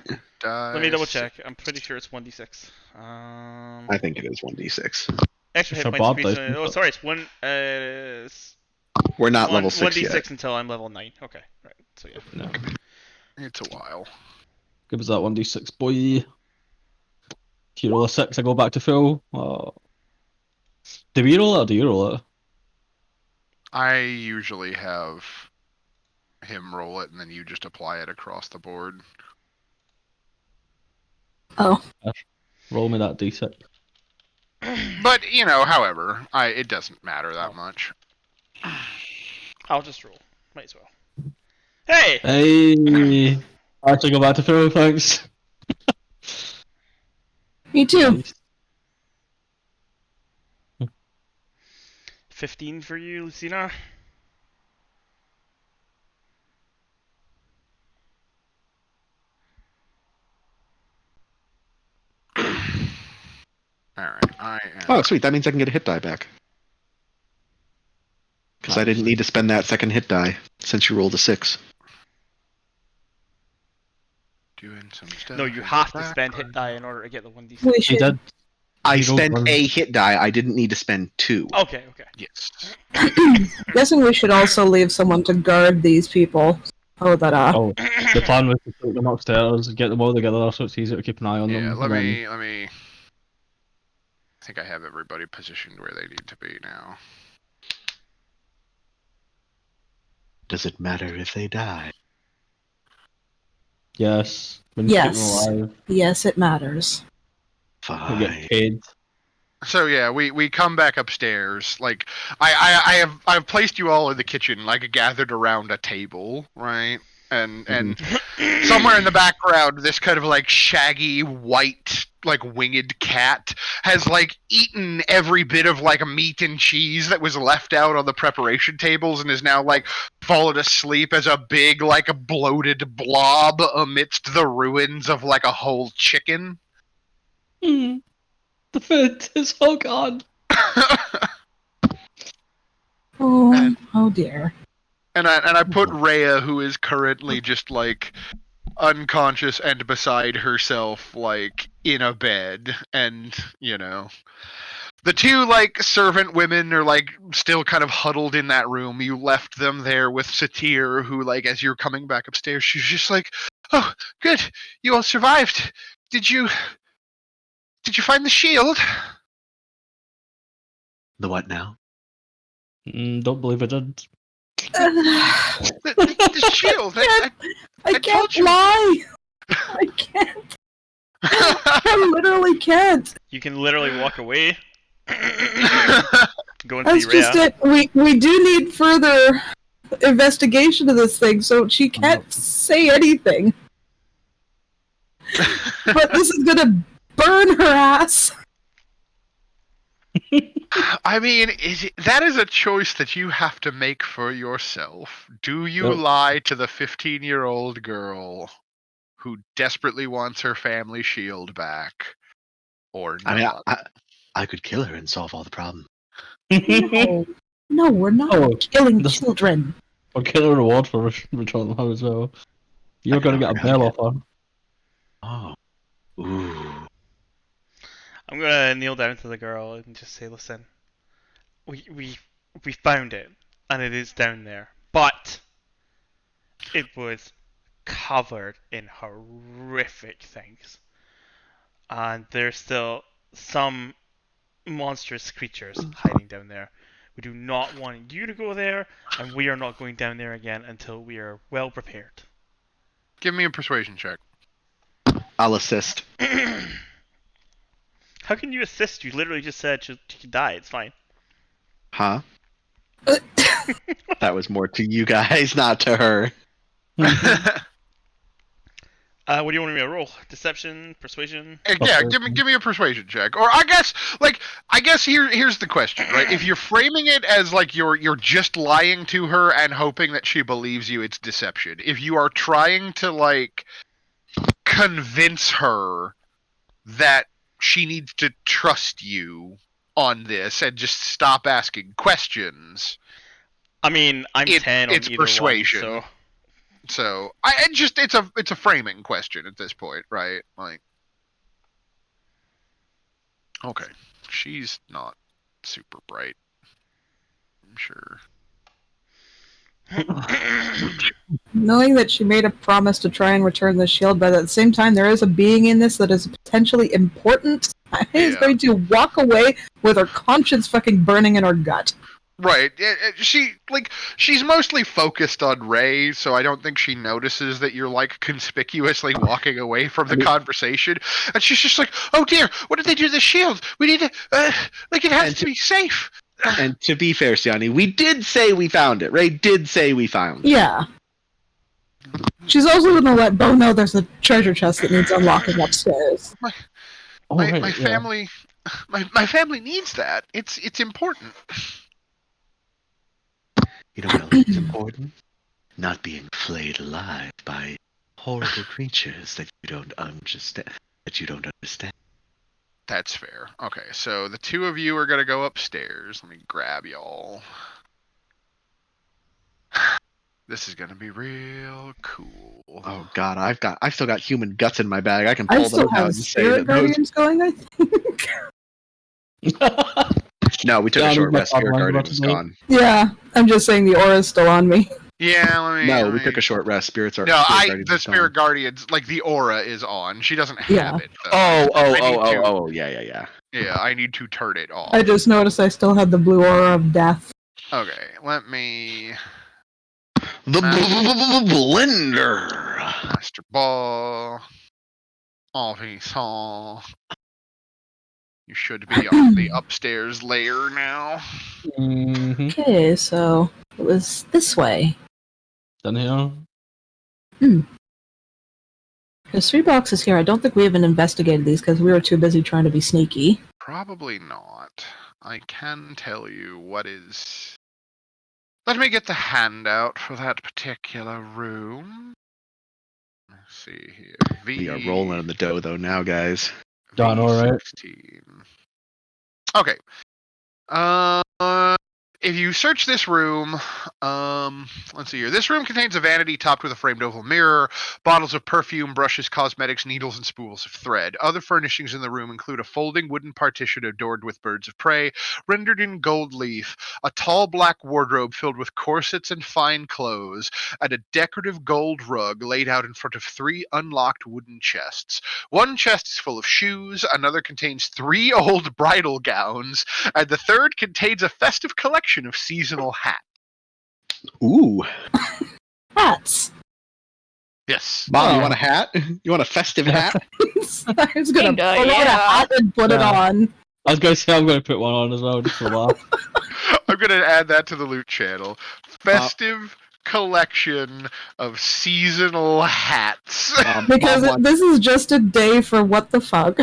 Let me double check. I'm pretty sure it's 1d6. I think it is 1d6. Extra hit It's a points bad increase. dice. Oh, sorry, it's We're not level 6 1d6 yet. until I'm level 9. Okay, right. So yeah. No. It's a while. Give us that 1d6, boy. If you roll a 6, I go back to full. Oh. Do we roll it or do you roll it? I usually have him roll it, and then you just apply it across the board. Oh. Roll me that d6. But, however, it doesn't matter that much. I'll just roll. Might as well. Hey! Hey! I actually go back to full, thanks. Me too. Nice. 15 for you, Lucina. Alright, I am... Oh, sweet. That means I can get a hit die back. Because I didn't need to spend that second hit die since you rolled a 6. Doing some stuff. No, you have to spend hit die in order to get the 1d6. We He should. did. I You rolled spent one. a hit die. I didn't need to spend 2. Okay. Yes. Guessing we should also leave someone to guard these people. Oh, that Oh, the plan was to take them upstairs, get them all together so it's easier to keep an eye on them. Yeah, and let then- me... I think I have everybody positioned where they need to be now. Does it matter if they die? Yes. When you keep them Yes. alive, Yes, it matters. they Fine. get paid. So yeah, we come back upstairs. Like I've placed you all in the kitchen, like gathered around a table, right? And somewhere in the background, this kind of like shaggy white, like winged cat has like eaten every bit of like meat and cheese that was left out on the preparation tables and is now like fallen asleep as a big like a bloated blob amidst the ruins of like a whole chicken. The food is all gone. Oh dear. And I put Rhea, who is currently just like unconscious and beside herself, like in a bed, and the two like servant women are like still kind of huddled in that room. You left them there with Satir, who like as you're coming back upstairs, she's just like, "Oh, good, you all survived. Did you find the shield?" The what now? Don't believe I did. The shield. I told can't you. lie. I can't. I literally can't. You can literally walk away. Go and That's see Rhea. just it. We do need further investigation of this thing, so she can't say anything. But this is gonna burn her ass. I mean, that is a choice that you have to make for yourself. Do you Yep. lie to the 15-year-old girl who desperately wants her family shield back, or I mean, not? I could kill her and solve all the problems. No, we're not Oh, killing the- children. Or get a reward for returning her as well. You're gonna get a bell off her. Oh. Ooh. I'm gonna kneel down to the girl and just say, "Listen, we found it, and it is down there, but it was covered in horrific things, and there's still some monstrous creatures hiding down there. We do not want you to go there, and we are not going down there again until we are well prepared." Give me a persuasion check. I'll assist. How can you assist? You literally just said she could die. It's fine. Huh? That was more to you guys, not to her. What do you want me to roll? Deception, persuasion? Yeah, give me a persuasion check. Or I guess here's the question, right? If you're framing it as like you're just lying to her and hoping that she believes you, it's deception. If you are trying to like convince her that she needs to trust you on this and just stop asking questions. I mean, I'm 10 on it's either persuasion. one, so... So it's a framing question at this point, right? Like, okay, she's not super bright, I'm sure. Knowing that she made a promise to try and return the shield, but at the same time, there is a being in this that is potentially important. Is going to walk away with her conscience fucking burning in her gut. Right. She's mostly focused on Ray, so I don't think she notices that you're like conspicuously walking away from the conversation. And she's just like, "Oh dear, what did they do to the shield? We need to it has to be safe." And to be fair, Siani, we did say we found it. Ray did say we found it. Yeah. She's also gonna let Bo know there's a treasure chest that needs unlocking upstairs. My family needs that. It's important. You know what else is important? Not being flayed alive by horrible creatures that you don't understand. That's fair. Okay, so the two of you are gonna go upstairs. Let me grab y'all. This is gonna be real cool. Oh god, I've still got human guts in my bag. I can pull I still those out have and say spirit that those. guardians going, I think. No, we took a short rest. Spirit Guardian was gone. Yeah, I'm just saying the aura's still on me. Yeah, we took a short rest. Spirits are. The Spirit Guardians, like the aura is on. She doesn't have it. Though. Yeah. Yeah, I need to turn it off. I just noticed I still had the blue aura of death. Okay, let me. The blender. Master Ball. Officer. You should be on the upstairs layer now. Mm-hmm. Okay, so it was this way. Done here. There's 3 boxes here. I don't think we even investigated these because we were too busy trying to be sneaky. Probably not. I can tell you what is. Let me get the handout for that particular room. Let's see here. We are rolling in the dough though now, guys. Done all right. Okay. If you search this room, let's see here. This room contains a vanity topped with a framed oval mirror, bottles of perfume, brushes, cosmetics, needles, and spools of thread. Other furnishings in the room include a folding wooden partition adorned with birds of prey, rendered in gold leaf, a tall black wardrobe filled with corsets and fine clothes, and a decorative gold rug laid out in front of 3 unlocked wooden chests. One chest is full of shoes, another contains 3 old bridal gowns, and the third contains a festive collection of seasonal hats. Ooh. Hats. Yes. Mom, you want a hat? You want a festive hat? I was gonna pull out a hat and put it on. I was going to say I'm going to put one on as well, just for a laugh. I'm going to add that to the loot channel. Festive collection of seasonal hats. Because this is just a day for what the fuck.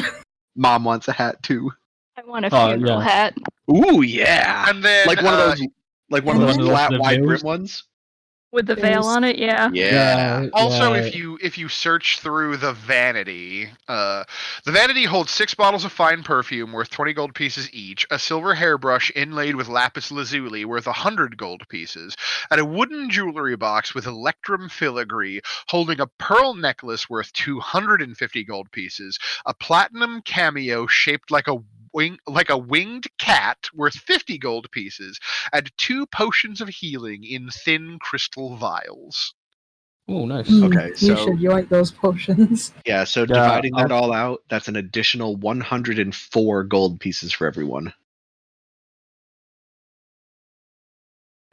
Mom wants a hat too. I want a funeral hat. Ooh, yeah. And then like one of those flat wide brim ones. With the veil on it, yeah. Yeah. Also, if you search through the vanity holds 6 bottles of fine perfume worth 20 gold pieces each, a silver hairbrush inlaid with lapis lazuli worth 100 gold pieces, and a wooden jewelry box with electrum filigree holding a pearl necklace worth 250 gold pieces, a platinum cameo shaped like a winged cat worth 50 gold pieces, and 2 potions of healing in thin crystal vials. Oh, nice. Okay, so you should yoink those potions. Yeah, so dividing that all out, that's an additional 104 gold pieces for everyone.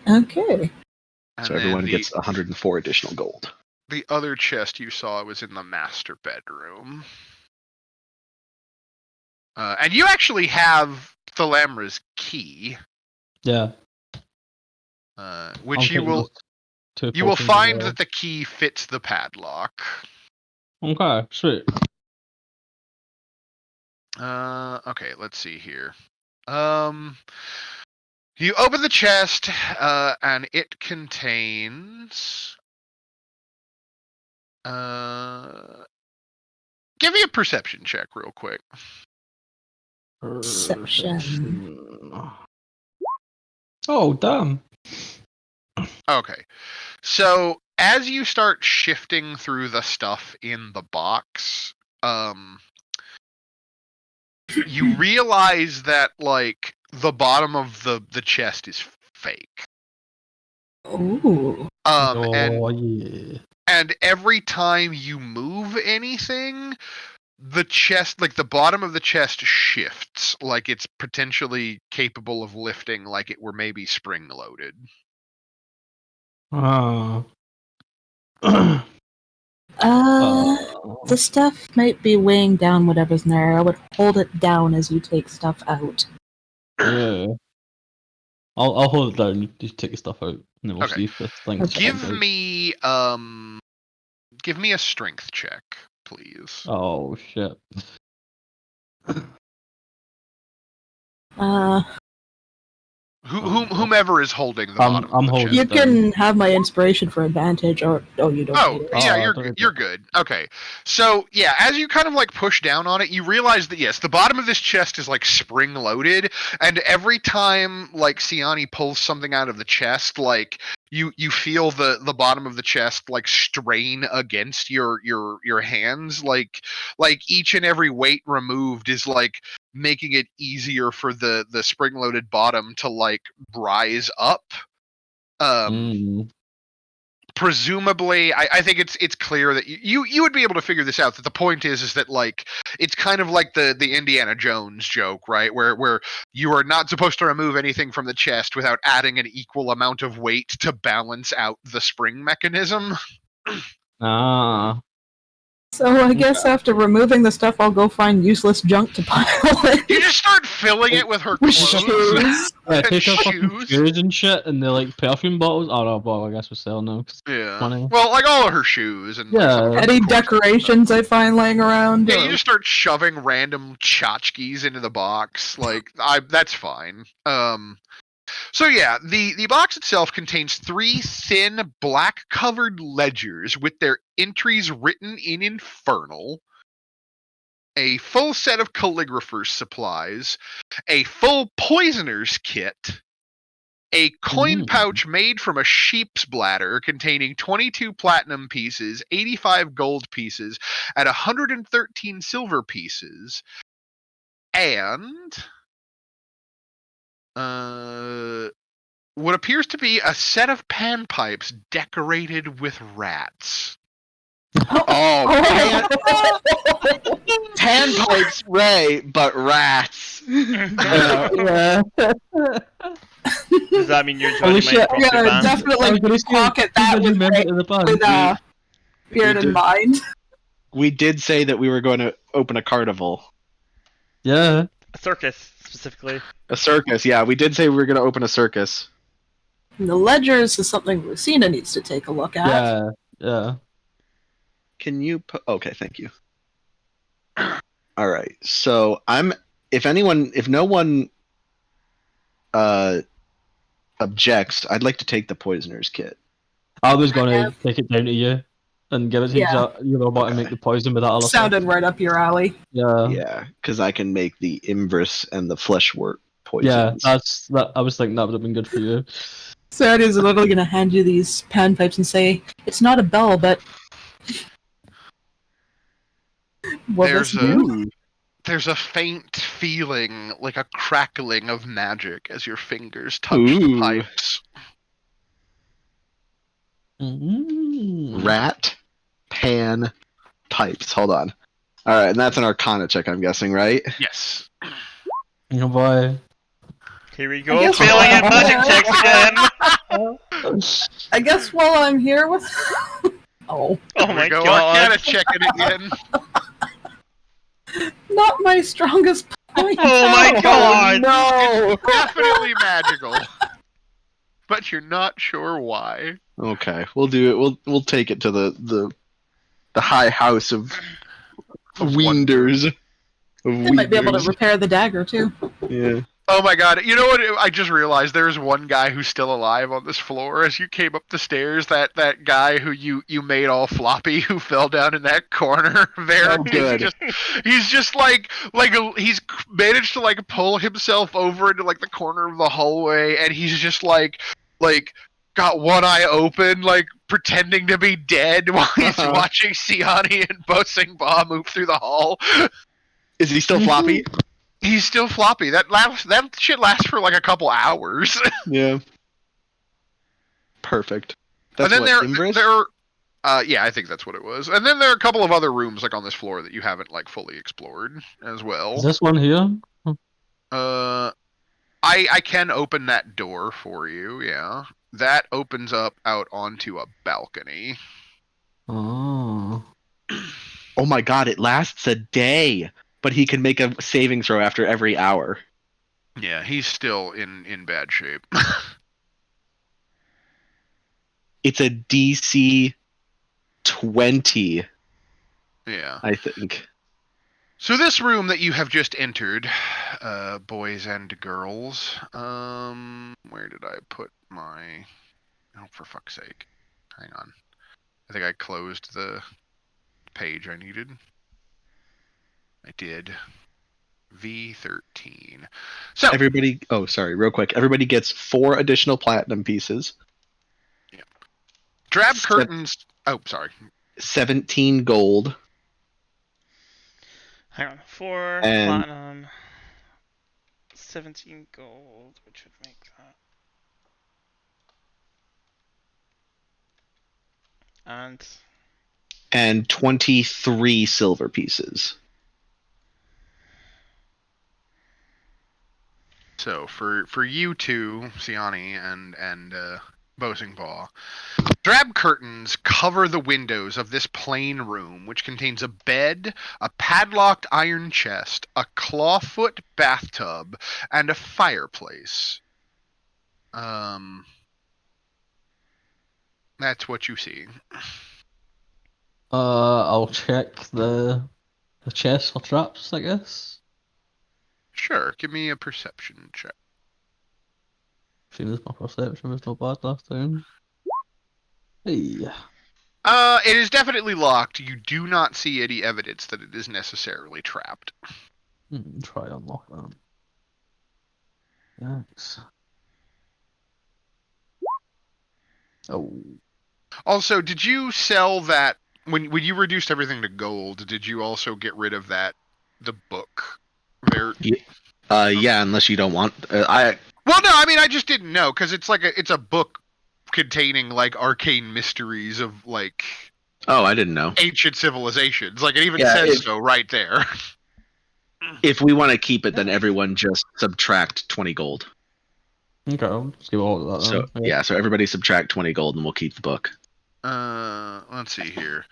Okay. So everyone gets 104 additional gold. The other chest you saw was in the master bedroom. And you actually have Thalamra's key. Yeah. Which you will find that the key fits the padlock. Okay, sweet. Okay, let's see here. You open the chest, and it contains. Give me a perception check, real quick. Perception. Oh, damn. Okay, so as you start shifting through the stuff in the box, you realize that like the bottom of the chest is fake. Ooh. Yeah. And every time you move anything, the chest, like the bottom of the chest shifts, like it's potentially capable of lifting, like it were maybe spring loaded. The stuff might be weighing down whatever's in there. I would hold it down as you take stuff out. Yeah. I'll hold it down. You just take the stuff out, and then we'll Okay. see if this thing. Give me a strength check, please. Oh shit. Whomever is holding the bottom I'm of the holding chest. You can have my inspiration for advantage, or you don't Oh, need it. yeah, Oh, you're good. Okay. So, yeah, as you kind of like push down on it, you realize that yes, the bottom of this chest is like spring loaded, and every time like Siani pulls something out of the chest, like you feel the bottom of the chest like strain against your hands, like each and every weight removed is like making it easier for the spring loaded bottom to like rise up. Presumably, I think it's clear that you would be able to figure this out. That the point is that like it's kind of like the Indiana Jones joke, right? Where you are not supposed to remove anything from the chest without adding an equal amount of weight to balance out the spring mechanism. So I guess after removing the stuff, I'll go find useless junk to pile in. You just start filling it with her clothes. Shoes. Yeah, take and our fucking shoes. shoes and shit, and they're like perfume bottles. Oh no, well I guess we're selling them. Yeah. Money. Well, like all of her shoes and like, some of her Any clothes. decorations I find laying around. Yeah, or- you just start shoving random tchotchkes into the box. Like, that's fine. So yeah, the box itself contains 3 thin, black-covered ledgers with their entries written in Infernal, a full set of calligrapher's supplies, a full poisoner's kit, a coin pouch made from a sheep's bladder containing 22 platinum pieces, 85 gold pieces, and 113 silver pieces, and what appears to be a set of panpipes decorated with rats. Oh, panpipes, Ray, but rats. Yeah. Does that mean you're joining my shit. impromptu Yeah, band? definitely pocket that with beard in mind. We did say that we were going to open a carnival. Yeah. A circus, specifically. A circus, yeah. We did say we were going to open a circus. And the ledgers is something Lucina needs to take a look at. Yeah. Can you put... Okay, thank you. All right. So if no one objects, I'd like to take the poisoner's kit. I was gonna take it down to you and give it to you robot and make the poison with that other Sounded stuff. right up your alley. Yeah, because I can make the Inverse and the Fleshwort poisons. Yeah, I was thinking that would have been good for you. Sarah's literally going to hand you these panpipes and say, "It's not a bell, but what There's this do?" There's a faint feeling, like a crackling of magic as your fingers touch the pipes. Rat, pan, pipes. Hold on. All right, and that's an Arcana check, I'm guessing, right? Yes. Oh boy. Here we go, failing at magic checks again! I guess while I'm here with... Oh my go. god. Arcana checking again. Not my strongest point. Oh my god! No! Definitely magical. But you're not sure why. Okay, we'll do it. We'll take it to the The high house of wonder. Weenders. They might be able to repair the dagger too. Yeah. Oh my god, you know what? I just realized there's one guy who's still alive on this floor. As you came up the stairs, that guy who you made all floppy, who fell down in that corner there. Oh, good. He's just he's managed to like pull himself over into like the corner of the hallway, and he's just like got one eye open, like pretending to be dead while he's watching Siani and Bosing Ba move through the hall. Is he still floppy? He's still floppy. That shit lasts for like a couple hours. Yeah. Perfect. That's and then what, yeah, I think that's what it was. And then there are a couple of other rooms like on this floor that you haven't like fully explored as well. Is this one here? I can open that door for you. Yeah, that opens up out onto a balcony. Oh. Oh my god! It lasts a day, but he can make a saving throw after every hour. Yeah, he's still in bad shape. It's a DC 20. Yeah, I think. So this room that you have just entered, boys and girls, where did I put my... Oh, for fuck's sake. Hang on. I think I closed the page I needed. I did. V13. So... Everybody... Oh, sorry, real quick. Everybody gets 4 additional platinum pieces. Yeah. Drab curtains... Oh, sorry. 17 gold. Hang on. 4 And- platinum, 17 gold, which would make that. And 23 silver pieces. So for you two, Siani and Bosing Ba, drab curtains cover the windows of this plain room, which contains a bed, a padlocked iron chest, a clawfoot bathtub, and a fireplace. That's what you see. I'll check the chest for traps, I guess. Sure, give me a perception check. Seeing as my perception was not bad last time. Hey. It is definitely locked. You do not see any evidence that it is necessarily trapped. Try unlock that. Thanks. Oh. Also, did you sell that when you reduced everything to gold? Did you also get rid of the book? Yeah, unless you don't want. Well, no, I mean I just didn't know because it's a book containing like arcane mysteries of like. Oh, I didn't know. Ancient civilizations. Like it even says so right there. If we want to keep it, then everyone just subtract 20 gold. Okay, I'll just give all of that. So yeah, so everybody subtract 20 gold, and we'll keep the book. Let's see here.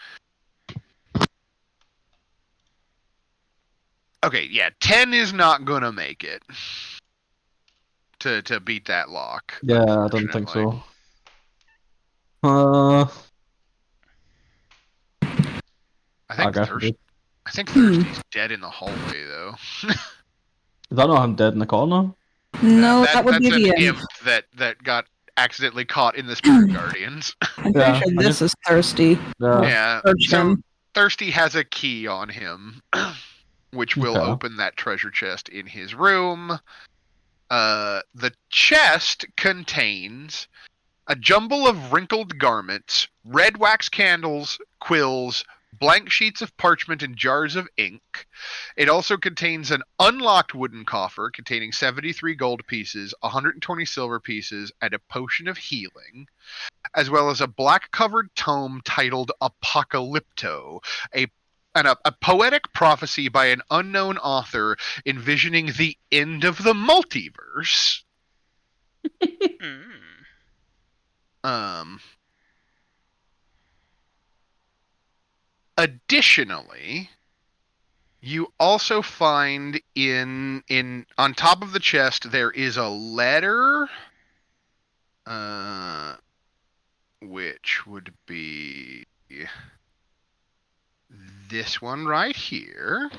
Okay, yeah, 10 is not gonna make it to beat that lock. Yeah, I don't think so. I think Thirsty's dead in the hallway though. Is that not him dead in the corner? No, that would be the imp that got accidentally caught in the Spirit Guardians. I'm pretty sure this is Thirsty. Yeah. So Thirsty has a key on him, which will open that treasure chest in his room. The chest contains a jumble of wrinkled garments, red wax candles, quills, blank sheets of parchment, and jars of ink. It also contains an unlocked wooden coffer containing 73 gold pieces, 120 silver pieces, and a potion of healing, as well as a black-covered tome titled Apocalypto, a poetic prophecy by an unknown author envisioning the end of the multiverse. Additionally, you also find in on top of the chest there is a letter, which would be this one right here.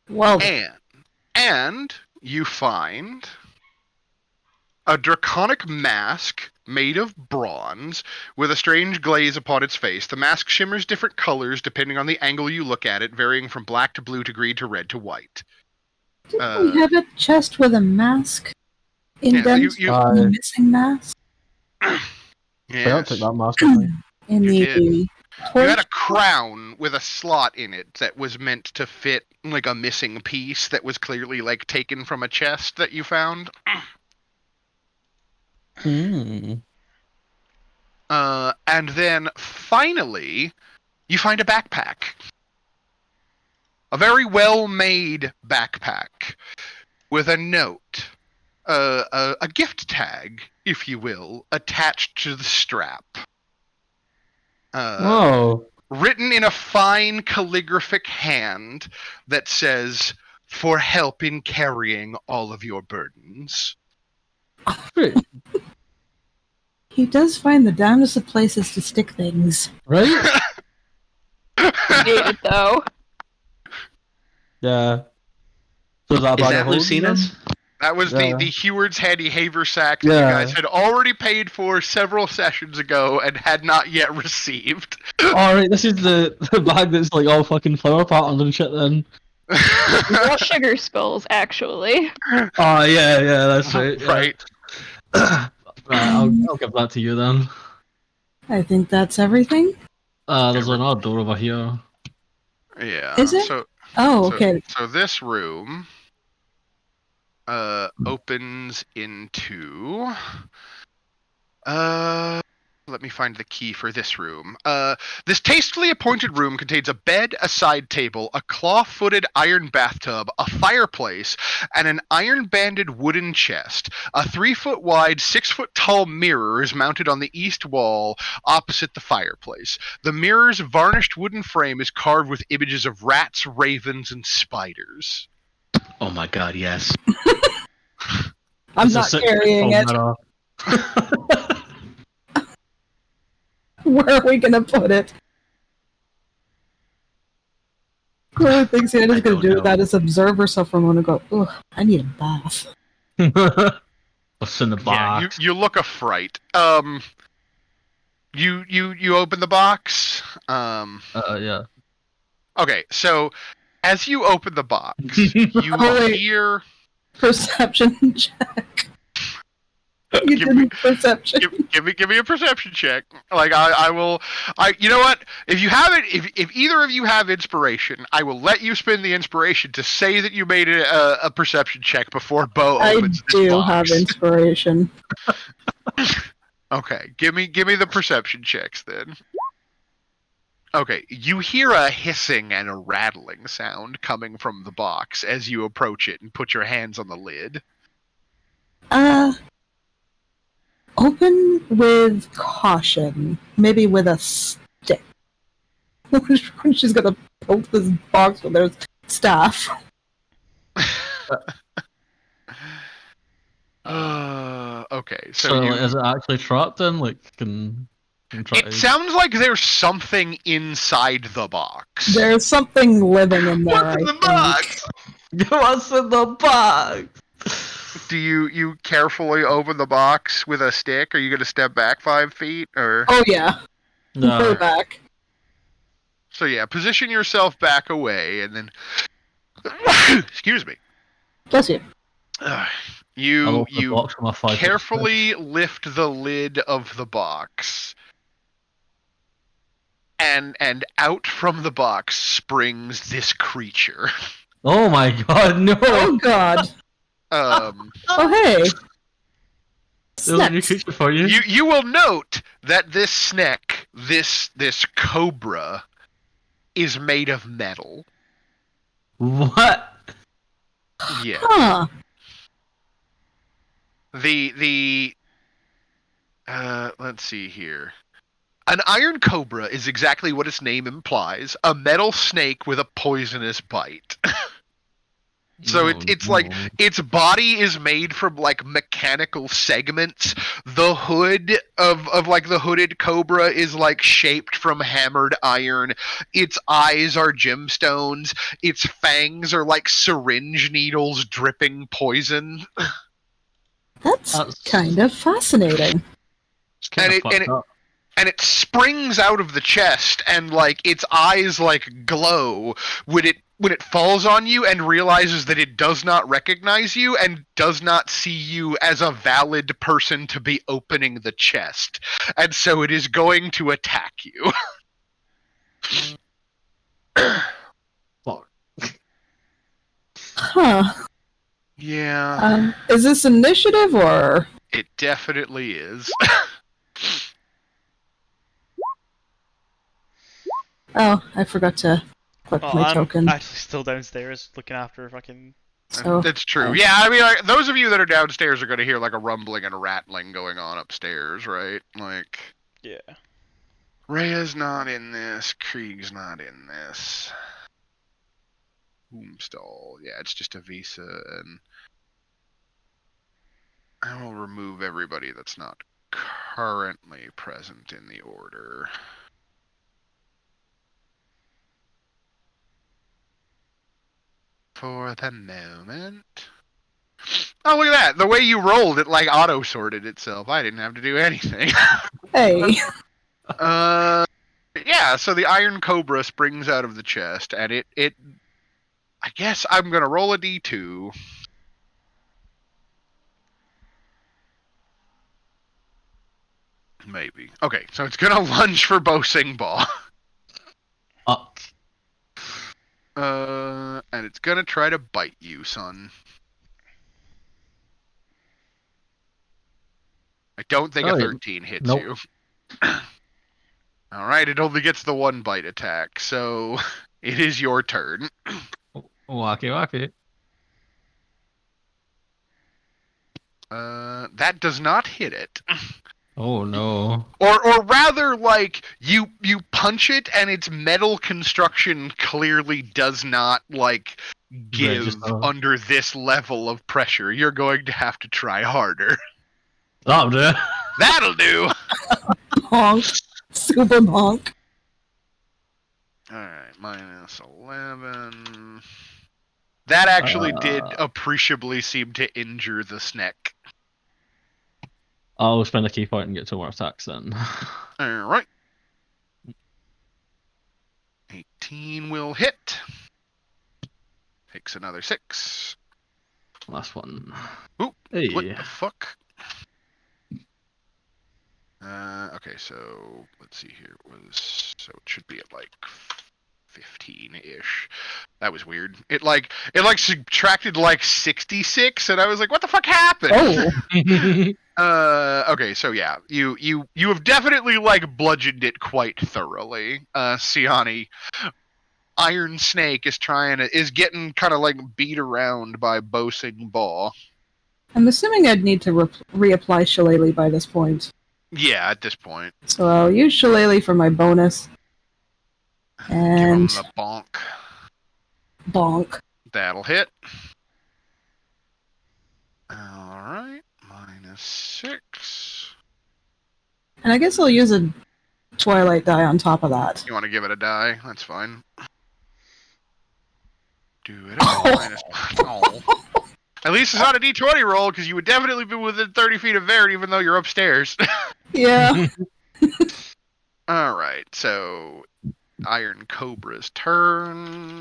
Well, And you find a draconic mask made of bronze with a strange glaze upon its face. The mask shimmers different colors depending on the angle you look at it, varying from black to blue to green to red to white. didn't we have a chest with a mask? Indent the missing mask? Yes. I don't take that mask with me. In You the did. You torch? had a crown with a slot in it that was meant to fit like a missing piece that was clearly like taken from a chest that you found. Hmm. And then finally, you find a backpack. A very well-made backpack with a note, a gift tag, if you will, attached to the strap. Whoa. Written in a fine calligraphic hand that says, "For help in carrying all of your burdens." Great. He does find the damnedest of places to stick things. Right? Hate it though. Yeah. So is that Is bag that of holding Lucina's? then? That was Yeah. the Heward's Handy Haversack that Yeah. you guys had already paid for several sessions ago and had not yet received. Alright, this is the bag that's like all fucking flower patterns and shit then. Well, sugar skulls, actually. Oh yeah, that's right. Yeah. Right. Right, I'll give that to you then. I think that's everything. There's another door over here. Yeah. Is it? So, Oh, so- okay. So this room opens into let me find the key for this room. This tastefully appointed room contains a bed, a side table, a claw-footed iron bathtub, a fireplace, and an iron-banded wooden chest. A 3-foot wide, 6-foot tall mirror is mounted on the east wall opposite the fireplace. The mirror's varnished wooden frame is carved with images of rats, ravens, and spiders. Oh my god, yes. I'm It's a not 6-foot carrying tall it. mirror. Where are we gonna put it? The only thing Santa's gonna don't do know. with that is observe herself for a moment and go, ugh, I need a bath. What's in the Yeah, box? you look a fright. You open the box. Yeah. Okay, so as you open the box, you wait. hear. Perception check. You Give did me- perception. Give me a perception check. Like I will. You know what? If you have it, if either of you have inspiration, I will let you spend the inspiration to say that you made a perception check before Bo I opens this do box. have inspiration. Okay, give me the perception checks then. Okay, you hear a hissing and a rattling sound coming from the box as you approach it and put your hands on the lid. Open with caution. Maybe with a stick. She's gonna poke this box with her staff. Okay, So, so you. like, is it actually trapped then? Like, can try It sounds like there's something inside the box. There's something living in there. What's in the I think. box? What's in the box? Do you carefully open the box with a stick? Are you going to step back 5 feet, or? Oh yeah. Go No. back. So yeah, position yourself back away, and then. Excuse me. Bless you. I'll You open the you box from a 5 foot carefully lift the lid of the box, and out from the box springs this creature. Oh my god, no! Oh god. Um, Oh hey. There's a new Snacks. creature for you. you will note that this snake, this cobra, is made of metal. What? Yeah. Huh. The Let's see here. An iron cobra is exactly what its name implies, a metal snake with a poisonous bite. So it's like its body is made from like mechanical segments. The hood of like the hooded cobra is like shaped from hammered iron. Its eyes are gemstones. Its fangs are like syringe needles dripping poison. That's kind of fascinating. It's kind of fucked up. And it springs out of the chest, and like its eyes like glow when it falls on you and realizes that it does not recognize you and does not see you as a valid person to be opening the chest, and so it is going to attack you. Fuck. Huh. Yeah. Is this initiative or? It definitely is. Oh, I forgot to click my token. I'm actually still downstairs looking after fucking... So, That's true. Yeah, I mean, like, those of you that are downstairs are going to hear like a rumbling and a rattling going on upstairs, right? Like, Yeah. Rhea's not in this. Krieg's not in this. Boomstall. Yeah, it's just a visa, and I will remove everybody that's not currently present in the order. For the moment. Oh, look at that. The way you rolled, it like auto-sorted itself. I didn't have to do anything. hey. Yeah, so the iron cobra springs out of the chest, and it I guess I'm going to roll a d2. Maybe. Okay, so it's going to lunge for Bosing Ball. Up. And it's going to try to bite you, son. I don't think a 13 hits you. Alright, it only gets the one bite attack, so it is your turn. Wacky. That does not hit it. Oh no. Or rather, like, you punch it and its metal construction clearly does not, like, give Register. under this level of pressure. You're going to have to try harder. That'll do. That'll do! Honk. Super honk. Alright, minus 11. That actually did appreciably seem to injure the snake. I'll spend a key point and get 2 more attacks then. Alright. 18 will hit. Takes another 6. Last one. Oop, Hey. what the fuck? Okay, so let's see here. So it should be at like 15-ish. That was weird. It subtracted like 66, and I was like, what the fuck happened? Oh. Okay, so yeah, you have definitely like bludgeoned it quite thoroughly. Siani, Iron Snake is getting kind of like beat around by Bosing Ball. I'm assuming I'd need to reapply Shillelagh by this point. Yeah, at this point. So I'll use Shillelagh for my bonus. And give him the bonk. Bonk. That'll hit. Alright, minus 6. And I guess I'll use a Twilight die on top of that. You want to give it a die? That's fine. Do it minus. Oh. At least it's not a d20 roll, because you would definitely be within 30 feet of Varen, even though you're upstairs. Yeah. Alright, so Iron Cobra's turn.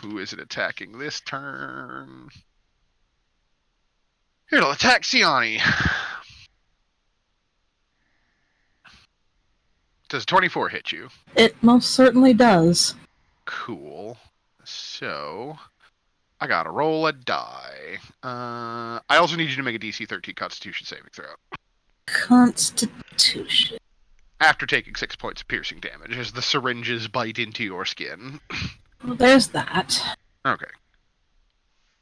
Who is it attacking this turn? It'll attack Siani. Does 24 hit you? It most certainly does. Cool. So I gotta roll a die. I also need you to make a DC 13 Constitution saving throw. Constitution. After taking 6 points of piercing damage, as the syringes bite into your skin. Well, there's that. Okay.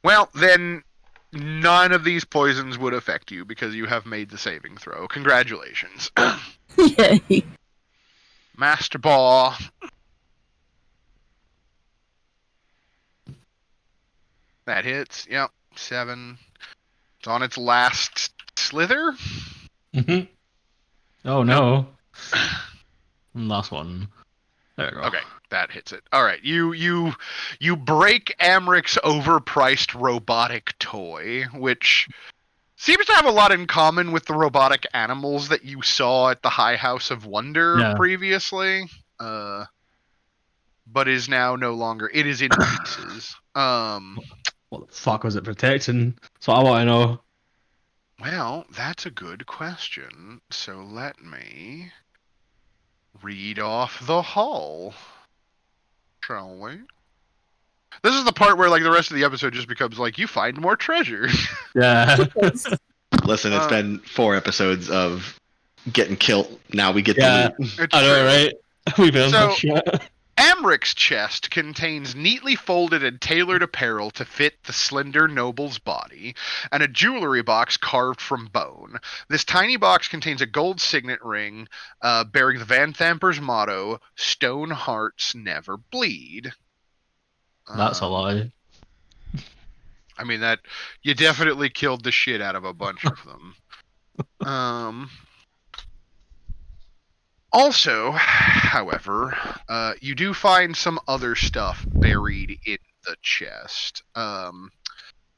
Well, then, None of these poisons would affect you because you have made the saving throw. Congratulations. Yay. Master Ball. That hits. Yep. 7. It's on its last slither. Mm-hmm. Oh no. Last one. There we go. Okay, that hits it. All right, you break Amric's overpriced robotic toy, which seems to have a lot in common with the robotic animals that you saw at the High House of Wonder previously, but is now no longer. It is in pieces. What the fuck was it protecting? That's what I want to know. Well, that's a good question. So let me read off the hull, shall we? This is the part where, like, the rest of the episode just becomes like, you find more treasure. Yeah. Listen, it's been 4 episodes of getting killed. Now we get Yeah. the loot. It's I know, true. right? We've been So- shit. Amric's chest contains neatly folded and tailored apparel to fit the slender noble's body, and a jewelry box carved from bone. This tiny box contains a gold signet ring bearing the Van Thamper's motto, "Stone hearts never bleed." That's a lie. I mean, that you definitely killed the shit out of a bunch of them. Also, however, you do find some other stuff buried in the chest.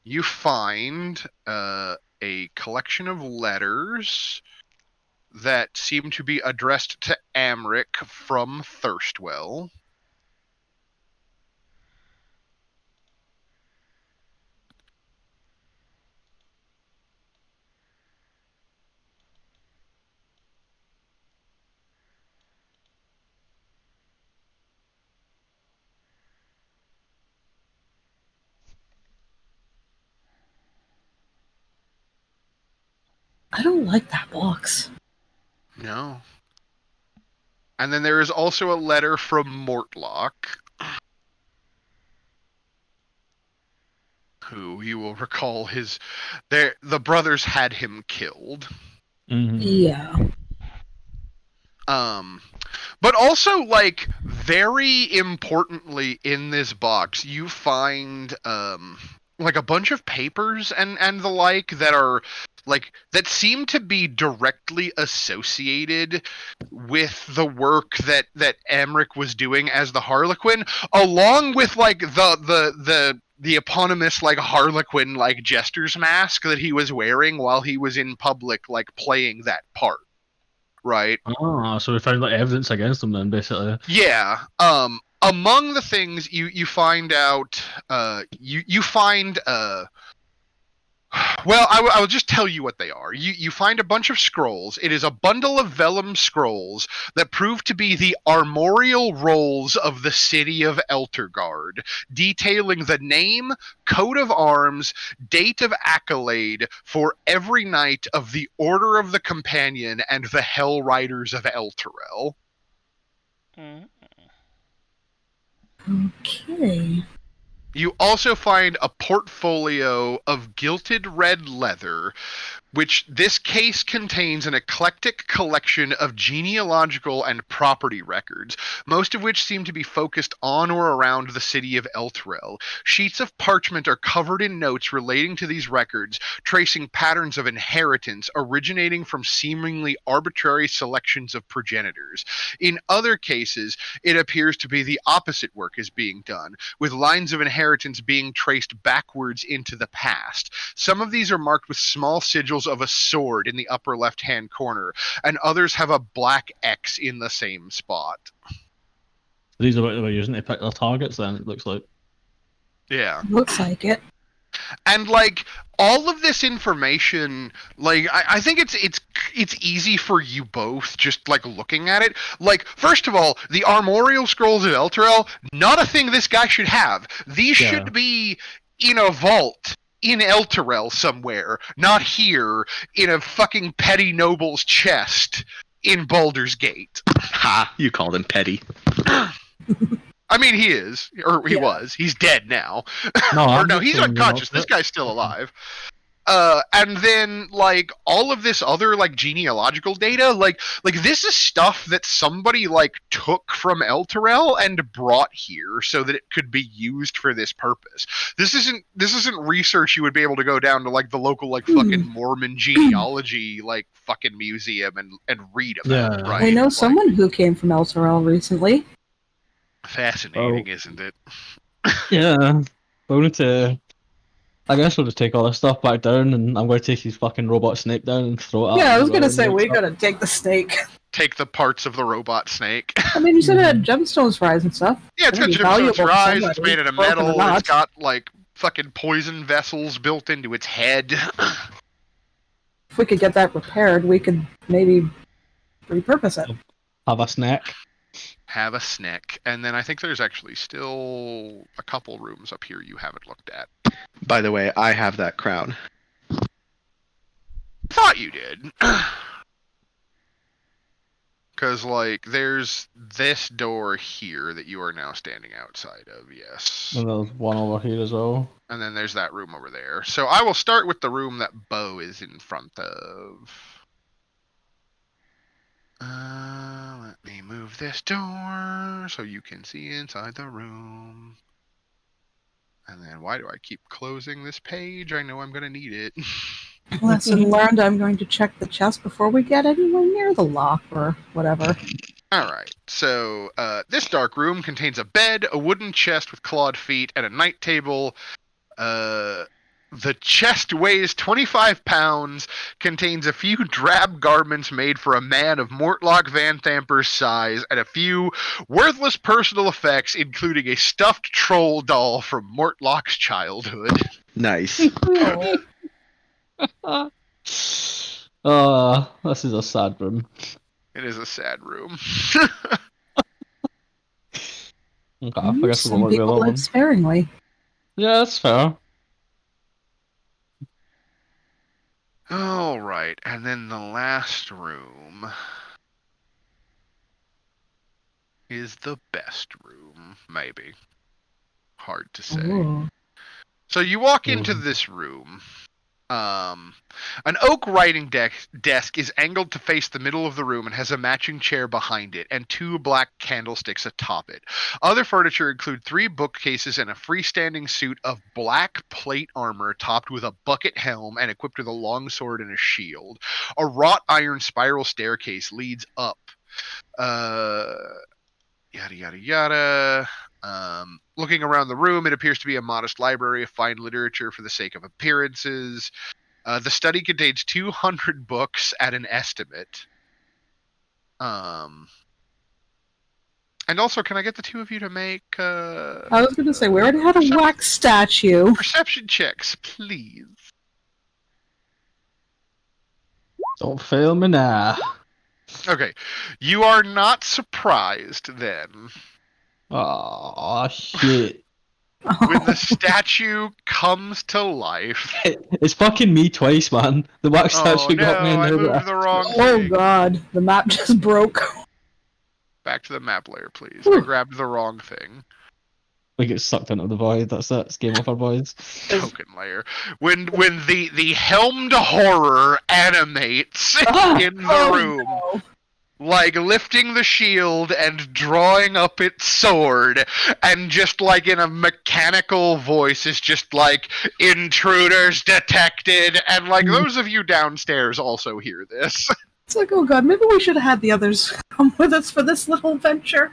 You find a collection of letters that seem to be addressed to Amric from Thirstwell. I don't like that box. No. And then there is also a letter from Mortlock, who you will recall the brothers had him killed. Mm-hmm. Yeah. But also, like, very importantly in this box, you find like a bunch of papers and the like that are like that seem to be directly associated with the work that Amric was doing as the Harlequin, along with like the eponymous like Harlequin like jester's mask that he was wearing while he was in public, like playing that part. Right. Oh, so we found like evidence against them then, basically. Yeah. Among the things you find out, you find well, I will just tell you what they are. You find a bunch of scrolls. It is a bundle of vellum scrolls that prove to be the armorial rolls of the city of Eltergard, detailing the name, coat of arms, date of accolade for every knight of the Order of the Companion and the Hell Riders of Elturel. Okay. You also find a portfolio of gilded red leather, which this case contains an eclectic collection of genealogical and property records, most of which seem to be focused on or around the city of Elturel. Sheets of parchment are covered in notes relating to these records, tracing patterns of inheritance originating from seemingly arbitrary selections of progenitors. In other cases, it appears to be the opposite work is being done, with lines of inheritance being traced backwards into the past. Some of these are marked with small sigils of a sword in the upper left-hand corner, and others have a black X in the same spot. These are what they were using to pick their targets then, it looks like. Yeah. Looks like it. And like all of this information, like I think it's easy for you both just like looking at it. Like, first of all, the armorial scrolls of Elturel, not a thing this guy should have. These should be in a vault in Elturel somewhere, not here in a fucking petty noble's chest in Baldur's Gate. Ha! You called him petty. I mean, he is, or he was. He's dead now. No, Or I'm no, just he's saying you're not unconscious. This fit. guy's still alive. And then like all of this other like genealogical data, like this is stuff that somebody like took from Elturel and brought here so that it could be used for this purpose. This isn't research you would be able to go down to like the local like fucking Mormon genealogy like fucking museum and read about, Yeah. right? We know Like, someone who came from Elturel recently. fascinating, isn't it? Yeah. But we need to. I guess we'll just take all this stuff back down, and I'm going to take his fucking robot snake down and throw it at Yeah, I him was as well gonna and say make we stuff. gotta take the snake. Take the parts of the robot snake. I mean, you said it had gemstones for eyes and stuff. Yeah, it's got That'd be gemstones valuable for to eyes. It's somebody, made out of broken or metal. It's not. got like fucking poison vessels built into its head. If we could get that repaired, we could maybe repurpose it. Have a snack. Have a snack. And then I think there's actually still a couple rooms up here you haven't looked at. By the way, I have that crown. Thought you did. Because, like, there's this door here that you are now standing outside of, yes. And there's one over here as well. And then there's that room over there. So I will start with the room that Bo is in front of. Let me move this door so you can see inside the room. And then why do I keep closing this page? I know I'm going to need it. Lesson learned, I'm going to check the chest before we get anywhere near the lock or whatever. Alright, so this dark room contains a bed, a wooden chest with clawed feet, and a night table. The chest weighs 25 pounds, contains a few drab garments made for a man of Mortlock Van Thamper's size, and a few worthless personal effects, including a stuffed troll doll from Mortlock's childhood. Nice. This is a sad room. It is a sad room. Okay, I guess we'll Some go with the people other live one. sparingly. Yeah, that's fair. Alright, and then the last room is the best room, maybe. Hard to say. Ooh. So you walk into this room. An oak writing desk is angled to face the middle of the room and has a matching chair behind it and two black candlesticks atop it. Other furniture include 3 bookcases and a freestanding suit of black plate armor topped with a bucket helm and equipped with a long sword and a shield. A wrought iron spiral staircase leads up. Yada yada yada. Looking around the room, it appears to be a modest library of fine literature for the sake of appearances. The study contains 200 books at an estimate. And also, can I get the two of you to make I was going to say, we already had a wax statue. perception checks, please? Don't fail me now. Okay, you are not surprised then Oh shit. when the statue comes to life. It's fucking me twice, man. The wax Oh statue no, got me in I there. moved the wrong Oh thing. god, the map just broke. Back to the map layer, please. Whew. I grabbed the wrong thing. We get sucked into the void. That's it. It's game over, boys. Token layer. When the helmed horror animates in the room, No. like lifting the shield and drawing up its sword, and just like in a mechanical voice is just like, intruders detected, and like those of you downstairs also hear this. It's like, oh god, maybe we should have had the others come with us for this little venture.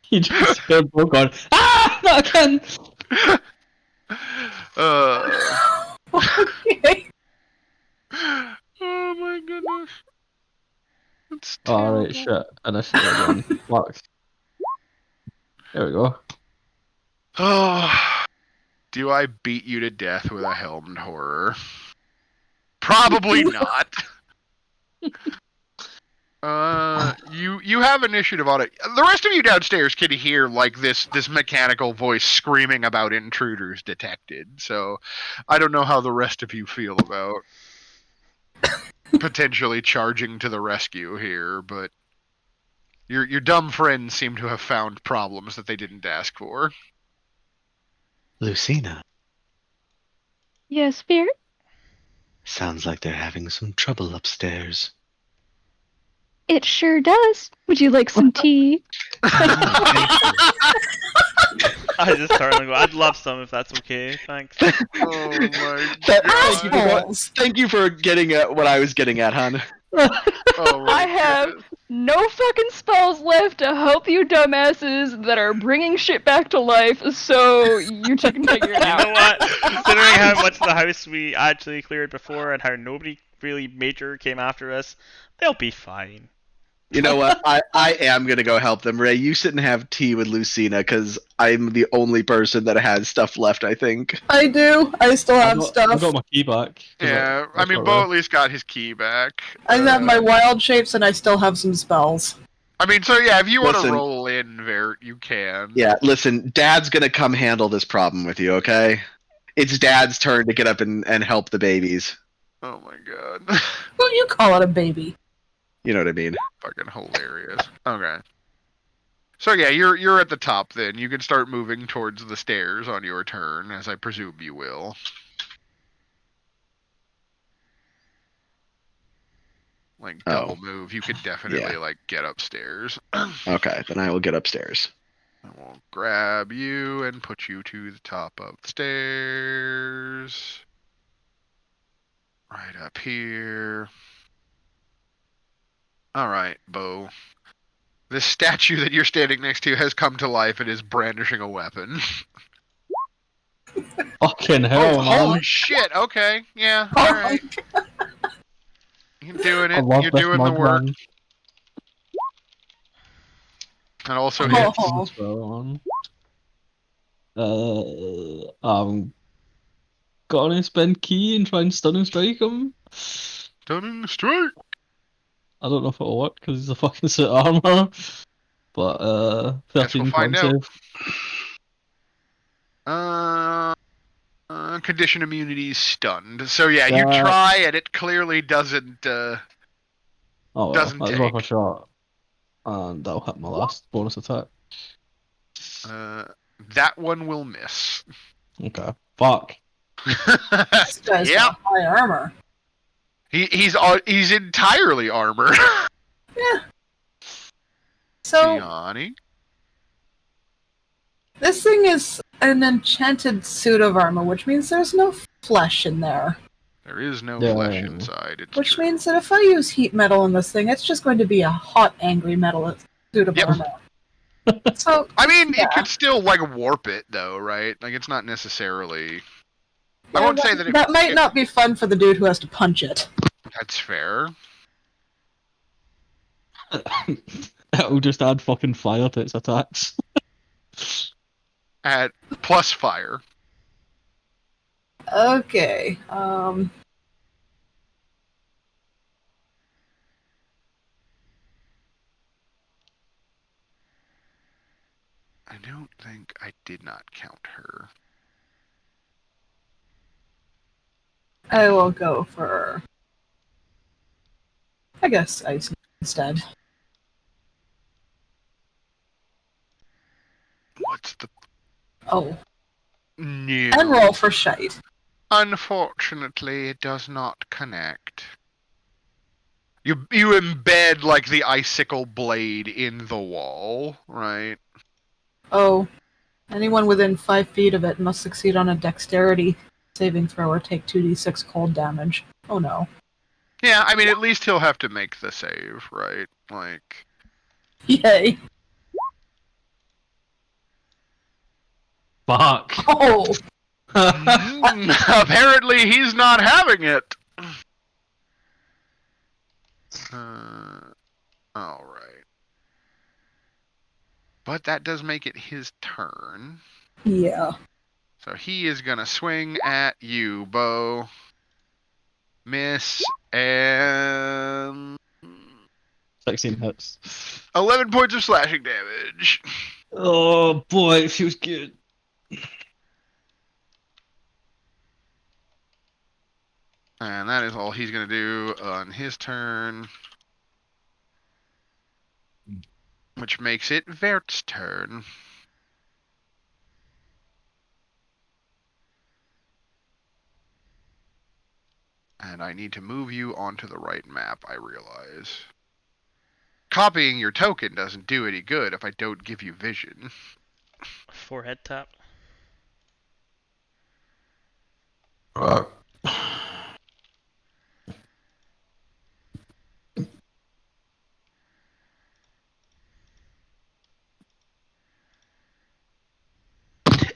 You just scared Bo going, ah, not again. Okay. Oh my goodness. It's Alright, terrible. shit. Initiative again. Fuck. There we go. Oh, do I beat you to death with a helmed horror? Probably not. You have initiative on it. The rest of you downstairs can hear like this mechanical voice screaming about intruders detected. So I don't know how the rest of you feel about potentially charging to the rescue here, but Your dumb friends seem to have found problems that they didn't ask for. Lucina, Yes, Spirit? sounds like they're having some trouble upstairs. It sure does. Would you like some tea? I just turn and go, I'd love some if that's okay, thanks. Oh my Assholes! Thank you for getting at what I was getting at, hon. Oh my I have goodness. no fucking spells left to help you dumbasses that are bringing shit back to life, so you two can figure it You out. know what? Considering how much of the house we actually cleared before and how nobody really major came after us, they'll be fine. You know what? I am gonna go help them. Ray, you sit and have tea with Lucina because I'm the only person that has stuff left. I think. I do. I still I have got stuff. my key back. 'cause Yeah, I that's mean, not Bo rare. at least got his key back. I have my wild shapes, and I still have some spells. I mean, so yeah, if you want to Listen. roll in, Vert, you can. Yeah, listen, Dad's gonna come handle this problem with you. Okay, it's Dad's turn to get up and help the babies. Oh my god. Who you call it a baby? You know what I mean? Fucking hilarious. Okay. So yeah, you're at the top then. You can start moving towards the stairs on your turn, as I presume you will. Like double move. You could definitely yeah. like get upstairs. Okay, then I will get upstairs. I will grab you and put you to the top of the stairs. Right up here. Alright, Bo. This statue that you're standing next to has come to life and is brandishing a weapon. Fucking hell, man. Holy shit, okay. Yeah, alright. You're doing I it. love You're this doing the mug, work. man. And also Oh. hits. This spell on. Gonna spend key and try and stun and strike him. Stunning strike. I don't know if it'll work because he's a fucking suit of armor. But Guess we'll 13 find con out. save. Condition immunity stunned. So yeah, you Yeah. try and it clearly doesn't. Oh well, Doesn't that's worth a take. shot. And that'll hit my last bonus attack. That one will miss. Okay. Fuck. This guy's Yep. got high armor. He's entirely armor. Yeah. So Gianni. this thing is an enchanted suit of armor, which means there's no flesh in there. There is no Yeah. flesh inside. It's Which true. means that if I use heat metal in this thing, it's just going to be a hot, angry metal suit of Yep. armor. So I mean, Yeah. it could still like warp it though, right? Like it's not necessarily. I yeah, won't say that that might not be fun for the dude who has to punch it. That's fair. It'll just add fucking fire to its attacks. At plus fire. Okay. I don't think I did not count her. I will go for, I guess, ice instead. What's the Oh, no? and roll for shite. Unfortunately, it does not connect. You embed like the icicle blade in the wall, right? Oh, anyone within 5 feet of it must succeed on a dexterity saving throw or take 2d6 cold damage. Oh no. Yeah, I mean, at least he'll have to make the save, right? Like, Yay. Fuck. Oh, apparently he's not having it. All right. But that does make it his turn. yeah. So he is gonna swing at you, Bo. Miss and 16 hits. 11 points of slashing damage. Oh boy, it feels good. And that is all he's gonna do on his turn. Which makes it Vert's turn. And I need to move you onto the right map, I realize. Copying your token doesn't do any good if I don't give you vision. Forehead tap.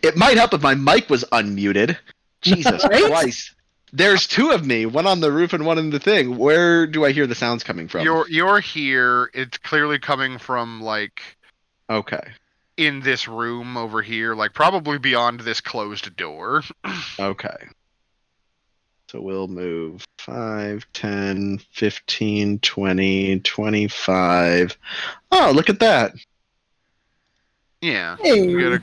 It might help if my mic was unmuted. Jesus Right? Christ. There's two of me, one on the roof and one in the thing. Where do I hear the sounds coming from? You're here. It's clearly coming from, like, Okay. in this room over here, like probably beyond this closed door. Okay. So we'll move 5, 10, 15, 20, 25. Oh, look at that. Yeah. Hey. You get a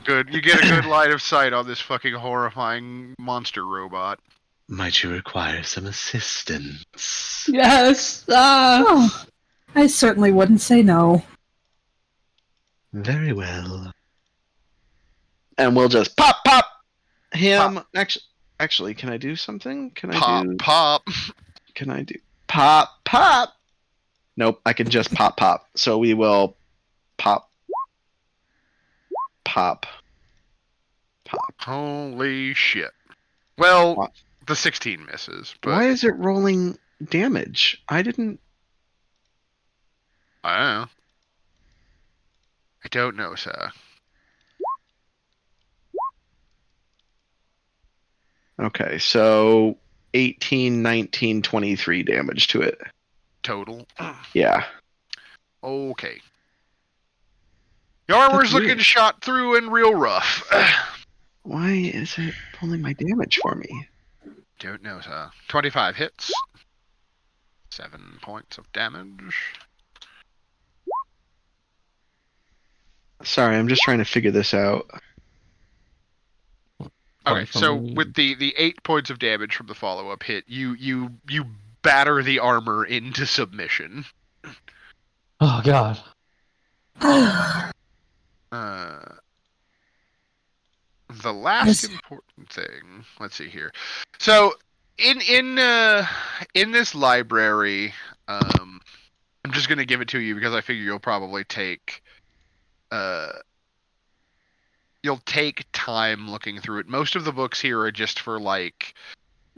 good line of sight on this fucking horrifying monster robot. Might you require some assistance? Yes! Oh, I certainly wouldn't say no. Very well. And we'll just pop him. Actually, can I do something? Can I do Pop. Can I do pop? Nope, I can just pop. So we will pop. Holy shit. Well, What? the 16 misses, but Why is it rolling damage? I didn't. I don't know, sir. Okay, so 18, 19, 23 damage to it. Total. Yeah. Okay. Your armor's That's looking weird. shot through and real rough. Why is it pulling my damage for me? Don't know, sir. 25 hits. 7 points of damage. Sorry, I'm just trying to figure this out. Okay, so with the 8 points of damage from the follow-up hit, you batter the armor into submission. Oh god. The last important thing. Let's see here. So in this library, I'm just gonna give it to you because I figure you'll probably take you'll take time looking through it. Most of the books here are just for like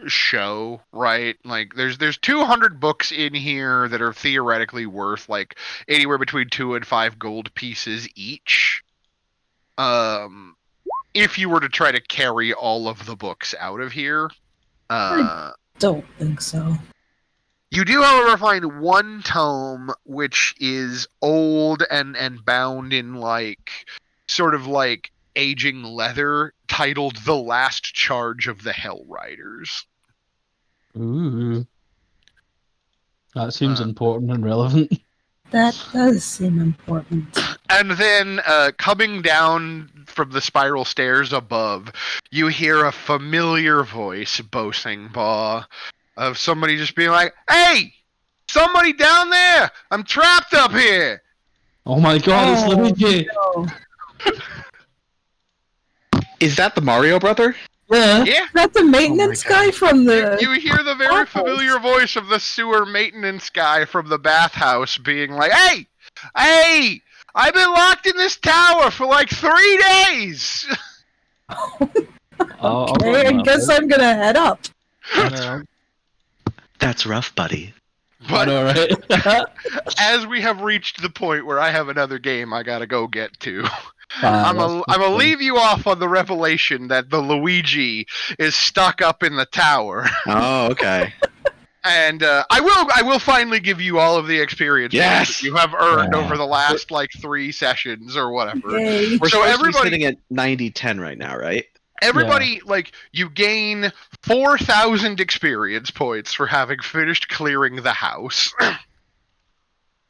show, right? Like there's 200 books in here that are theoretically worth like anywhere between 2 and 5 gold pieces each. If you were to try to carry all of the books out of here. I don't think so. You do, however, find one tome which is old and bound in like sort of like aging leather, titled "The Last Charge of the Hell Riders." Ooh. That seems important and relevant. That does seem important. And then, coming down from the spiral stairs above, you hear a familiar voice boasting of somebody just being like, "Hey! Somebody down there! I'm trapped up here!" Oh my god, it's Luigi! No. Is that the Mario brother? Yeah. Yeah! Is that the maintenance guy from the... You hear the very bathhouse? familiar voice of the sewer maintenance guy from the bathhouse being like, "Hey! Hey! I've been locked in this tower for like 3 days!" Okay, I guess I'm gonna head up. That's rough, buddy. But Alright. as we have reached the point where I have another game I gotta go get to, I'm gonna leave you off on the revelation that the Luigi is stuck up in the tower, Oh, okay. and I will finally give you all of the experience Yes! points that you have earned Yeah. over the last like 3 sessions or whatever. Yay. We're So supposed to be everybody- sitting at 90-10 right now, right? Everybody, like, you gain 4,000 experience points for having finished clearing the house.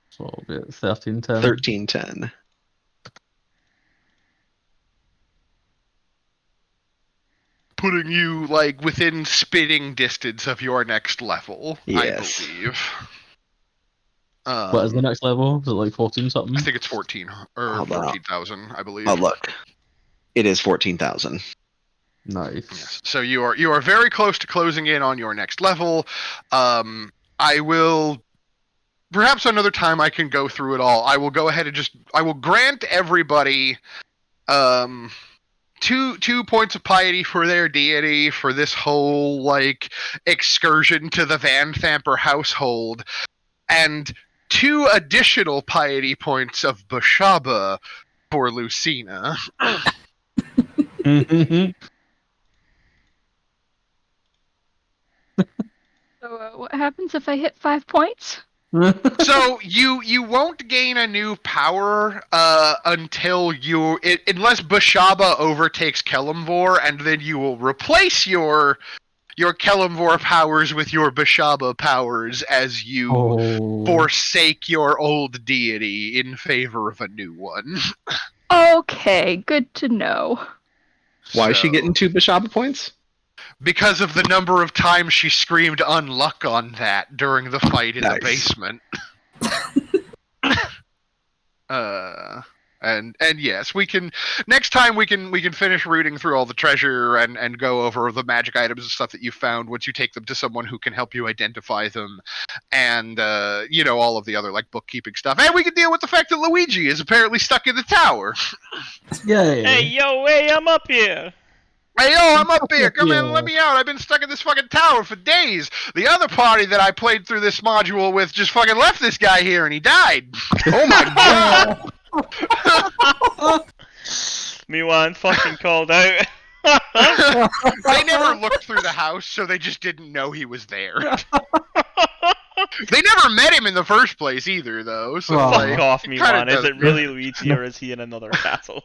So it'll be at 13-10. 13-10. Putting you, like, within spitting distance of your next level, Yes. I believe. What is the next level? Is it like 14 something? I think it's 14 or Hold on. 14,000, I believe. Oh, look. It is 14,000. Nice. Yes. So you are very close to closing in on your next level. I will perhaps another time I can go through it all. I will go ahead and I will grant everybody 2 points of piety for their deity for this whole like excursion to the Van Thamper household, and 2 additional piety points of Bashaba for Lucina. So what happens if I hit 5 points? So you won't gain a new power until unless Bashaba overtakes Kelemvor, and then you will replace your Kelemvor powers with your Bashaba powers as you forsake your old deity in favor of a new one. Okay, good to know. Why is she getting 2 Bashaba points? Because of the number of times she screamed unluck on that during the fight in the basement. And yes, we can next time we can finish rooting through all the treasure and go over the magic items and stuff that you found once you take them to someone who can help you identify them, and all of the other like bookkeeping stuff. And we can deal with the fact that Luigi is apparently stuck in the tower. Yay. Hey, yo, I'm up here. Hey, yo, I'm up here. Come in, let me out. I've been stuck in this fucking tower for days. The other party that I played through this module with just fucking left this guy here and he died. Oh my god. Me one fucking called out. They never looked through the house, so they just didn't know he was there. They never met him in the first place either, though. So fuck off, me one. Is it really Luigi or is he in another castle?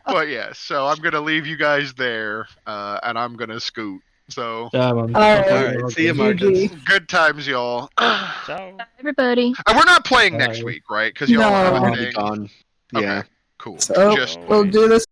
But yeah, so I'm gonna leave you guys there, and I'm gonna scoot. So Yeah, man. All Alright, see you, Marcus. good times, y'all. Ciao. Everybody. And we're not playing next week, right? Because y'all No. have a I'll be thing. gone. Okay, Yeah. cool. So Just we'll do this